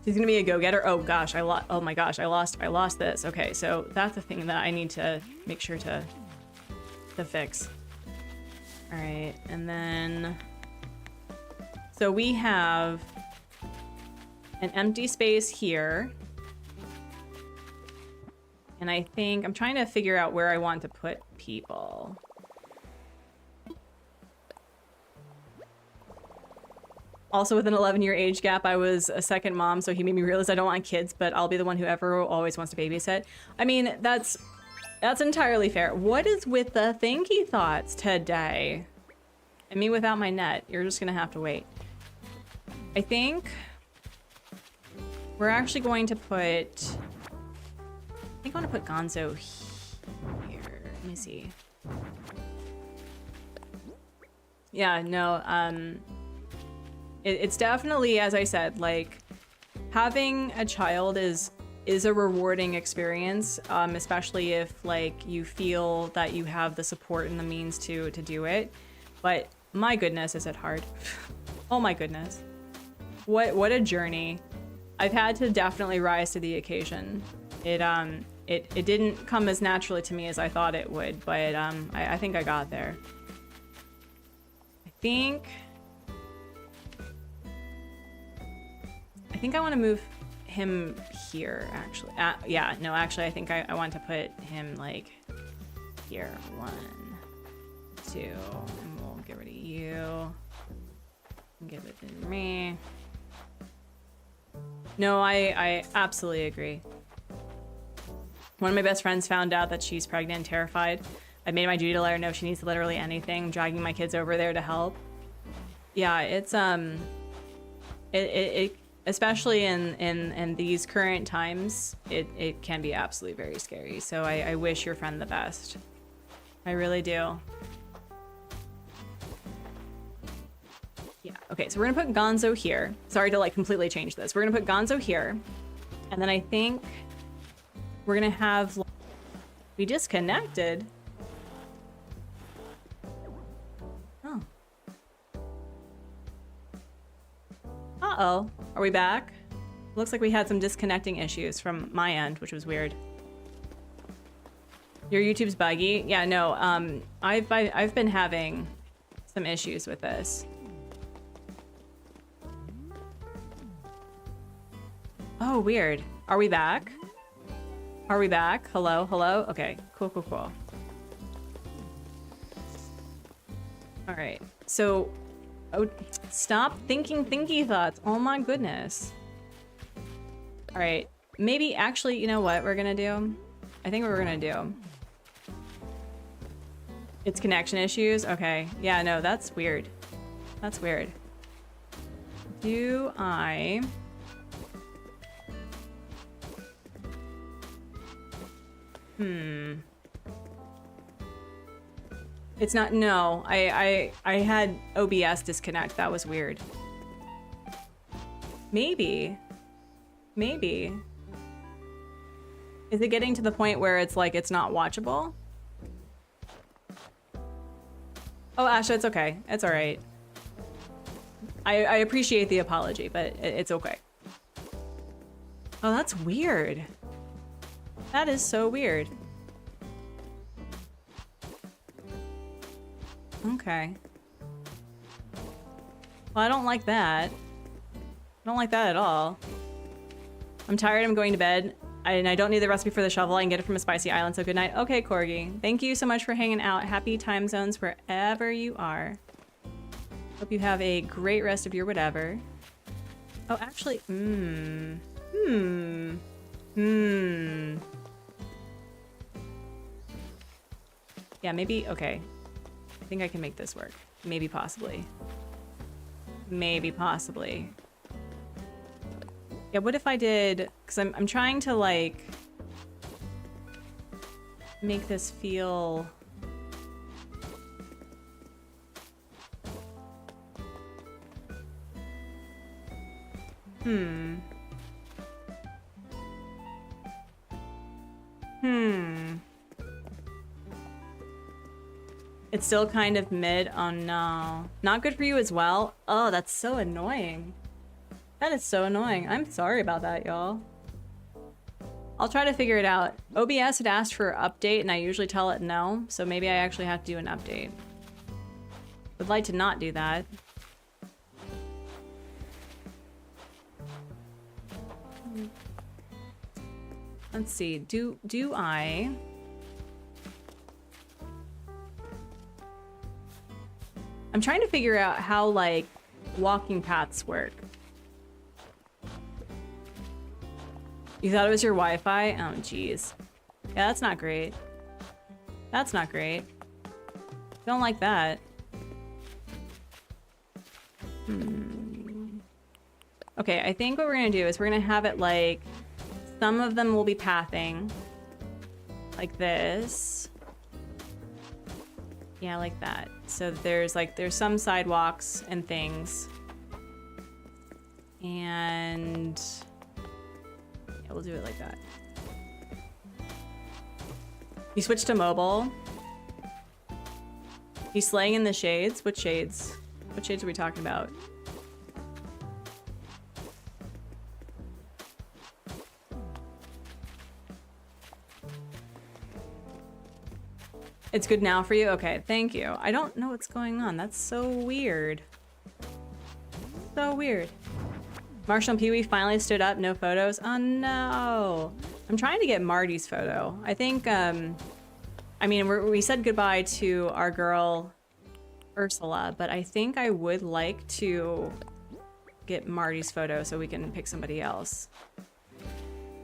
He's gonna be a go-getter. Oh gosh, oh my gosh, I lost this. Okay, so that's a thing that I need to make sure to fix. All right, and then so we have an empty space here. And I think I'm trying to figure out where I want to put people. Also, with an 11-year age gap, I was a second mom, so he made me realize I don't want kids, but I'll be the one who ever always wants to babysit. I mean, that's entirely fair. What is with the thinky thoughts today? And me without my net. You're just gonna have to wait. I think we're actually going to put... I think I want to put Gonzo here. Let me see. Yeah, no, it's definitely, as I said, like, having a child is a rewarding experience, especially if, like, you feel that you have the support and the means to do it. But my goodness, is it hard? Oh my goodness. What a journey. I've had to definitely rise to the occasion. It didn't come as naturally to me as I thought it would, but I think I got there. I think I want to move him here, actually. Yeah, no, actually, I think I want to put him, like, here. 1, 2, and we'll get rid of you. Give it to me. No, I absolutely agree. One of my best friends found out that she's pregnant and terrified. I made my duty to let her know she needs literally anything, dragging my kids over there to help. Yeah, it's It especially in these current times, it can be absolutely very scary. So I wish your friend the best. I really do. Yeah, okay, so we're gonna put Gonzo here. Sorry to like completely change this. We're gonna put Gonzo here. And then I think we're gonna have, we disconnected. Oh. Uh-oh, are we back? Looks like we had some disconnecting issues from my end, which was weird. Your YouTube's buggy? Yeah, no, I've been having some issues with this. Oh, weird. Are we back? Are we back? Hello, hello? Okay, cool, cool, cool. All right, so, oh, stop thinking thinky thoughts. Oh my goodness. All right, maybe actually, you know what we're gonna do? I think what we're gonna do. It's connection issues? Okay, yeah, no, that's weird. That's weird. Do I... It's not, no, I had OBS disconnect. That was weird. Maybe. Maybe. Is it getting to the point where it's like, it's not watchable? Oh, Asha, it's okay. It's all right. I appreciate the apology, but it's okay. Oh, that's weird. That is so weird. Okay. Well, I don't like that. I don't like that at all. I'm tired, I'm going to bed. And I don't need the recipe for the shovel. I can get it from a spicy island, so good night. Okay, Corgi. Thank you so much for hanging out. Happy time zones wherever you are. Hope you have a great rest of your whatever. Oh, actually, Yeah, maybe, okay. I think I can make this work. Maybe, possibly. Maybe, possibly. Yeah, what if I did, because I'm trying to, like, make this feel... It's still kind of mid. Oh no. Not good for you as well? Oh, that's so annoying. That is so annoying. I'm sorry about that, y'all. I'll try to figure it out. OBS had asked for an update and I usually tell it no, so maybe I actually have to do an update. Would like to not do that. Let's see, do I... I'm trying to figure out how, like, walking paths work. You thought it was your Wi-Fi? Oh, jeez. Yeah, that's not great. That's not great. Don't like that. Okay, I think what we're gonna do is we're gonna have it, like, some of them will be pathing. Like this. Yeah, like that. So there's some sidewalks and things. And yeah, we'll do it like that. You switched to mobile. He's slaying in the shades? What shades? What shades are we talking about? It's good now for you? Okay, thank you. I don't know what's going on. That's so weird. So weird. Marshall and Pee-wee finally stood up. No photos. Oh no. I'm trying to get Marty's photo. I think, I mean, we said goodbye to our girl, Ursula, but I think I would like to get Marty's photo so we can pick somebody else.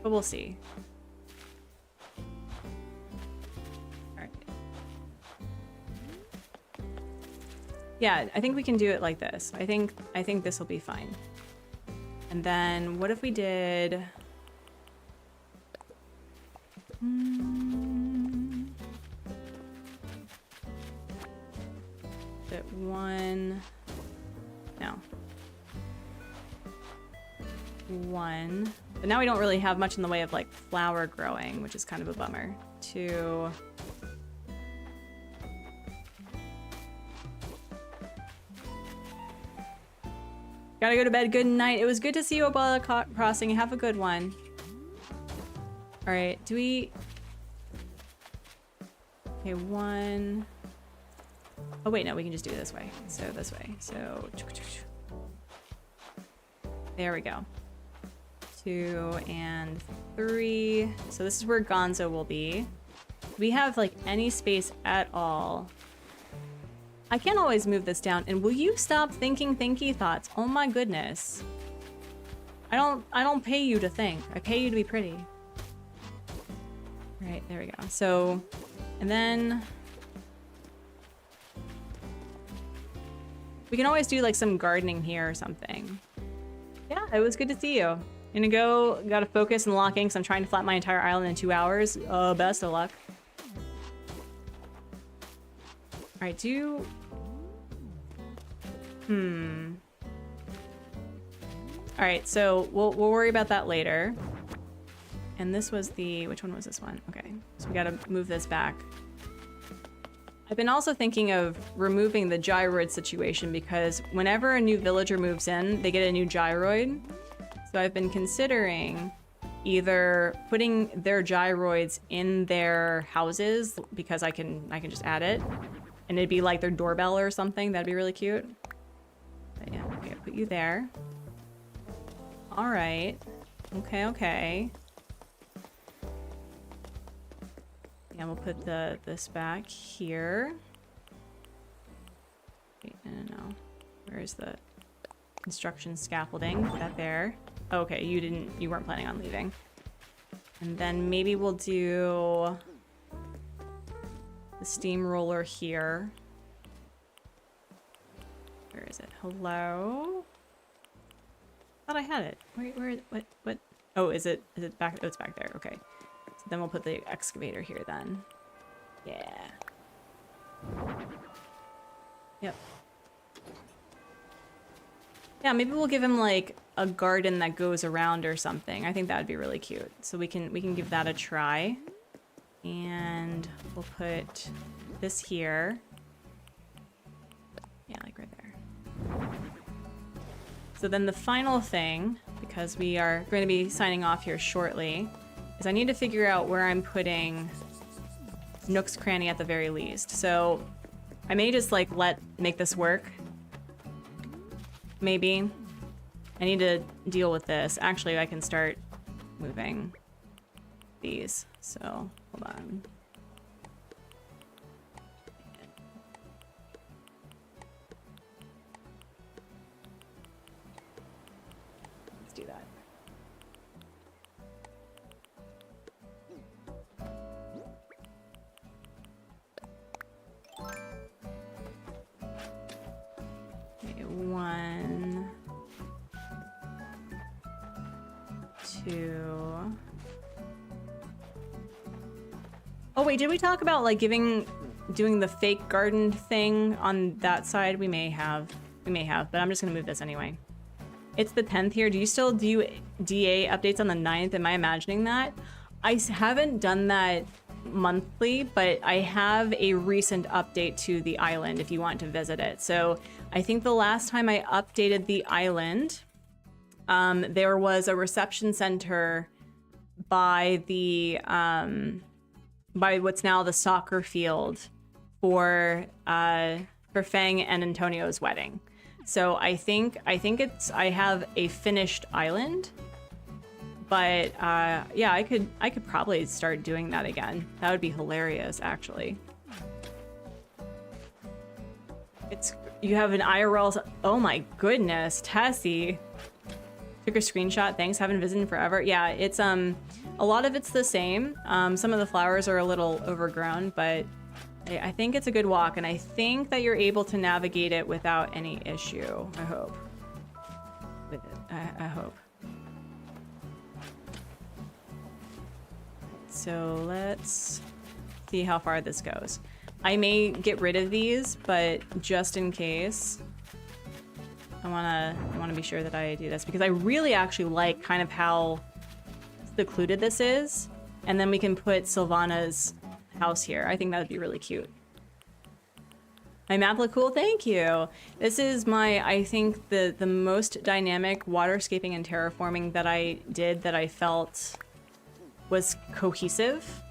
But we'll see. Yeah, I think we can do it like this. I think this will be fine. And then what if we did... That one... No. One. But now we don't really have much in the way of like flower growing, which is kind of a bummer. Two. Gotta go to bed. Good night. It was good to see you, Obala Crossing. Have a good one. All right. Do we... Okay, one... Oh, wait, no. We can just do it this way. So this way. So... There we go. 2 and 3. So this is where Gonzo will be. Do we have like any space at all? I can't always move this down. And will you stop thinking thinky thoughts? Oh my goodness. I don't pay you to think. I pay you to be pretty. All right, there we go. So, and then we can always do like some gardening here or something. Yeah, it was good to see you. Gotta focus and lock in because I'm trying to flat my entire island in 2 hours. Best of luck. All right, All right, so we'll worry about that later. And this was which one was this one? Okay, so we gotta move this back. I've been also thinking of removing the gyroid situation because whenever a new villager moves in, they get a new gyroid. So I've been considering either putting their gyroids in their houses because I can just add it and it'd be like their doorbell or something. That'd be really cute. But yeah, okay, I'll put you there. All right. Okay. Yeah, we'll put this back here. Wait, no. Where's the construction scaffolding? Put that there. Okay, you weren't planning on leaving. And then maybe we'll do the steamroller here. Where is it? Hello? I thought I had it. What? Oh, is it back? Oh, it's back there. Okay. So then we'll put the excavator here then. Yeah. Yep. Yeah, maybe we'll give him like a garden that goes around or something. I think that would be really cute. So we can give that a try. And we'll put this here. Yeah, like right there. So then the final thing, because we are going to be signing off here shortly, is I need to figure out where I'm putting Nook's Cranny at the very least. So I may just like make this work. Maybe. I need to deal with this. Actually, I can start moving these. So hold on. Let's do that. Okay, 1, 2. Oh wait, did we talk about like doing the fake garden thing on that side? We may have, but I'm just gonna move this anyway. It's the 10th here. Do you still do DA updates on the 9th? Am I imagining that? I haven't done that monthly, but I have a recent update to the island if you want to visit it. So I think the last time I updated the island, there was a reception center by the by what's now the soccer field for Fang and Antonio's wedding. So I think I have a finished island, but yeah, I could probably start doing that again. That would be hilarious, actually. You have an IRL. Oh my goodness, Tessie. Took a screenshot. Thanks. Haven't visited in forever. Yeah, it's a lot of it's the same. Some of the flowers are a little overgrown, but I think it's a good walk, and I think that you're able to navigate it without any issue. I hope. with it. I hope. So let's see how far this goes. I may get rid of these, but just in case, I wanna be sure that I do this because I really actually like kind of how secluded this is, and then we can put Sylvana's house here. I think that would be really cute. My map look cool, thank you. This is my, I think the most dynamic waterscaping and terraforming that I did that I felt was cohesive.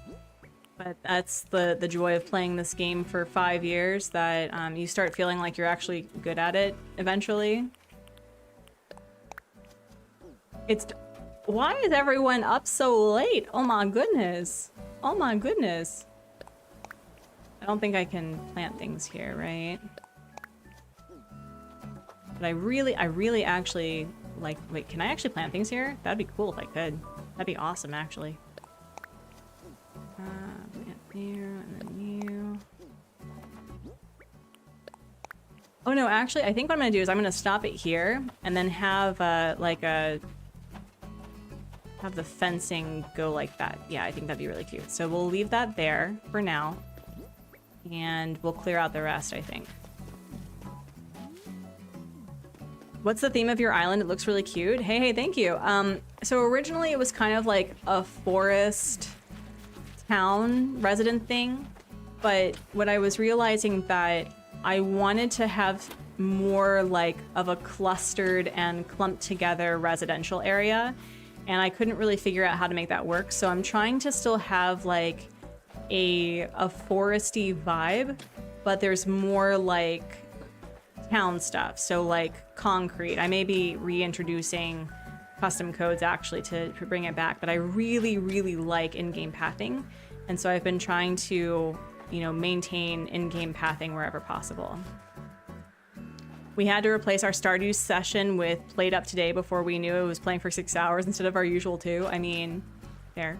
But that's the joy of playing this game for 5 years, that you start feeling like you're actually good at it eventually. Why is everyone up so late? Oh my goodness. Oh my goodness. I don't think I can plant things here, right? But I really actually like, wait, can I actually plant things here? That'd be cool if I could. That'd be awesome, actually. Plant here, and then you. Oh no, actually, I think what I'm gonna do is I'm gonna stop it here, and then have have the fencing go like that. Yeah, I think that'd be really cute. So we'll leave that there for now, and we'll clear out the rest, I think. What's the theme of your island? It looks really cute. Hey, thank you. So originally it was kind of like a forest town resident thing, but what I was realizing that I wanted to have more like of a clustered and clumped together residential area, and I couldn't really figure out how to make that work. So I'm trying to still have like a foresty vibe, but there's more like town stuff. So like concrete. I may be reintroducing custom codes actually to bring it back, but I really like in-game pathing, and so I've been trying to, you know, maintain in-game pathing wherever possible. We had to replace our Stardew session with played up today before we knew it was playing for 6 hours instead of our usual 2. I mean, fair.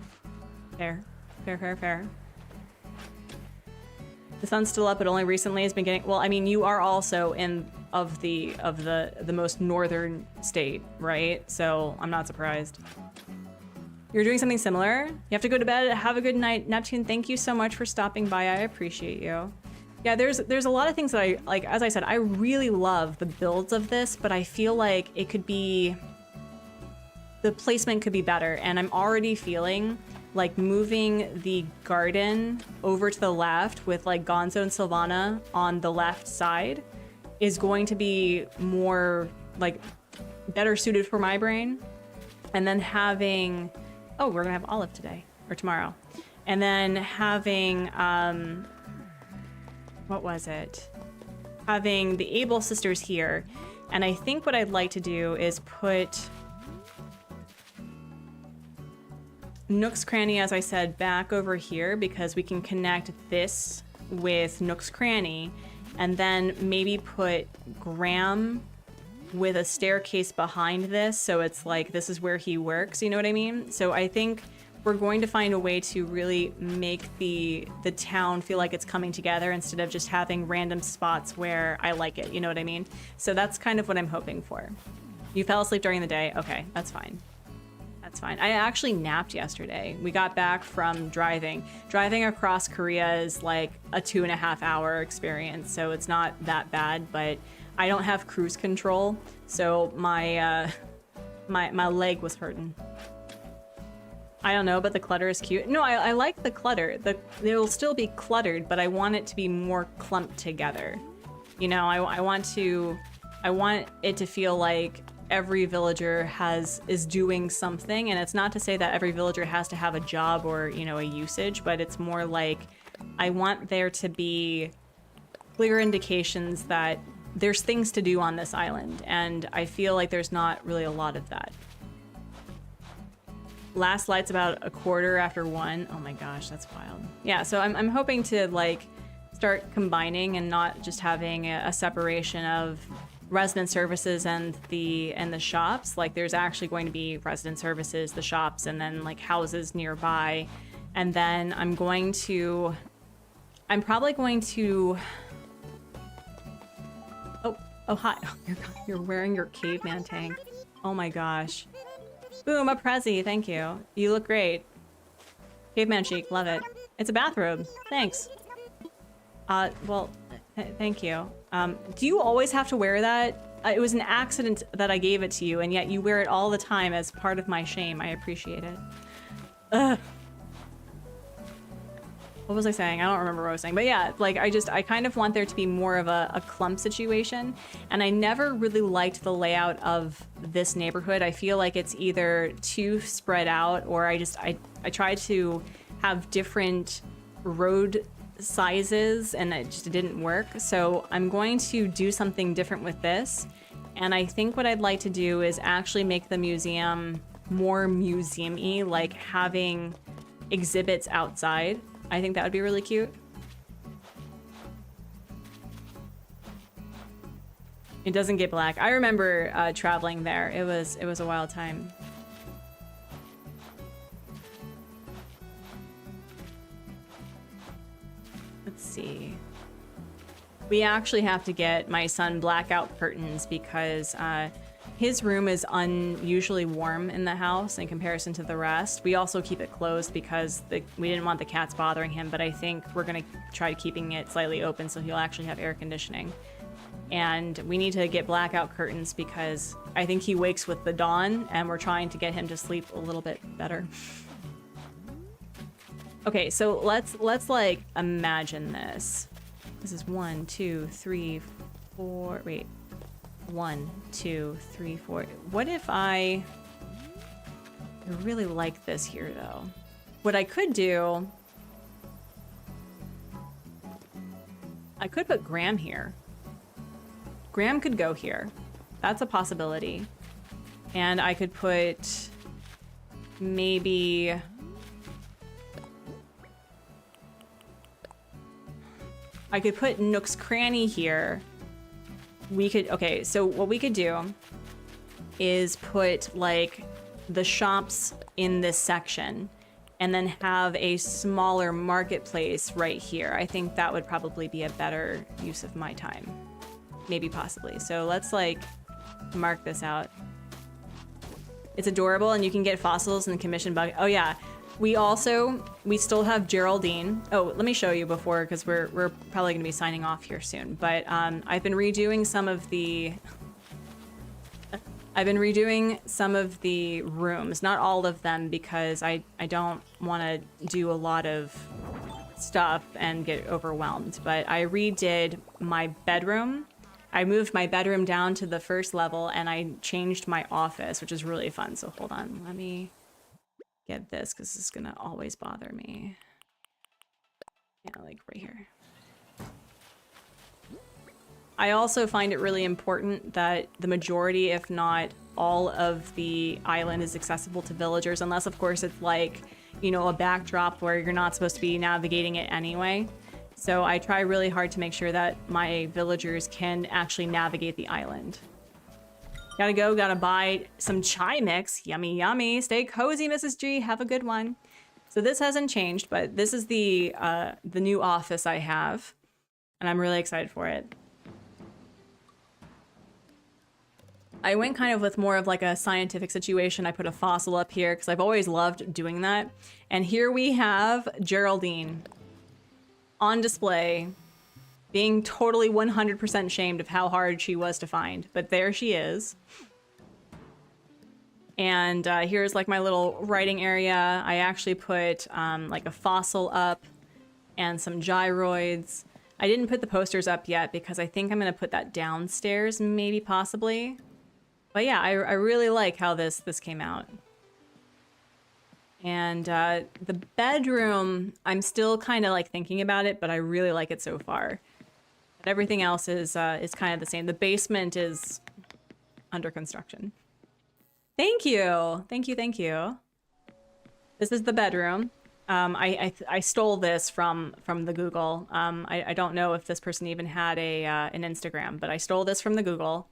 The sun's still up, but only recently has been getting, well, I mean, you are also in of the most northern state, right? So I'm not surprised. You're doing something similar? You have to go to bed. Have a good night. Neptune, thank you so much for stopping by. I appreciate you. Yeah, there's a lot of things that I, like, as I said, I really love the builds of this, but I feel like it could be, the placement could be better. And I'm already feeling like moving the garden over to the left with like Gonzo and Sylvana on the left side is going to be more like better suited for my brain. And then having, oh, we're gonna have Olive today or tomorrow. And then having, what was it? Having the Able sisters here. And I think what I'd like to do is put Nook's Cranny, as I said, back over here because we can connect this with Nook's Cranny, and then maybe put Graham with a staircase behind this, so it's like this is where he works, you know what I mean? So I think we're going to find a way to really make the town feel like it's coming together instead of just having random spots where I like it, you know what I mean? So that's kind of what I'm hoping for. You fell asleep during the day? Okay, that's fine. That's fine. I actually napped yesterday. We got back from driving. Driving across Korea is like a 2.5 hour experience, so it's not that bad, but I don't have cruise control, so my leg was hurting. I don't know, but the clutter is cute. No, I like the clutter. It'll still be cluttered, but I want it to be more clumped together. You know, I want it to feel like every villager is doing something, and it's not to say that every villager has to have a job or, you know, a usage, but it's more like I want there to be clear indications that there's things to do on this island, and I feel like there's not really a lot of that. Last light's about 1:15 Oh my gosh, that's wild. Yeah, so I'm hoping to like start combining and not just having a separation of resident services and the shops. Like there's actually going to be resident services, the shops, and then like houses nearby. And then I'm probably going to oh hi. You're wearing your caveman tank. Oh my gosh. Boom, a Prezi, thank you. You look great. Caveman chic, love it. It's a bathrobe, thanks. Well, thank you. Do you always have to wear that? It was an accident that I gave it to you, and yet you wear it all the time as part of my shame. I appreciate it. Ugh. What was I saying? I don't remember what I was saying. But yeah, like I kind of want there to be more of a clump situation. And I never really liked the layout of this neighborhood. I feel like it's either too spread out, or I tried to have different road sizes and it just didn't work. So I'm going to do something different with this. And I think what I'd like to do is actually make the museum more museum-y, like having exhibits outside. I think that would be really cute. It doesn't get black. I remember traveling there. It was a wild time. Let's see. We actually have to get my son blackout curtains because his room is unusually warm in the house in comparison to the rest. We also keep it closed because we didn't want the cats bothering him, but I think we're gonna try keeping it slightly open so he'll actually have air conditioning. And we need to get blackout curtains because I think he wakes with the dawn and we're trying to get him to sleep a little bit better. Okay, so let's like imagine this. This is 1, 2, 3, 4, wait. 1, 2, 3, 4. What if I really like this here though? What I could do, I could put Graham here. Graham could go here. That's a possibility. And I could put maybe I could put Nook's Cranny here. We could, okay, so what we could do is put like the shops in this section and then have a smaller marketplace right here. I think that would probably be a better use of my time. Maybe possibly. So let's like mark this out. It's adorable and you can get fossils and commission bug. Oh yeah. We still have Geraldine. Oh, let me show you before, because we're probably going to be signing off here soon. But I've been redoing some of the rooms, not all of them, because I don't want to do a lot of stuff and get overwhelmed. But I redid my bedroom. I moved my bedroom down to the first level and I changed my office, which is really fun. So hold on, let me get this because this is gonna always bother me. Yeah, like right here. I also find it really important that the majority, if not all of the island is accessible to villagers, unless of course it's like, you know, a backdrop where you're not supposed to be navigating it anyway. So I try really hard to make sure that my villagers can actually navigate the island. Gotta go, gotta buy some chai mix. Yummy, yummy. Stay cozy, Mrs. G. Have a good one. So this hasn't changed, but this is the new office I have, and I'm really excited for it. I went kind of with more of like a scientific situation. I put a fossil up here because I've always loved doing that. And here we have Geraldine on display, being totally 100% ashamed of how hard she was to find. But there she is. And here's like my little writing area. I actually put like a fossil up and some gyroids. I didn't put the posters up yet because I think I'm gonna put that downstairs, maybe possibly. But yeah, I really like how this came out. And the bedroom, I'm still kind of like thinking about it, but I really like it so far. But everything else is kind of the same. The basement is under construction. Thank you, thank you, thank you. This is the bedroom. I stole this from the Google. I don't know if this person even had an Instagram, but I stole this from the Google.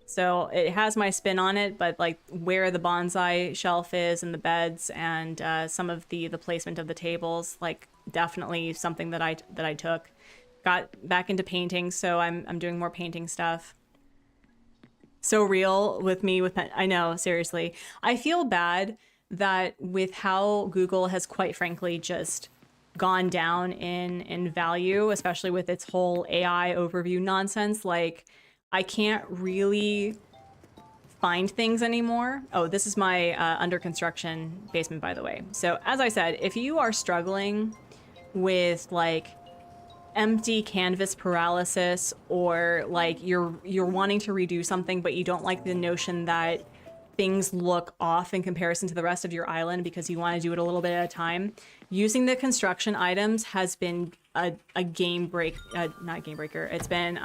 So it has my spin on it, but like where the bonsai shelf is and the beds and some of the placement of the tables, like definitely something that I took. Got back into painting, so I'm doing more painting stuff. so real with me with I know, seriously. I feel bad that with how Google has quite frankly just gone down in value, especially with its whole AI overview nonsense, like I can't really find things anymore. Oh, this is my under construction basement, by the way. So as I said, if you are struggling with like empty canvas paralysis, or like you're wanting to redo something but you don't like the notion that things look off in comparison to the rest of your island because you want to do it a little bit at a time, using the construction items has been a game break, not game breaker. It's been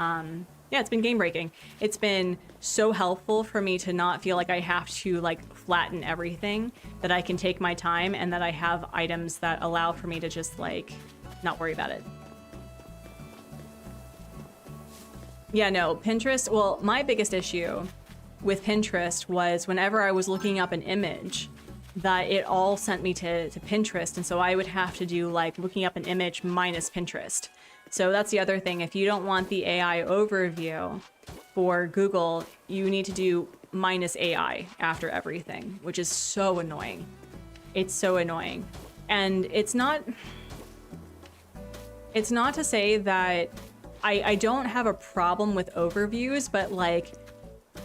yeah, it's been game breaking. It's been so helpful for me to not feel like I have to like flatten everything, that I can take my time and that I have items that allow for me to just like not worry about it. Yeah, no, Pinterest, well, my biggest issue with Pinterest was whenever I was looking up an image, that it all sent me to Pinterest. And so I would have to do like looking up an image minus Pinterest. So that's the other thing. If you don't want the AI overview for Google, you need to do minus AI after everything, which is so annoying. It's so annoying. And it's not to say that I don't have a problem with overviews, but like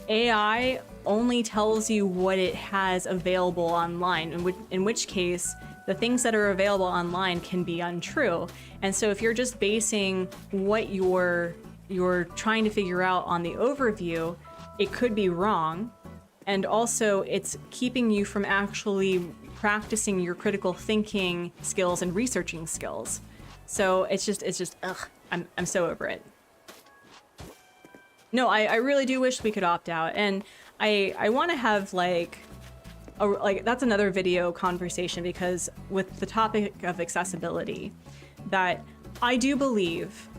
AI only tells you what it has available online, in which case the things that are available online can be untrue. And so if you're just basing what you're trying to figure out on the overview, it could be wrong. And also it's keeping you from actually practicing your critical thinking skills and researching skills. So it's just ugh, I'm so over it. No, I really do wish we could opt out, and I want to have like that's another video conversation, because with the topic of accessibility, that I do believe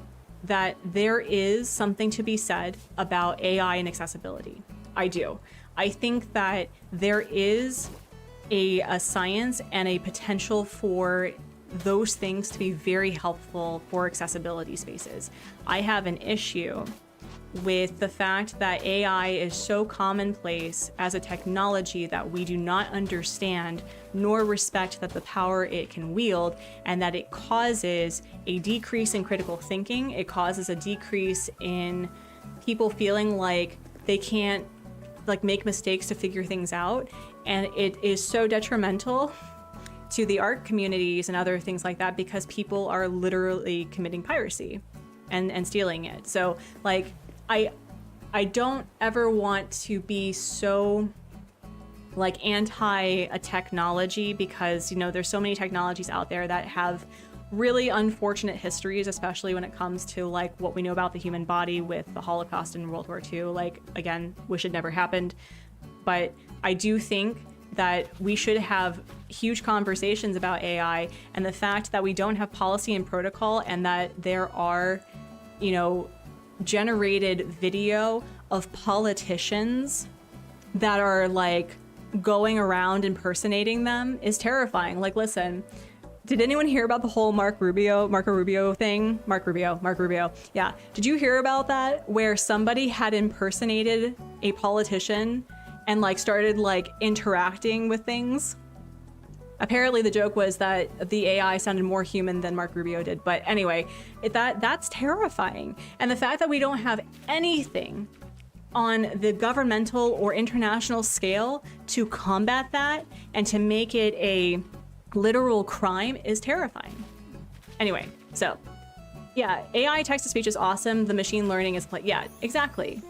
that there is something to be said about AI and accessibility. I do. I think that there is a science and a potential for those things to be very helpful for accessibility spaces. I have an issue with the fact that AI is so commonplace as a technology that we do not understand nor respect that the power it can wield, and that it causes a decrease in critical thinking. It causes a decrease in people feeling like they can't like make mistakes to figure things out, and it is so detrimental to the art communities and other things like that, because people are literally committing piracy and stealing it. So like I don't ever want to be so like anti a technology, because you know there's so many technologies out there that have really unfortunate histories, especially when it comes to like what we know about the human body with the Holocaust and World War II. Like, again, wish it never happened. But I do think that we should have huge conversations about AI, and the fact that we don't have policy and protocol, and that there are, you know, generated video of politicians that are like going around impersonating them is terrifying. Like, listen, did anyone hear about the whole Marco Rubio thing? Marco Rubio. Yeah. Did you hear about that? Where somebody had impersonated a politician and like started like interacting with things? Apparently the joke was that the AI sounded more human than Marco Rubio did. But anyway, that's terrifying. And the fact that we don't have anything on the governmental or international scale to combat that and to make it a literal crime is terrifying. Anyway, so yeah, AI text-to-speech is awesome. The machine learning is like, yeah, exactly.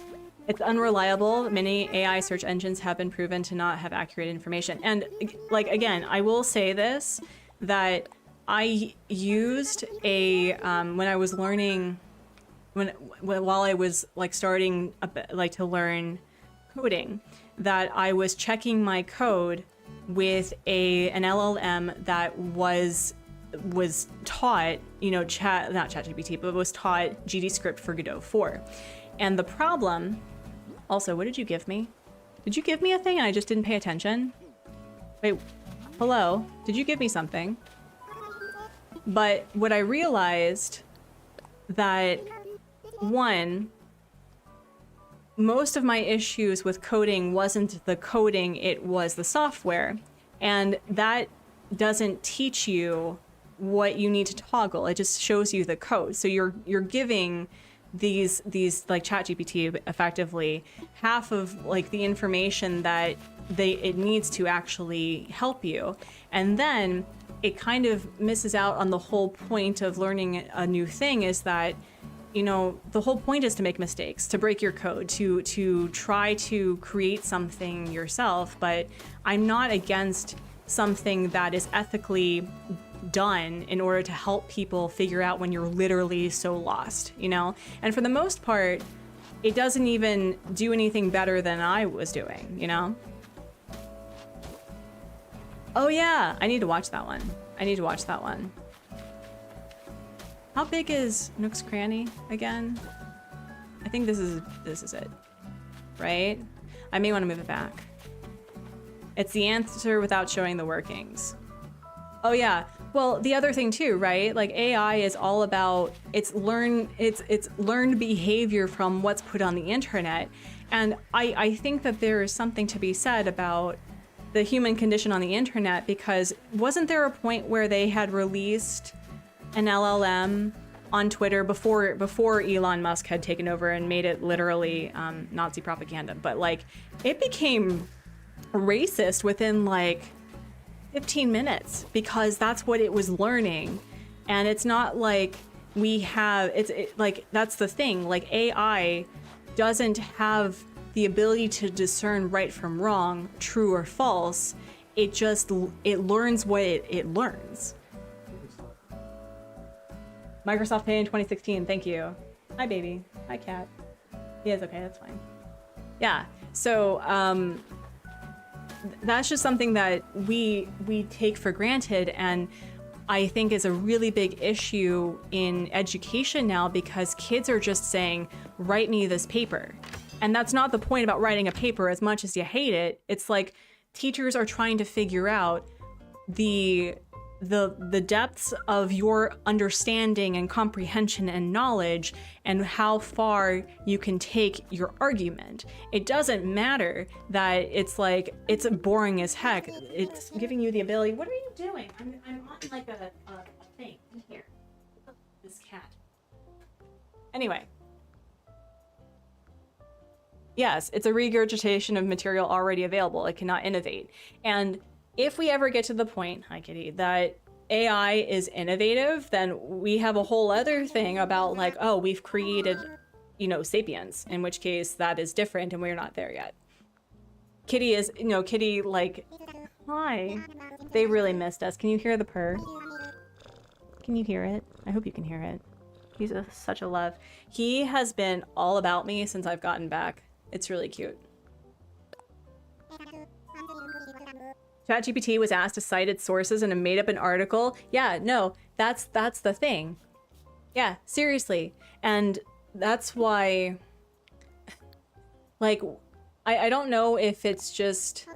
It's unreliable. Many AI search engines have been proven to not have accurate information. And like, again, I will say this, that I used a, when I was learning, while I was like starting like to learn coding, that I was checking my code with an LLM that was taught, you know, not ChatGPT, but was taught GDScript for Godot 4. And the problem, also, what did you give me? Did you give me a thing and I just didn't pay attention? Wait, hello? Did you give me something? But what I realized that, one, most of my issues with coding wasn't the coding, it was the software. And that doesn't teach you what you need to toggle. It just shows you the code. So you're giving these like ChatGPT effectively half of like the information that it needs to actually help you. And then it kind of misses out on the whole point of learning a new thing, is that, you know, the whole point is to make mistakes, to break your code, to try to create something yourself. But I'm not against something that is ethically done in order to help people figure out when you're literally so lost, you know? And for the most part, it doesn't even do anything better than I was doing, you know? Oh yeah, I need to watch that one. I need to watch that one. How big is Nook's Cranny again? I think this is it, right? I may want to move it back. It's the answer without showing the workings. Oh yeah. Well, the other thing too, right? Like AI is all about it's learned behavior from what's put on the internet. And I think that there is something to be said about the human condition on the internet, because wasn't there a point where they had released an LLM on Twitter before Elon Musk had taken over and made it literally Nazi propaganda, but like it became racist within like 15 minutes because that's what it was learning. And it's not like we have like that's the thing, like AI doesn't have the ability to discern right from wrong, true or false. It learns what it learns. Microsoft Pay in 2016, thank you. Hi baby, hi cat. He is okay, that's fine. Yeah, so that's just something that we take for granted, and I think is a really big issue in education now, because kids are just saying, write me this paper. And that's not the point about writing a paper as much as you hate it. It's like teachers are trying to figure out the depths of your understanding and comprehension and knowledge and how far you can take your argument. It doesn't matter that it's like, it's boring as heck. It's giving you the ability. What are you doing? I'm on like a thing in here. This cat. Anyway. Yes, it's a regurgitation of material already available. It cannot innovate. And if we ever get to the point, hi kitty, that AI is innovative, then we have a whole other thing about like, oh, we've created, you know, sapiens, in which case that is different and we're not there yet. Kitty is, you know, kitty like, hi. They really missed us. Can you hear the purr? Can you hear it? I hope you can hear it. He's such a love. He has been all about me since I've gotten back. It's really cute. ChatGPT was asked to cite its sources in a made-up an article. Yeah, no, that's the thing. Yeah, seriously. And that's why, like, I don't know if it's just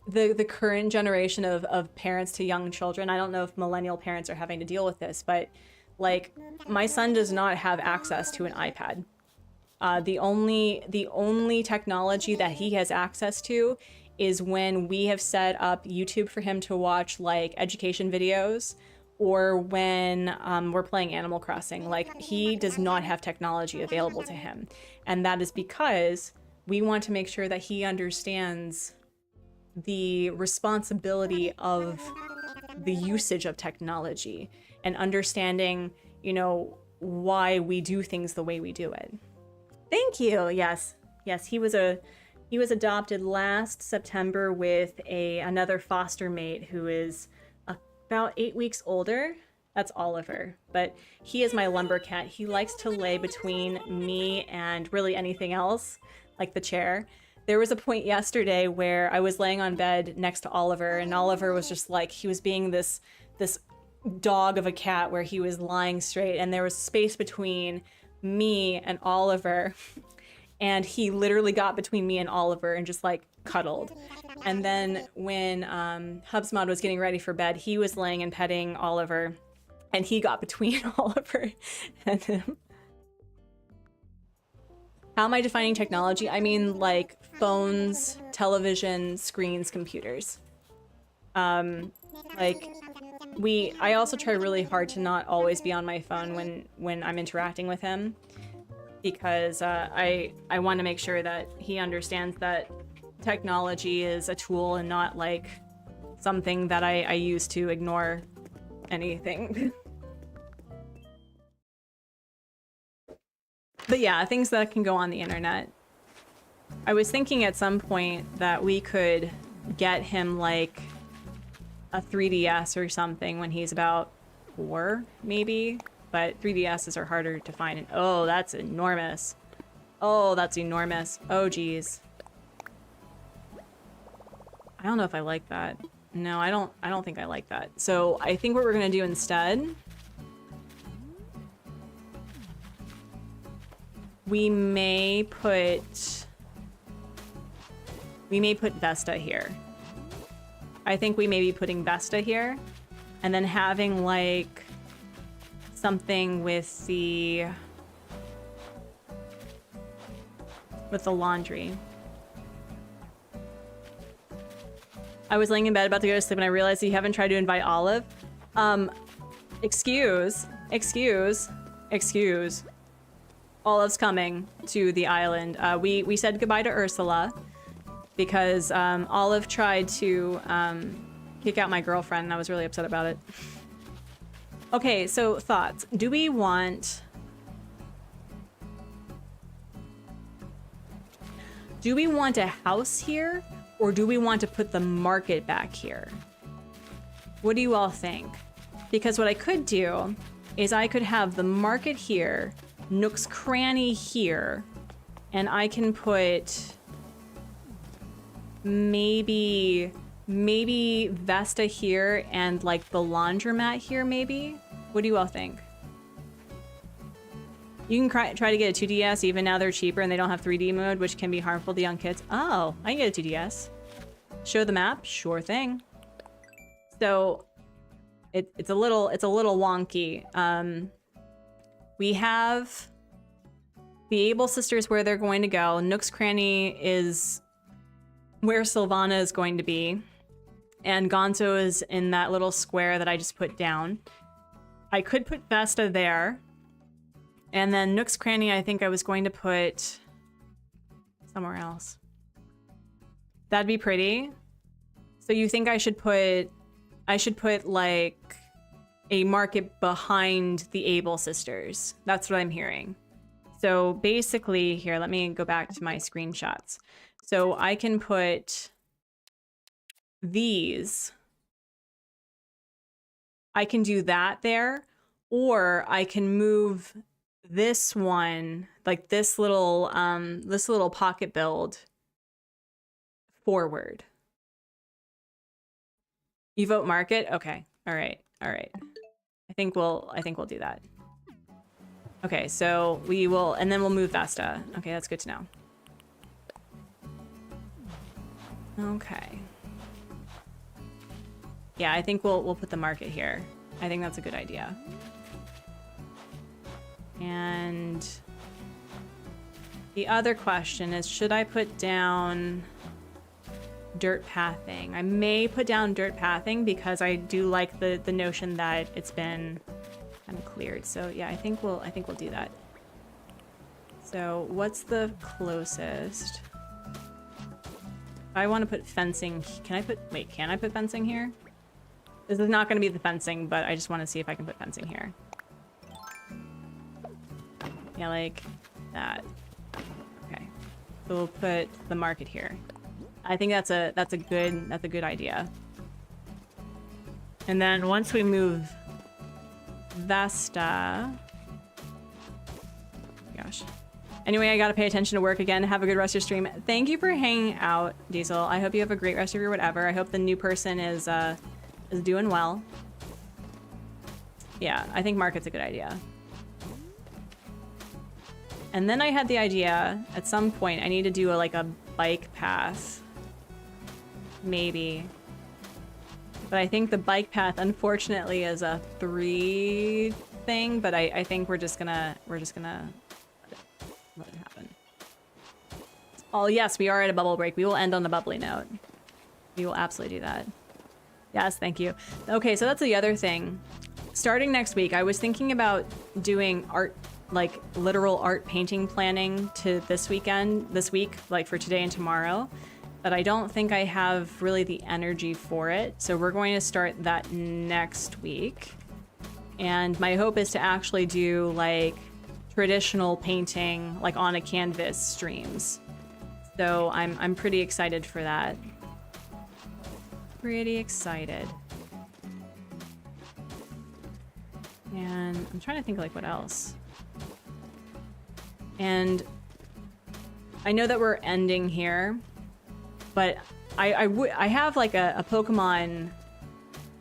the current generation of parents to young children. I don't know if millennial parents are having to deal with this, but like, my son does not have access to an iPad. The only technology that he has access to is when we have set up YouTube for him to watch like education videos, or when we're playing Animal Crossing. Like, he does not have technology available to him. And that is because we want to make sure that he understands the responsibility of the usage of technology and understanding, you know, why we do things the way we do it. Thank you. Yes. Yes, he was adopted last September with another foster mate who is about 8 weeks older. That's Oliver, but he is my lumber cat. He likes to lay between me and really anything else, like the chair. There was a point yesterday where I was laying on bed next to Oliver, and Oliver was just like, he was being this dog of a cat where he was lying straight, and there was space between me and Oliver, and he literally got between me and Oliver and just like cuddled. And then when Hubsmod was getting ready for bed, he was laying and petting Oliver, and he got between Oliver and him. How am I defining technology? I mean, like phones, television, screens, computers. Like I also try really hard to not always be on my phone when I'm interacting with him, because I want to make sure that he understands that technology is a tool and not like something that I use to ignore anything. But yeah, things that can go on the internet. I was thinking at some point that we could get him like a 3DS or something when he's about 4, maybe. But 3DSs are harder to find. And oh, that's enormous. Oh, that's enormous. Oh, geez. I don't know if I like that. No, I don't think I like that. So I think what we're gonna do instead, we may put Vesta here. I think we may be putting Vesta here, and then having like something with the laundry. I was laying in bed about to go to sleep and I realized that you haven't tried to invite Olive. Excuse. Olive's coming to the island. We said goodbye to Ursula because Olive tried to kick out my girlfriend and I was really upset about it. Okay, so thoughts. Do we want a house here, or do we want to put the market back here? What do you all think? Because what I could do is I could have the market here, Nook's Cranny here, and I can put maybe Vesta here and like the laundromat here, maybe? What do you all think? You can try to get a 2DS, even now they're cheaper and they don't have 3D mode, which can be harmful to young kids. Oh, I can get a 2DS. Show the map? Sure thing. So it's a little wonky. We have the Able Sisters where they're going to go. Nook's Cranny is where Sylvana is going to be. And Gonzo is in that little square that I just put down. I could put Vesta there. And then Nook's Cranny, I think I was going to put somewhere else. That'd be pretty. So you think I should put like a market behind the Able Sisters. That's what I'm hearing. So basically here, let me go back to my screenshots. So I can put these. I can do that there, or I can move this one, like this little pocket build forward. You vote market? Okay. All right. I think we'll do that. Okay, so we will, and then we'll move Vesta. Okay, that's good to know. Okay. Yeah, I think we'll put the market here. I think that's a good idea. And the other question is, should I put down dirt pathing? I may put down dirt pathing because I do like the notion that it's been kind of cleared. So yeah, I think we'll do that. So what's the closest? I want to put fencing. Can I put fencing here? This is not going to be the fencing, but I just want to see if I can put fencing here. Yeah, like that. Okay. So we'll put the market here. I think that's a good idea. And then once we move Vesta, gosh. Anyway, I gotta pay attention to work again. Have a good rest of your stream. Thank you for hanging out, Diesel. I hope you have a great rest of your whatever. I hope the new person is doing well. Yeah, I think market's a good idea. And then I had the idea at some point I need to do a bike path. Maybe. But I think the bike path unfortunately is a 3 thing, but I think we're just gonna let it happen. Oh, yes, we are at a bubble break. We will end on the bubbly note. We will absolutely do that. Yes, thank you. Okay, so that's the other thing. Starting next week, I was thinking about doing art, like literal art painting planning to this week, like for today and tomorrow. But I don't think I have really the energy for it. So we're going to start that next week. And my hope is to actually do like traditional painting, like on a canvas streams. So I'm pretty excited for that. Pretty excited. And I'm trying to think like what else. And I know that we're ending here, but I have like a Pokemon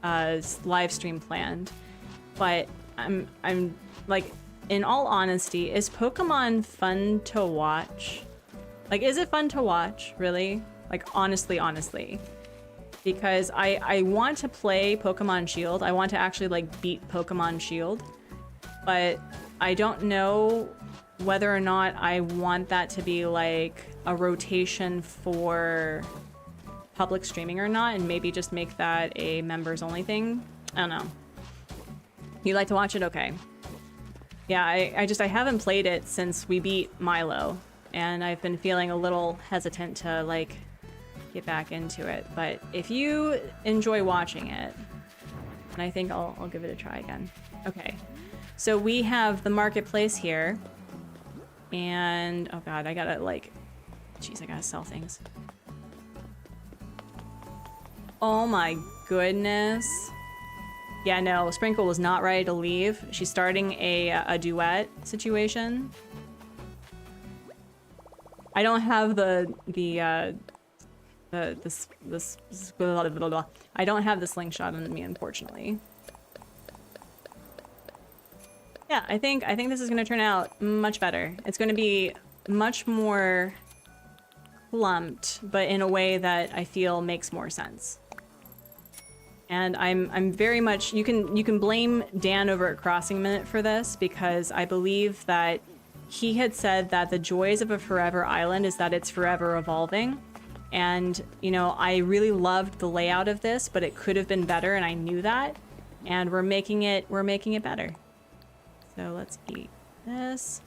live stream planned, but I'm like, in all honesty, is Pokemon fun to watch? Like, is it fun to watch, really? Like, honestly. Because I want to play Pokemon Shield. I want to actually, like, beat Pokemon Shield. But I don't know whether or not I want that to be, like, a rotation for public streaming or not, and maybe just make that a members-only thing. I don't know. You like to watch it? Okay. Yeah, I haven't played it since we beat Milo, and I've been feeling a little hesitant to, like, get back into it. But if you enjoy watching it, and I think I'll give it a try again. Okay, so we have the marketplace here, and oh god, I gotta like, jeez, I gotta sell things. Oh my goodness. Yeah, no, Sprinkle was not ready to leave. She's starting a duet situation. I don't have I don't have the slingshot on me, unfortunately. Yeah, I think this is gonna turn out much better. It's gonna be much more plumped, but in a way that I feel makes more sense. And I'm very much, you can blame Dan over at Crossing Minute for this, because I believe that he had said that the joys of a forever island is that it's forever evolving. And, you know, I really loved the layout of this, but it could have been better, and I knew that. And we're making it better. So let's eat this.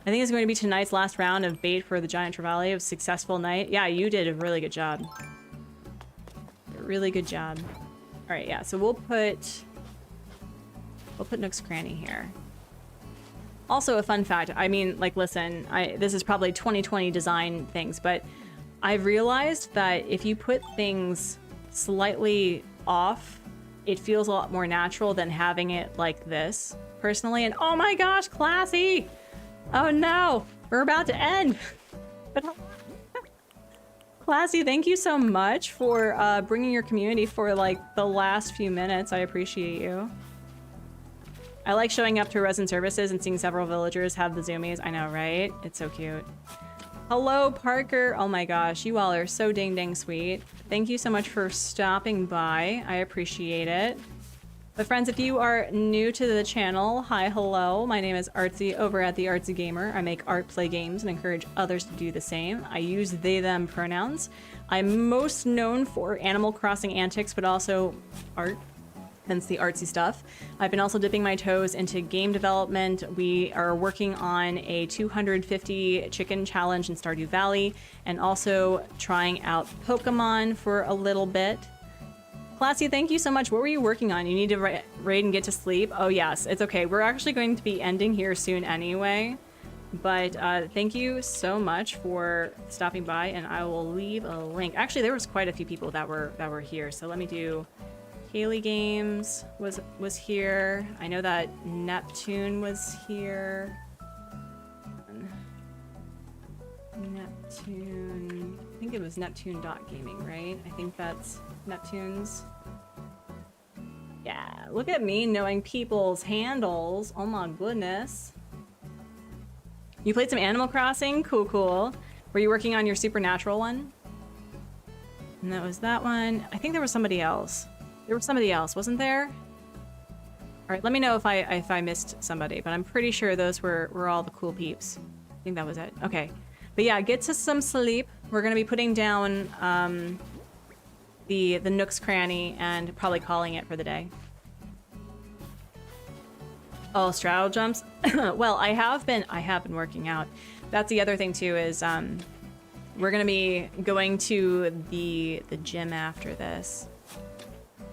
I think it's going to be tonight's last round of bait for the Giant Trevally of Successful Night. Yeah, you did a really good job. Really good job. All right, yeah, so we'll put Nook's Cranny here. Also a fun fact, I mean, like, listen, this is probably 2020 design things, but I've realized that if you put things slightly off, it feels a lot more natural than having it like this, personally. And oh my gosh, Classy! Oh no, we're about to end. But Classy, thank you so much for bringing your community for like the last few minutes. I appreciate you. I like showing up to resident services and seeing several villagers have the zoomies. I know, right? It's so cute. Hello, Parker. Oh my gosh, you all are so dang sweet. Thank you so much for stopping by. I appreciate it. But friends, if you are new to the channel, hi, hello. My name is Artsy over at the Artsy Gamer. I make art, play games, and encourage others to do the same. I use they, them pronouns. I'm most known for Animal Crossing antics, but also art, hence the artsy stuff. I've been also dipping my toes into game development. We are working on a 250 chicken challenge in Stardew Valley, and also trying out Pokemon for a little bit. Classy, thank you so much. What were you working on? You need to raid and get to sleep? Oh yes, it's okay. We're actually going to be ending here soon anyway. But thank you so much for stopping by, and I will leave a link. Actually, there was quite a few people that were here, so let me do... Haley Games was here. I know that Neptune was here. Neptune. I think it was Neptune.gaming, right? I think that's Neptune's. Yeah, look at me knowing people's handles. Oh my goodness. You played some Animal Crossing? Cool, cool. Were you working on your Supernatural one? And that was that one. I think there was somebody else. There was somebody else, wasn't there? All right, let me know if I missed somebody, but I'm pretty sure those were all the cool peeps. I think that was it. Okay. But yeah, get to some sleep. We're gonna be putting down the Nook's Cranny and probably calling it for the day. Oh, straddle jumps. Well, I have been working out. That's the other thing too is we're gonna be going to the gym after this.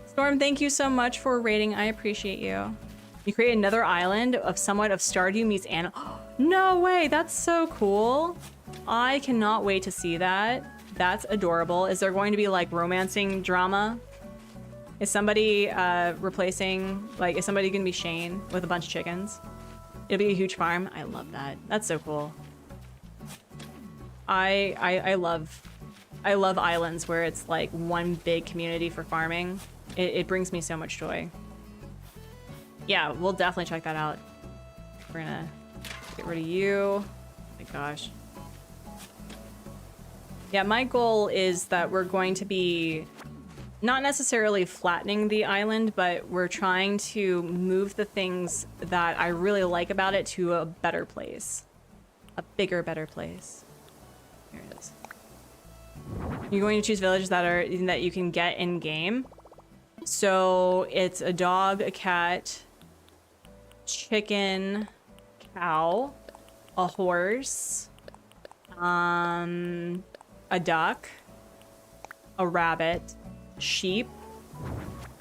Storm, thank you so much for rating. I appreciate you. You create another island of somewhat of Stardew meets Anna. No way, that's so cool. I cannot wait to see that. That's adorable. Is there going to be like romancing drama? Is somebody replacing, like, is somebody gonna be Shane with a bunch of chickens? It'll be a huge farm. I love that. That's so cool. I love islands where it's like one big community for farming. It brings me so much joy. Yeah, we'll definitely check that out. We're gonna get rid of you. Oh my gosh. Yeah, my goal is that we're going to be not necessarily flattening the island, but we're trying to move the things that I really like about it to a better place. A bigger, better place. Here it is. You're going to choose villages that you can get in game. So it's a dog, a cat, chicken, cow, a horse, a duck, a rabbit, sheep.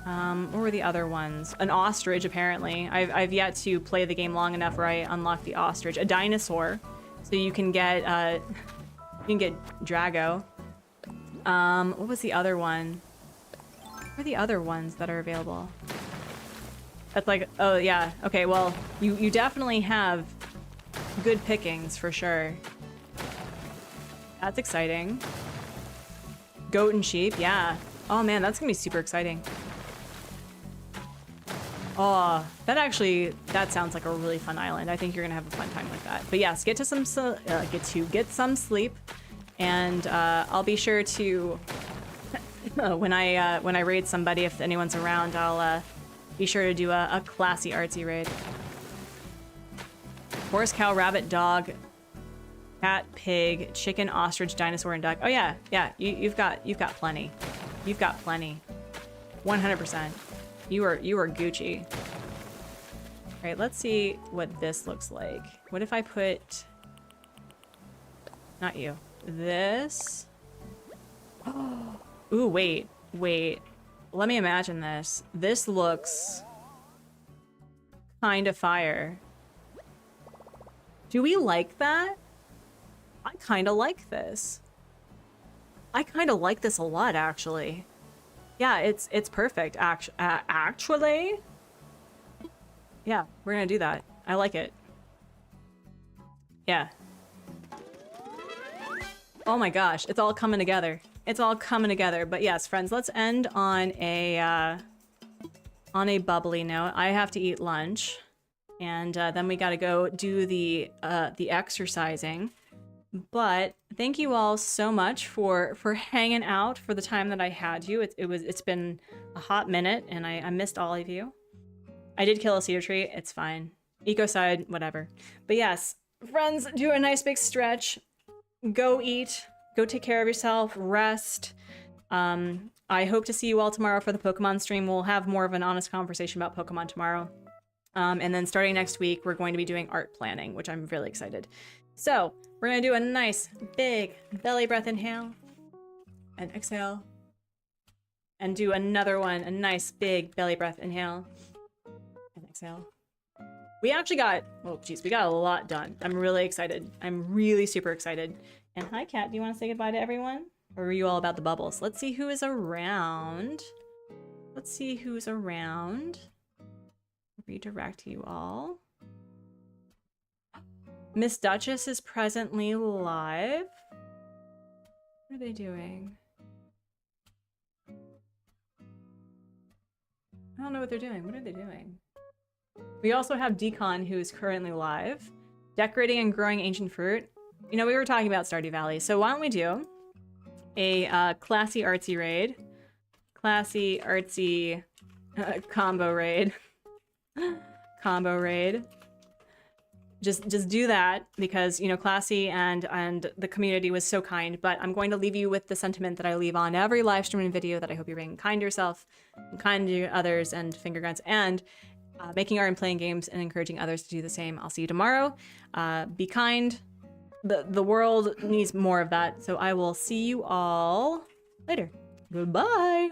What were the other ones? An ostrich, apparently. I've yet to play the game long enough where I unlock the ostrich. A dinosaur, so you can get Drago. What was the other one? What are the other ones that are available? That's like, oh yeah, okay, well, you definitely have good pickings for sure. That's exciting. Goat and sheep, yeah. Oh man, that's gonna be super exciting. Oh, that sounds like a really fun island. I think you're gonna have a fun time with that. But yes, get some sleep, and I'll be sure to when I raid somebody, if anyone's around, I'll be sure to do a classy artsy raid. Horse, cow, rabbit, dog, cat, pig, chicken, ostrich, dinosaur, and duck. Oh yeah, you've got plenty. You've got plenty. 100%. You are Gucci. All right, let's see what this looks like. What if I put, not you, this? Oh, ooh, wait. Let me imagine this. This looks kind of fire. Do we like that? I kind of like this. I kind of like this a lot, actually. Yeah, it's perfect. Actually, yeah, we're gonna do that. I like it. Yeah. Oh my gosh, it's all coming together. It's all coming together. But yes, friends, let's end on a bubbly note. I have to eat lunch, and then we gotta go do the exercising. But thank you all so much for hanging out for the time that I had you. It's been a hot minute, and I missed all of you. I did kill a cedar tree. It's fine. Ecocide, whatever. But yes, friends, do a nice big stretch. Go eat. Go take care of yourself. Rest. I hope to see you all tomorrow for the Pokemon stream. We'll have more of an honest conversation about Pokemon tomorrow. And then starting next week, we're going to be doing art planning, which I'm really excited. So we're gonna do a nice big belly breath inhale and exhale, and do another one, a nice big belly breath inhale and exhale. We actually got, oh geez, we got a lot done. I'm really excited. I'm really super excited. And hi Kat, do you want to say goodbye to everyone? Or are you all about the bubbles? Let's see who is around. Let's see who's around. Redirect you all. Miss Duchess is presently live. What are they doing? I don't know what they're doing. What are they doing? We also have Decon, who is currently live. Decorating and growing ancient fruit. You know, we were talking about Stardew Valley, so why don't we do a classy artsy raid. Classy artsy combo raid. Combo raid. just do that because, you know, Classy and the community was so kind. But I'm going to leave you with the sentiment that I leave on every live stream and video, that I hope you're being kind to yourself, and kind to others, and finger guns, and making art and playing games and encouraging others to do the same. I'll see you tomorrow. Be kind. The world needs more of that. So I will see you all later. Goodbye.